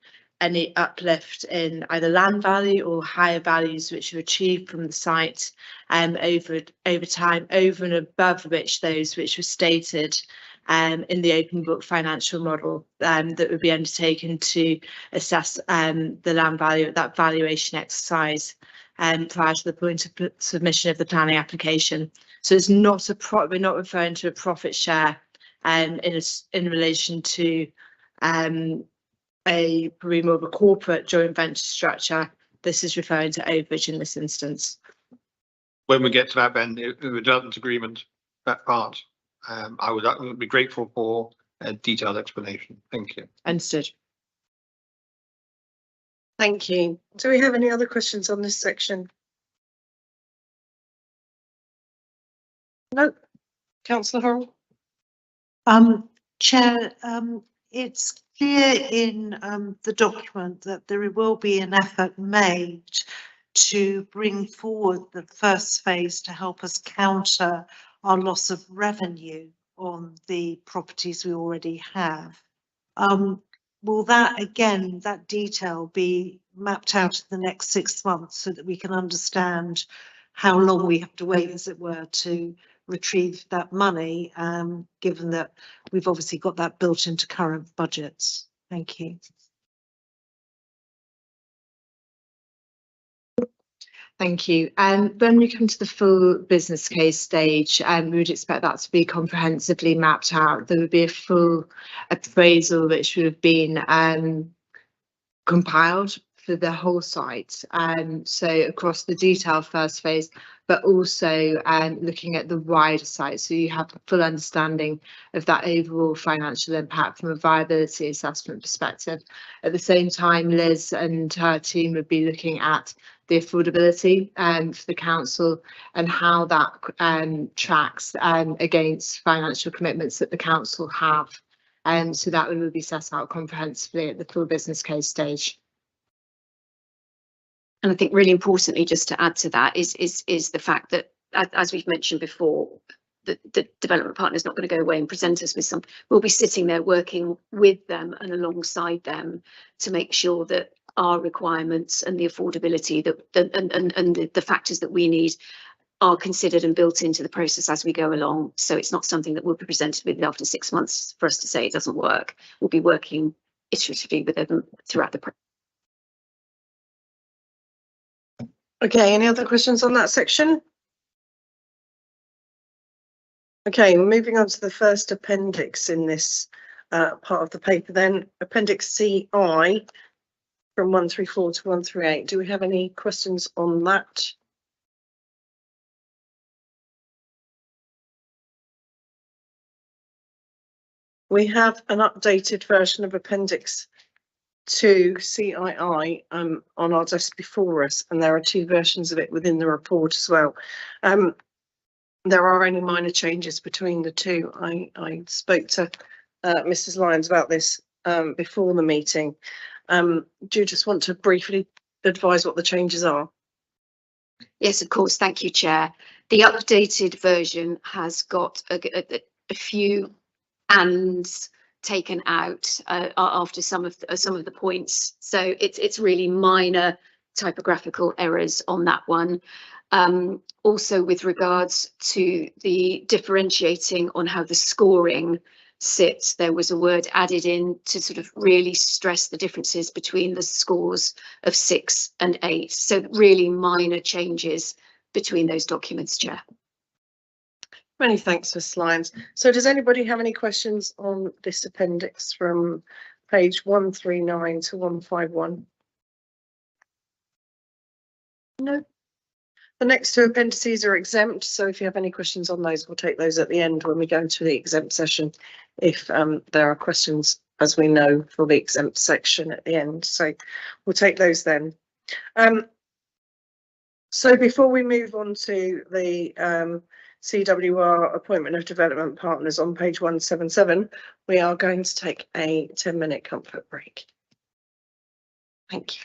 any uplift in either land value or higher values which are achieved from the site over time, over and above which those which were stated in the open book financial model that would be undertaken to assess the land value at that valuation exercise prior to the point of submission of the planning application. So it's not we're not referring to a profit share in relation to probably more of a corporate joint venture structure. This is referring to overage in this instance. When we get to that, then the development agreement, that part, I would be grateful for a detailed explanation. Thank you. Understood. Thank you. Do we have any other questions on this section? No. Councillor Horrell? Chair, it's clear in the document that there will be an effort made to bring forward the first phase to help us counter our loss of revenue on the properties we already have. Will that, again, that detail be mapped out in the next 6 months so that we can understand how long we have to wait, as it were, to retrieve that money, given that we've obviously got that built into current budgets? Thank you. Thank you. When we come to the full business case stage, we would expect that to be comprehensively mapped out. There would be a full appraisal which would have been compiled for the whole site, so across the detailed first phase, but also looking at the wider site, so you have a full understanding of that overall financial impact from a viability assessment perspective. At the same time, Liz and her team would be looking at the affordability for the council and how that tracks against financial commitments that the council have, so that will be set out comprehensively at the full business case stage. And I think really importantly, just to add to that, is the fact that, as we've mentioned before, the development partner is not going to go away and present us with some. We'll be sitting there working with them and alongside them to make sure that our requirements and the affordability and the factors that we need are considered and built into the process as we go along. So it's not something that we'll be presented with after 6 months for us to say it doesn't work. We'll be working iteratively with them throughout the process. Okay, any other questions on that section? Okay, moving on to the first appendix in this part of the paper then, Appendix CI from 134 to 138. Do we have any questions on that? We have an updated version of Appendix 2 CII on our desk before us, and there are 2 versions of it within the report as well. There are only minor changes between the 2. I spoke to Mrs. Lyons about this before the meeting. Do you just want to briefly advise what the changes are? Yes, of course. Thank you, Chair. The updated version has got a few ands taken out after some of the points, so it's really minor typographical errors on that one. Also with regards to the differentiating on how the scoring sits, there was a word added in to sort of really stress the differences between the scores of 6 and 8. So really minor changes between those documents, Chair. Many thanks, Ms Lyons. So does anybody have any questions on this appendix from page 139 to 151? No. The next two appendices are exempt, so if you have any questions on those, we'll take those at the end when we go to the exempt session. If there are questions, as we know, for the exempt section at the end, so we'll take those then. So before we move on to the CWR appointment of development partners on page 177, we are going to take a 10-minute comfort break. Thank you.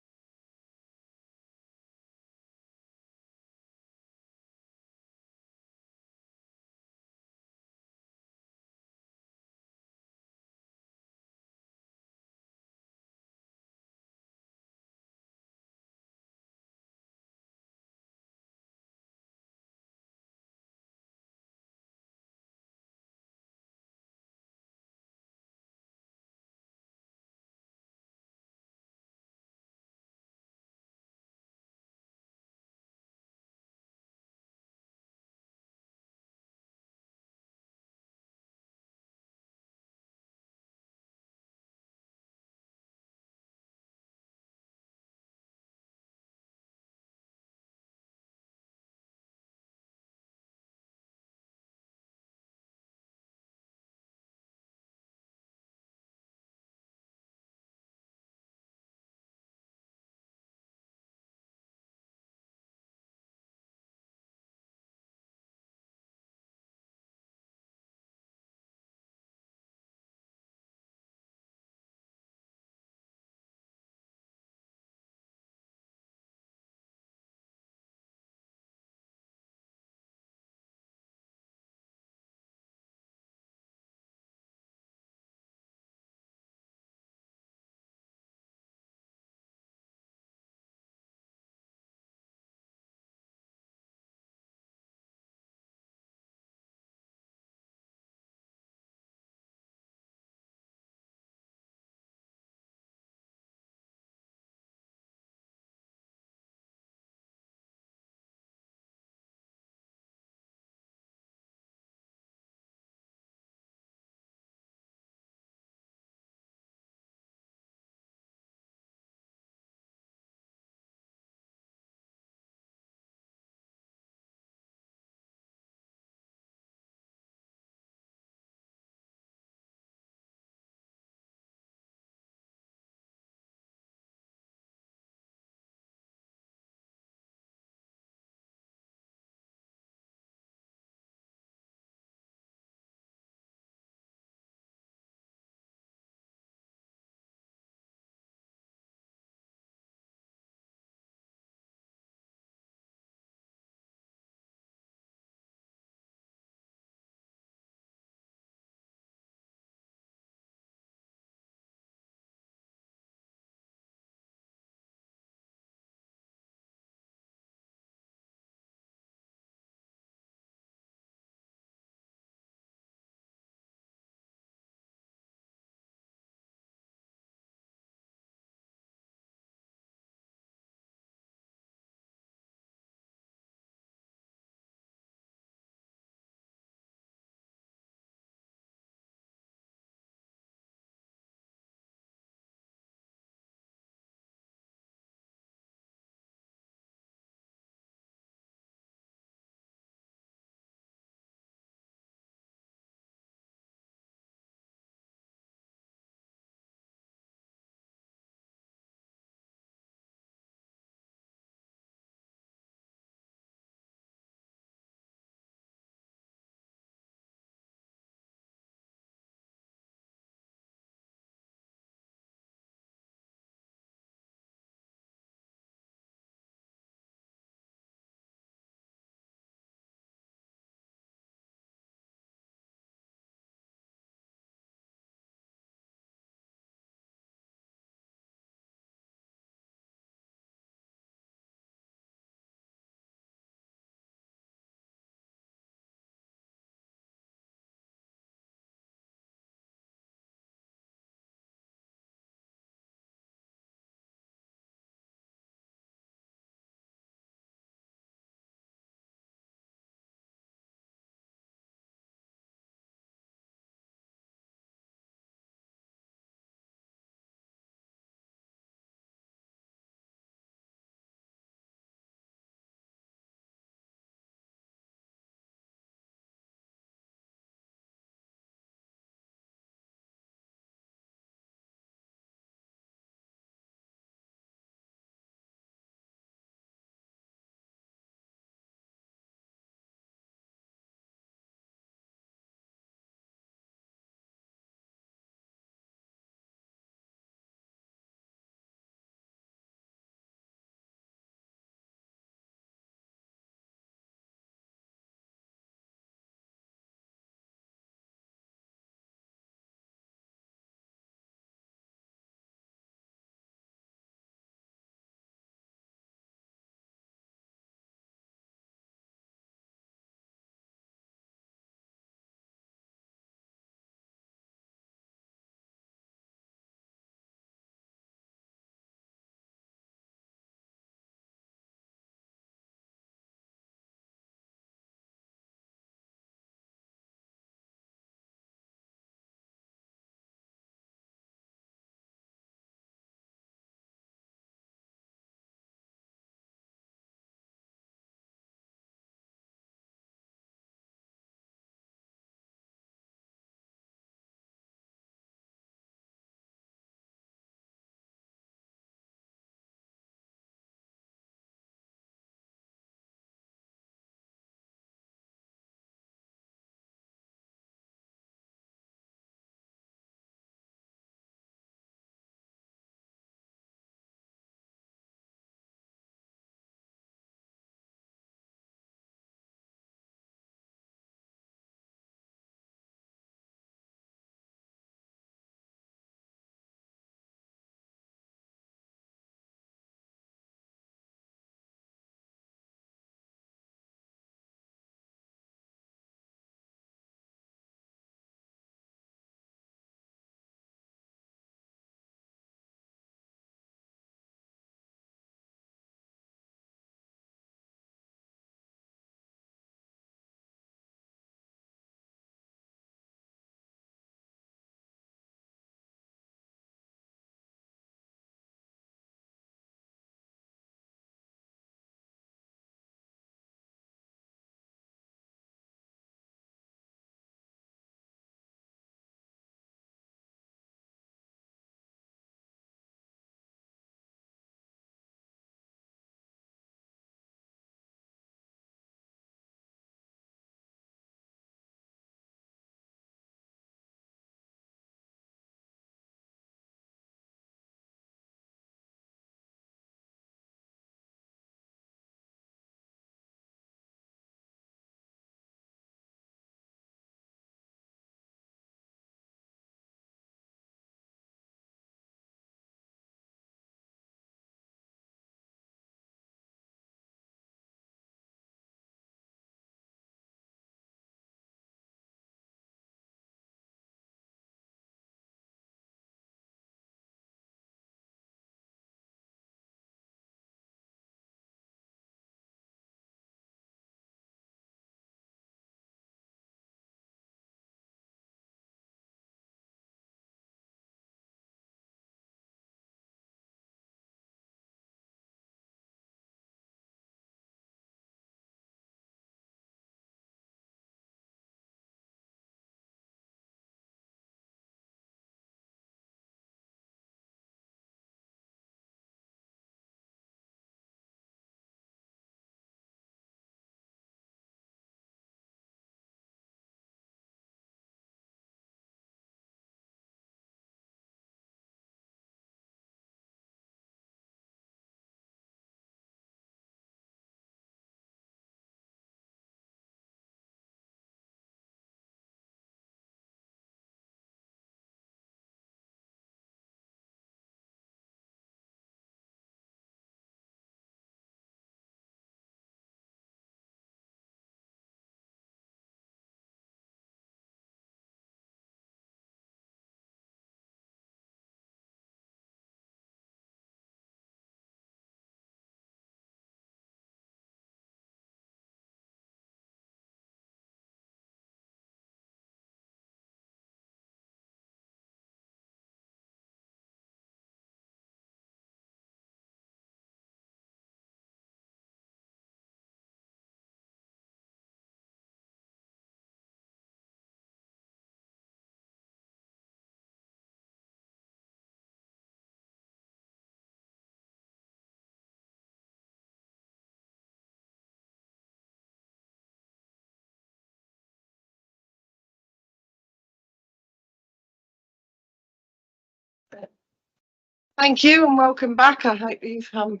Thank you and welcome back. I hope you've had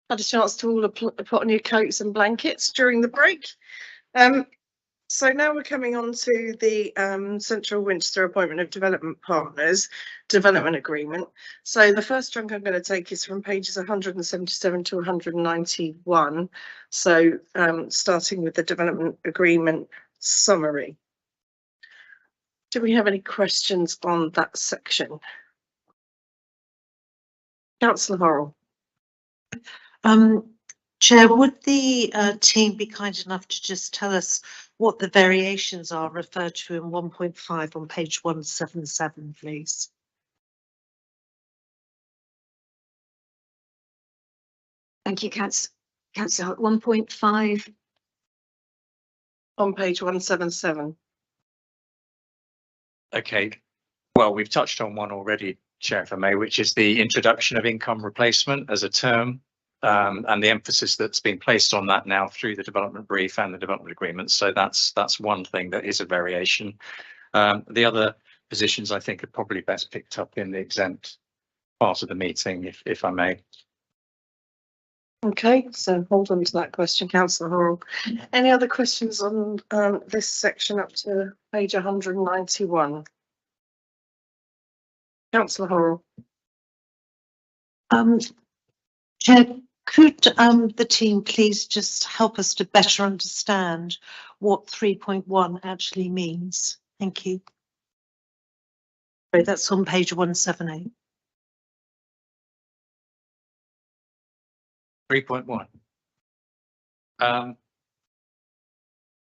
a chance to all put on your coats and blankets during the break. So now we're coming on to the Central Winchester Appointment of Development Partners Development Agreement. So the first chunk I'm going to take is from pages 177 to 191. So starting with the Development Agreement summary. Do we have any questions on that section? Councillor Horrell. Chair, would the team be kind enough to just tell us what the variations are referred to in 1.5 on page 177, please? Thank you, Councillor. 1.5. On page 177. Okay, well, we've touched on one already, Chair, if I may, which is the introduction of income replacement as a term, and the emphasis that's been placed on that now through the development brief and the development agreement. So that's one thing that is a variation. The other positions I think are probably best picked up in the exempt part of the meeting, if I may. Okay, so hold on to that question, Councillor Horrell. Any other questions on this section up to page 191? Councillor Horrell. Chair, could the team please just help us to better understand what 3.1 actually means? Thank you. Sorry, that's on page 178. 3.1.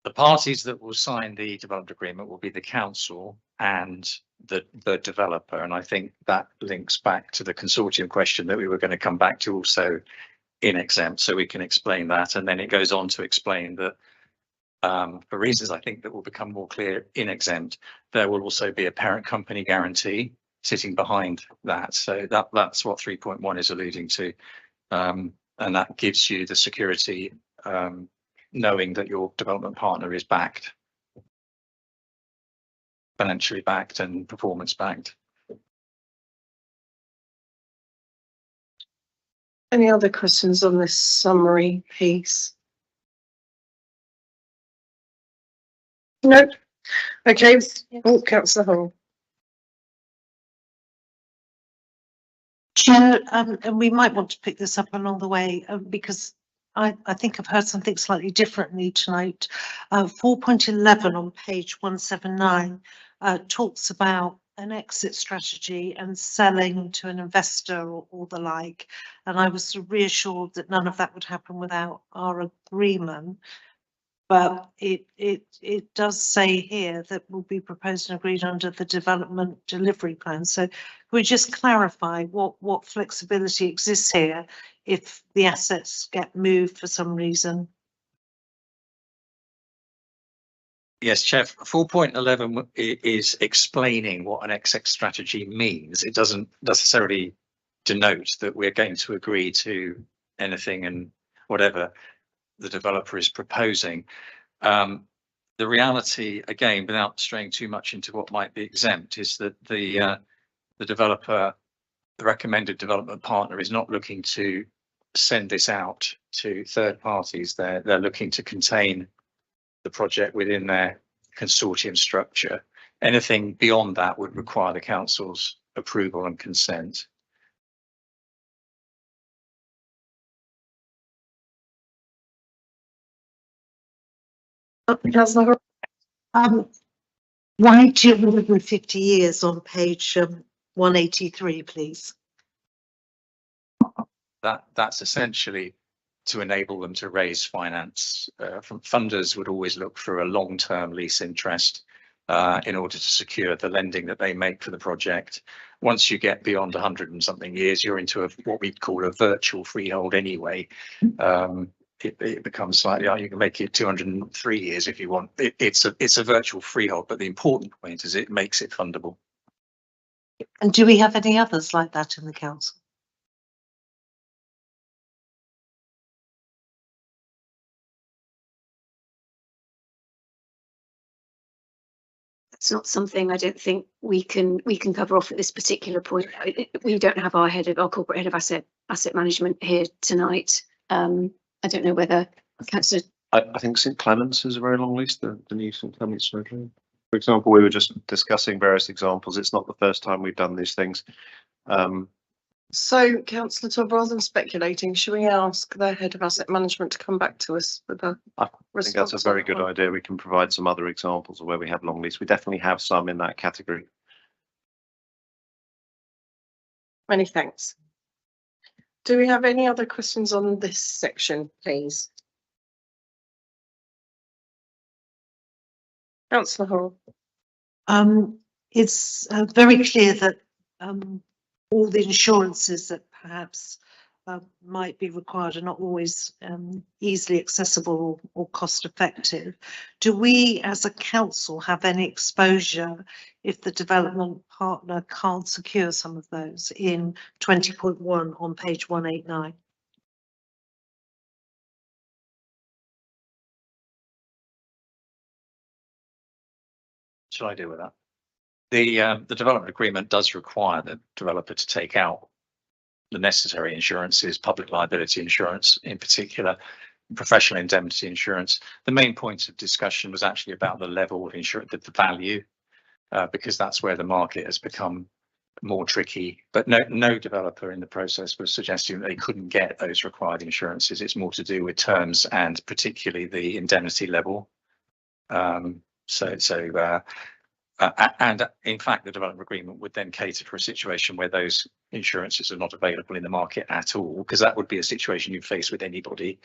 The parties that will sign the development agreement will be the council and the developer, and I think that links back to the consortium question that we were going to come back to also in exempt, so we can explain that, and then it goes on to explain that for reasons I think that will become more clear in exempt, there will also be a parent company guarantee sitting behind that, so that's what 3.1 is alluding to, and that gives you the security knowing that your development partner is backed, financially backed and performance backed. Any other questions on this summary piece? No. Okay. Yes. Oh, Councillor Hall. Chair, and we might want to pick this up along the way because I think I've heard something slightly differently tonight. 4.11 on page 179 talks about an exit strategy and selling to an investor or the like. And I was reassured that none of that would happen without our agreement. But it does say here that will be proposed and agreed under the development delivery plan. So could we just clarify what flexibility exists here if the assets get moved for some reason? Yes, Chair, 4.11 is explaining what an exit strategy means. It doesn't necessarily denote that we're going to agree to anything and whatever the developer is proposing. The reality, again, without straying too much into what might be exempt, is that the developer, the recommended development partner, is not looking to send this out to third parties. They're looking to contain the project within their consortium structure. Anything beyond that would require the council's approval and consent. Why 250 years on page 183, please? That's essentially to enable them to raise finance. From funders would always look for a long-term lease interest in order to secure the lending that they make for the project. Once you get beyond 100 and something years, you're into what we call a virtual freehold anyway. It becomes slightly, you can make it 203 years if you want. It's a virtual freehold, but the important point is it makes it fundable. And do we have any others like that in the council? It's not something I don't think we can cover off at this particular point. We don't have our corporate head of asset management here tonight. I don't know whether Councillor. I think St Clements is a very long list, the new St Clements surgery. For example, we were just discussing various examples. It's not the first time we've done these things. So, Councillor Todd, rather than speculating, should we ask their head of asset management to come back to us with a I think that's a very good idea. We can provide some other examples of where we have long lists. We definitely have some in that category. Many thanks. Do we have any other questions on this section, please? Councillor Hall. It's very clear that all the insurances that perhaps might be required are not always easily accessible or cost effective. Do we as a council have any exposure if the development partner can't secure some of those in 20.1 on page 189? Shall I deal with that? The development agreement does require the developer to take out the necessary insurances, public liability insurance in particular, professional indemnity insurance. The main point of discussion was actually about the level of insurance, the value, because that's where the market has become more tricky. But no developer in the process was suggesting that they couldn't get those required insurances. It's more to do with terms and particularly the indemnity level. And in fact, the development agreement would then cater for a situation where those insurances are not available in the market at all, because that would be a situation you face with anybody.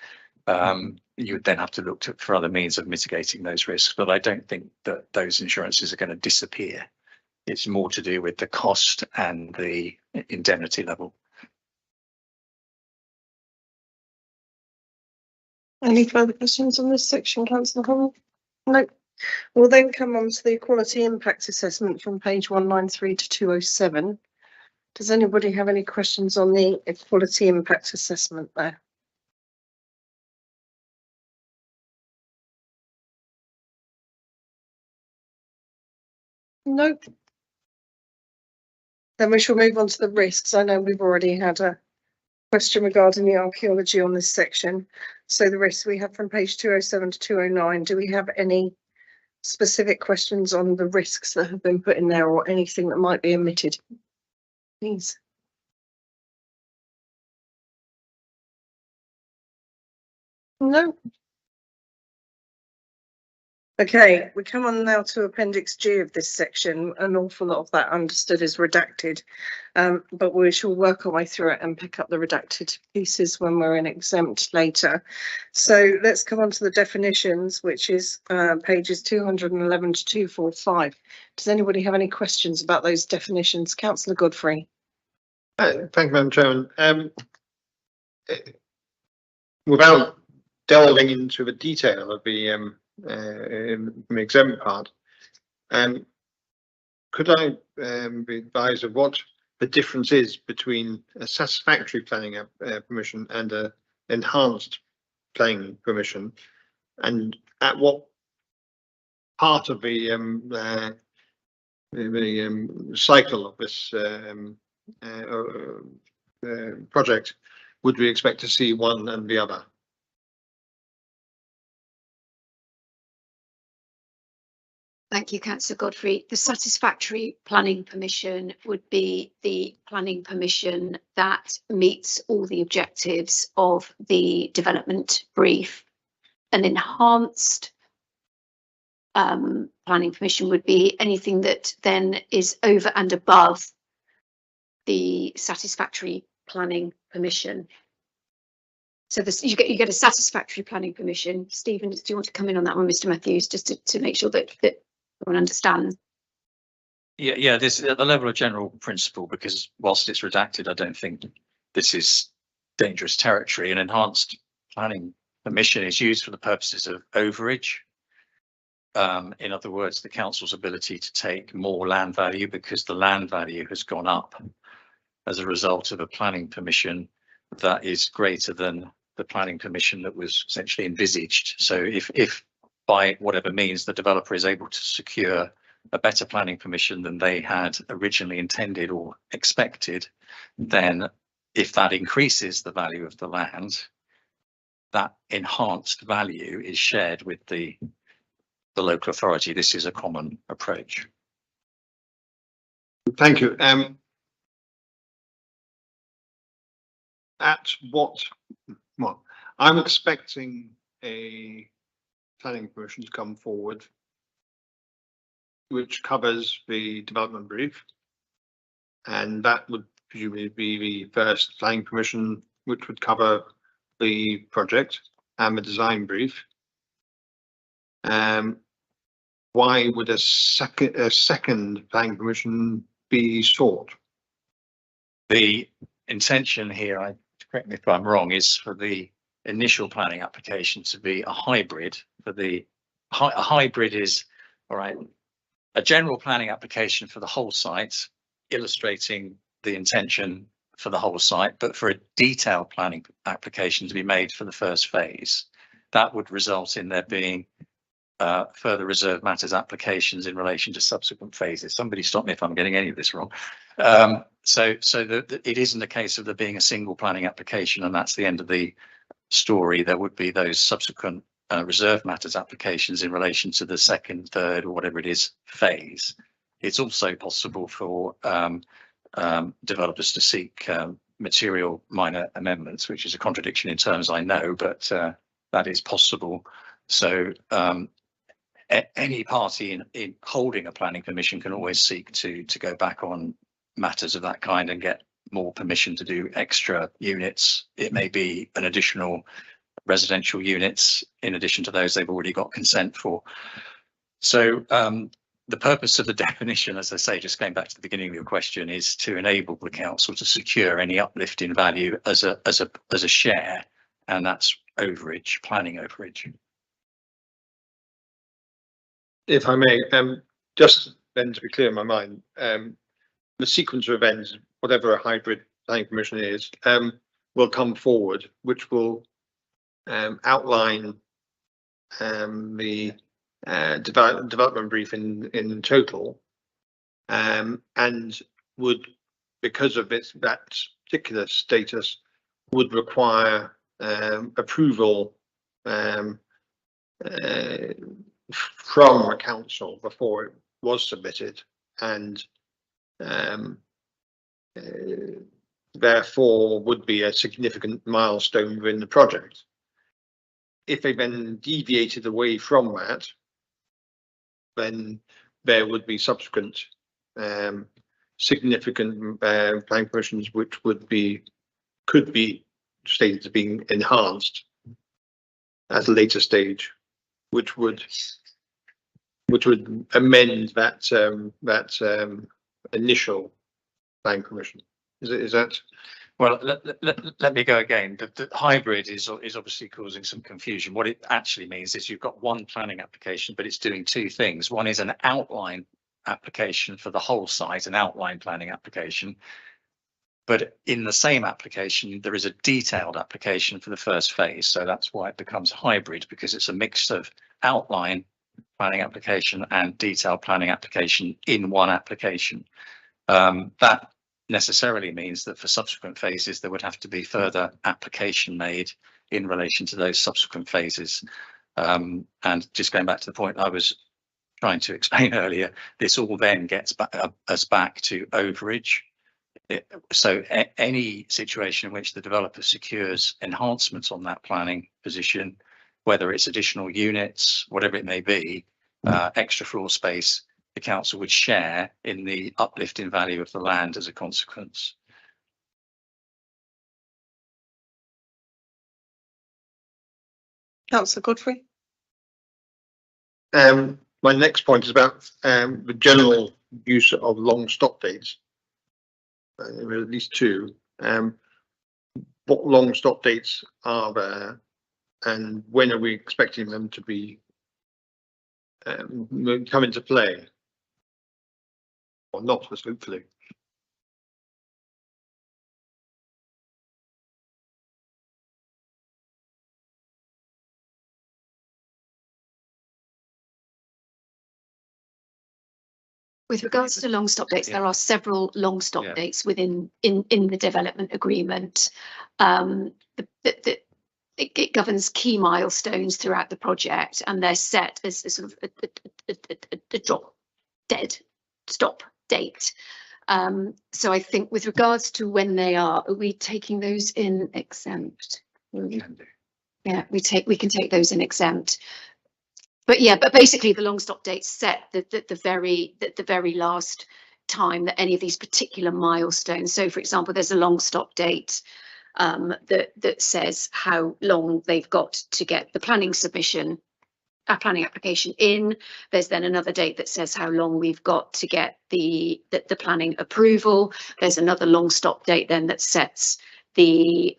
You would then have to look for other means of mitigating those risks. But I don't think that those insurances are going to disappear. It's more to do with the cost and the indemnity level. Any further questions on this section, Councillor Hall? No. We'll then come on to the equality impact assessment from page 193 to 207. Does anybody have any questions on the equality impact assessment there? Nope. Then we shall move on to the risks. I know we've already had a question regarding the archaeology on this section. So the risks we have from page 207 to 209. Do we have any specific questions on the risks that have been put in there or anything that might be omitted? Please. No. Okay, we come on now to Appendix G of this section. An awful lot of that understood is redacted, but we shall work our way through it and pick up the redacted pieces when we're in exempt later. So let's come on to the definitions, which is pages 211 to 245. Does anybody have any questions about those definitions? Councillor Godfrey. Thank you, Madam Chairman. Without delving into the detail of the exempt part, could I be advised of what the difference is between a satisfactory planning permission and an enhanced planning permission, and at what part of the cycle of this project would we expect to see one and the other? Thank you, Councillor Godfrey. The satisfactory planning permission would be the planning permission that meets all the objectives of the development brief. An enhanced planning permission would be anything that then is over and above the satisfactory planning permission. So this, you get a satisfactory planning permission. Stephen, do you want to come in on that one, Mr. Matthews, just to make sure that everyone understands? Yeah, this at the level of general principle, because whilst it's redacted, I don't think this is dangerous territory. An enhanced planning permission is used for the purposes of overage. In other words, the council's ability to take more land value because the land value has gone up as a result of a planning permission that is greater than the planning permission that was essentially envisaged. So if by whatever means the developer is able to secure a better planning permission than they had originally intended or expected, then if that increases the value of the land, that enhanced value is shared with the local authority. This is a common approach. Thank you. At what, well, I'm expecting a planning permission to come forward which covers the development brief, and that would presumably be the first planning permission which would cover the project and the design brief. Why would a second planning permission be sought? The intention here, correct me if I'm wrong, is for the initial planning application to be a hybrid. For the a hybrid is, all right, a general planning application for the whole site, illustrating the intention for the whole site, but for a detailed planning application to be made for the first phase, that would result in there being further reserved matters applications in relation to subsequent phases. Somebody stop me if I'm getting any of this wrong. So it isn't a case of there being a single planning application and that's the end of the story. There would be those subsequent reserved matters applications in relation to the second, third, or whatever it is phase. It's also possible for developers to seek material minor amendments, which is a contradiction in terms, I know, but that is possible. So any party in holding a planning permission can always seek to go back on matters of that kind and get more permission to do extra units. It may be an additional residential units in addition to those they've already got consent for. So the purpose of the definition, as I say, just going back to the beginning of your question, is to enable the council to secure any uplift in value as a share, and that's overage, planning overage. If I may, just then to be clear in my mind, the sequence of events, whatever a hybrid planning permission is, will come forward, which will outline the development brief in total, and would, because of that particular status, would require approval from a council before it was submitted, and therefore would be a significant milestone within the project. If they then deviated away from that, then there would be subsequent significant planning permissions which could be stated as being enhanced at a later stage, which would amend that initial planning permission. Is that? Well, let me go again. The hybrid is obviously causing some confusion. What it actually means is you've got one planning application, but it's doing two things. One is an outline application for the whole site, an outline planning application. But in the same application, there is a detailed application for the first phase. So that's why it becomes hybrid, because it's a mix of outline planning application and detailed planning application in one application. That necessarily means that for subsequent phases there would have to be further application made in relation to those subsequent phases. And just going back to the point I was trying to explain earlier, this all then gets us back to overage. So any situation in which the developer secures enhancements on that planning position, whether it's additional units, whatever it may be, extra floor space, the council would share in the uplift in value of the land as a consequence. Councillor Godfrey. My next point is about the general use of long stop dates. At least two. What long stop dates are there, and when are we expecting them to be come into play, or not, hopefully? With regards to long stop dates, there are several long stop Yeah. dates within in the development agreement. It governs key milestones throughout the project, and they're set as a sort of a drop dead stop date. So I think with regards to when they are we taking those in exempt? Yeah, we can take those in exempt. But yeah, but basically the long stop dates set the very last time that any of these particular milestones. So for example, there's a long stop date that says how long they've got to get the planning submission, planning application in. There's then another date that says how long we've got to get the planning approval. There's another long stop date then that sets the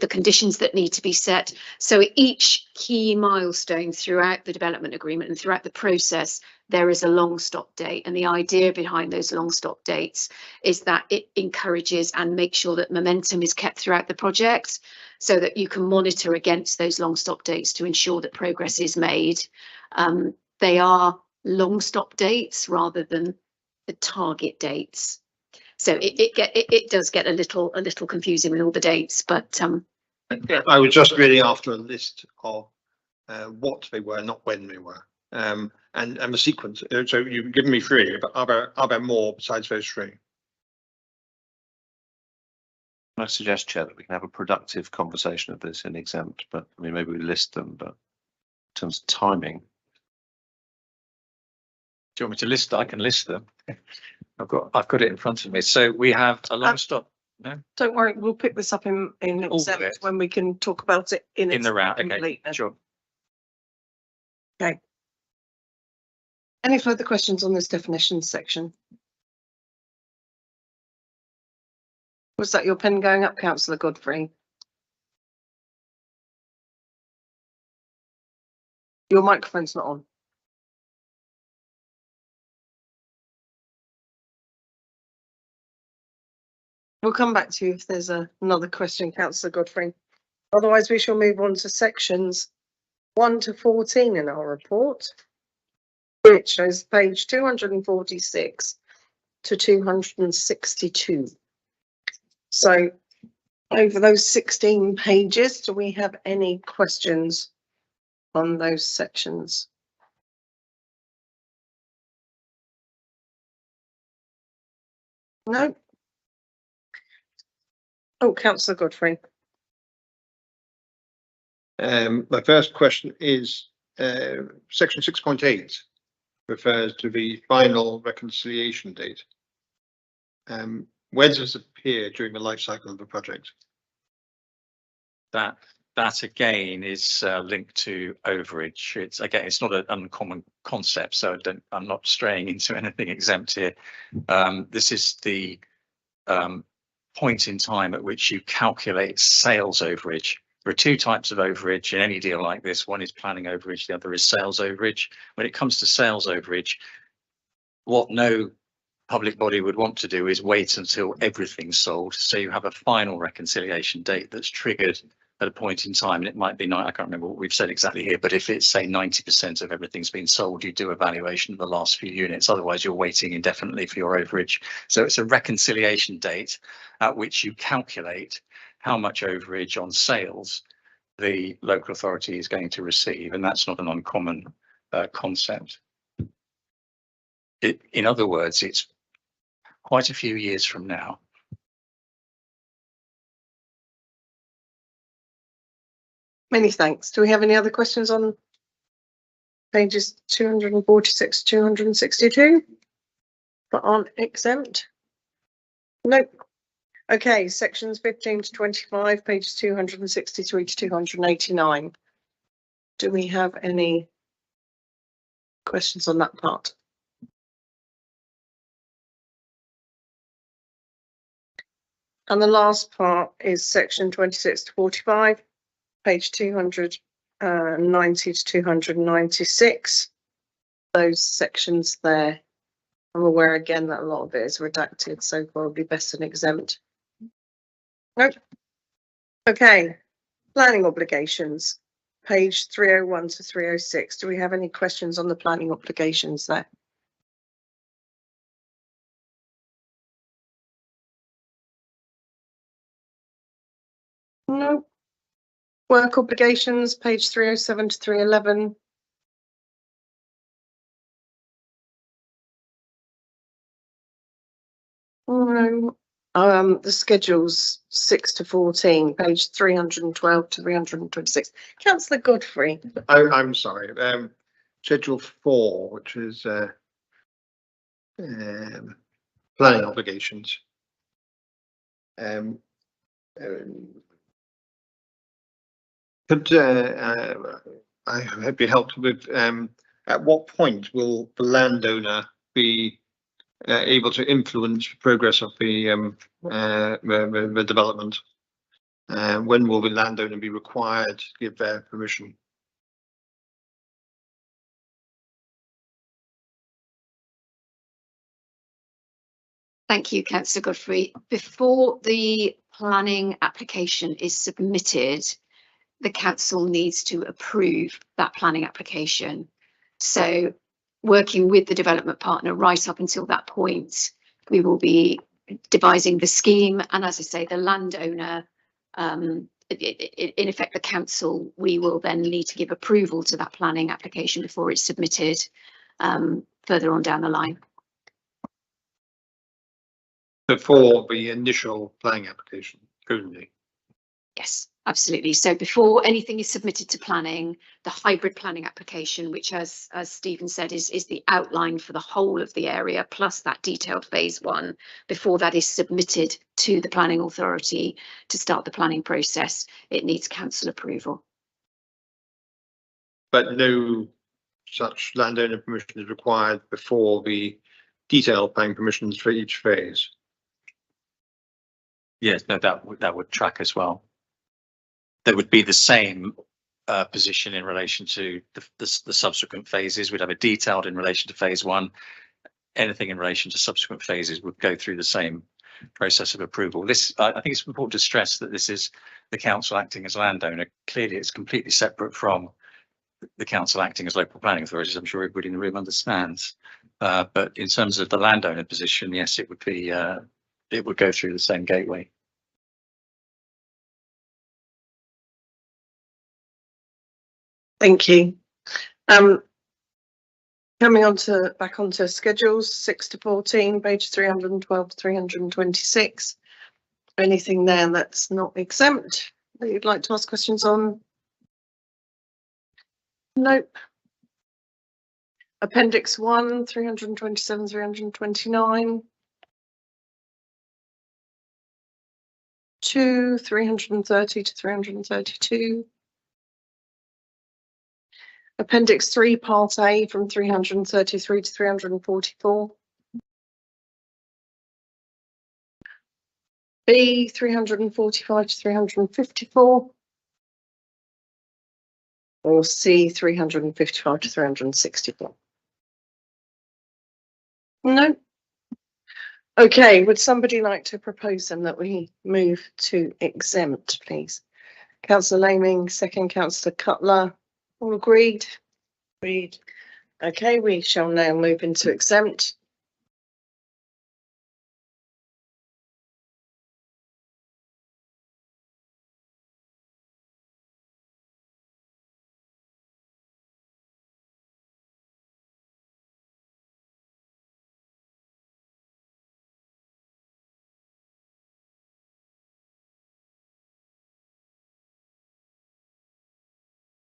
conditions that need to be set. So at each key milestone throughout the development agreement and throughout the process, there is a long stop date. And the idea behind those long stop dates is that it encourages and makes sure that momentum is kept throughout the project, so that you can monitor against those long stop dates to ensure that progress is made. They are long stop dates rather than the target dates. So it does get a little confusing with all the dates, but I was just really after a list of what they were, not when they were, and the sequence. So you've given me three, but are there more besides those three? I suggest, Chair, that we can have a productive conversation of this in exempt, but I mean, maybe we list them, but in terms of timing. Do you want me to list? I can list them. I've got it in front of me. So we have a long stop. No, Don't worry, we'll pick this up in All of exempt it. when we can talk about it in in its the round. Okay, completeness. sure. Okay. Any further questions on this definitions section? Was that your pen going up, Councillor Godfrey? Your microphone's not on. We'll come back to you if there's another question, Councillor Godfrey. Otherwise, we shall move on to sections 1 to 14 in our report, which shows page 246 to 262. So over those 16 pages, do we have any questions on those sections? No? Oh, Councillor Godfrey. My first question is section 6.8 refers to the final reconciliation date. Where does this appear during the life cycle of the project? That again is linked to overage. It's not an uncommon concept, so I'm not straying into anything exempt here. This is the point in time at which you calculate sales overage. There are two types of overage in any deal like this. One is planning overage, the other is sales overage. When it comes to sales overage, what no public body would want to do is wait until everything's sold. So you have a final reconciliation date that's triggered at a point in time, and it might be, I can't remember what we've said exactly here, but if it's say 90% of everything's been sold, you do a valuation of the last few units. Otherwise, you're waiting indefinitely for your overage. So it's a reconciliation date at which you calculate how much overage on sales the local authority is going to receive, and that's not an uncommon concept. In other words, it's quite a few years from now. Many thanks. Do we have any other questions on pages 246, 262 that aren't exempt? Nope. Okay, sections 15 to 25, pages 263 to 289. Do we have any questions on that part? And the last part is section 26 to 45, page 290 to 296. Those sections there. I'm aware again that a lot of it is redacted, so probably best an exempt. Nope. Okay, planning obligations, page 301 to 306. Do we have any questions on the planning obligations there? Work obligations, page 307 to 311. No. The schedules 6 to 14, page 312 to 326. Councillor Godfrey. I'm sorry, schedule 4, which is planning obligations. Could I hope you helped with at what point will the landowner be able to influence the progress of the development? When will the landowner be required to give their permission? Thank you, Councillor Godfrey. Before the planning application is submitted, the council needs to approve that planning application. So working with the development partner right up until that point, we will be devising the scheme. And as I say, the landowner, in effect, the council, we will then need to give approval to that planning application before it's submitted further on down the line. Before the initial planning application only? Yes, absolutely. So before anything is submitted to planning, the hybrid planning application, which as Stephen said, is the outline for the whole of the area, plus that detailed phase 1, before that is submitted to the planning authority to start the planning process, it needs council approval. But no such landowner permission is required before the detailed planning permissions for each phase? Yes, no, that would track as well. There would be the same position in relation to the subsequent phases. We'd have a detailed in relation to phase 1. Anything in relation to subsequent phases would go through the same process of approval. This, I think it's important to stress that this is the council acting as landowner. Clearly, it's completely separate from the council acting as local planning authorities. I'm sure everybody in the room understands. But in terms of the landowner position, yes, it would be. It would go through the same gateway. Thank you. Coming on to back onto schedules 6 to 14, page 312 to 326. Anything there that's not exempt that you'd like to ask questions on? Nope. Appendix 1, 327, 329. 2, 330 to 332. Appendix 3, Part A, from 333 to 344. B, 345 to 354. Or C, 355 to 364. No. Okay, would somebody like to propose then that we move to exempt, please? Councillor Laming, second Councillor Cutler. All agreed? Agreed. Okay, we shall now move into exempt.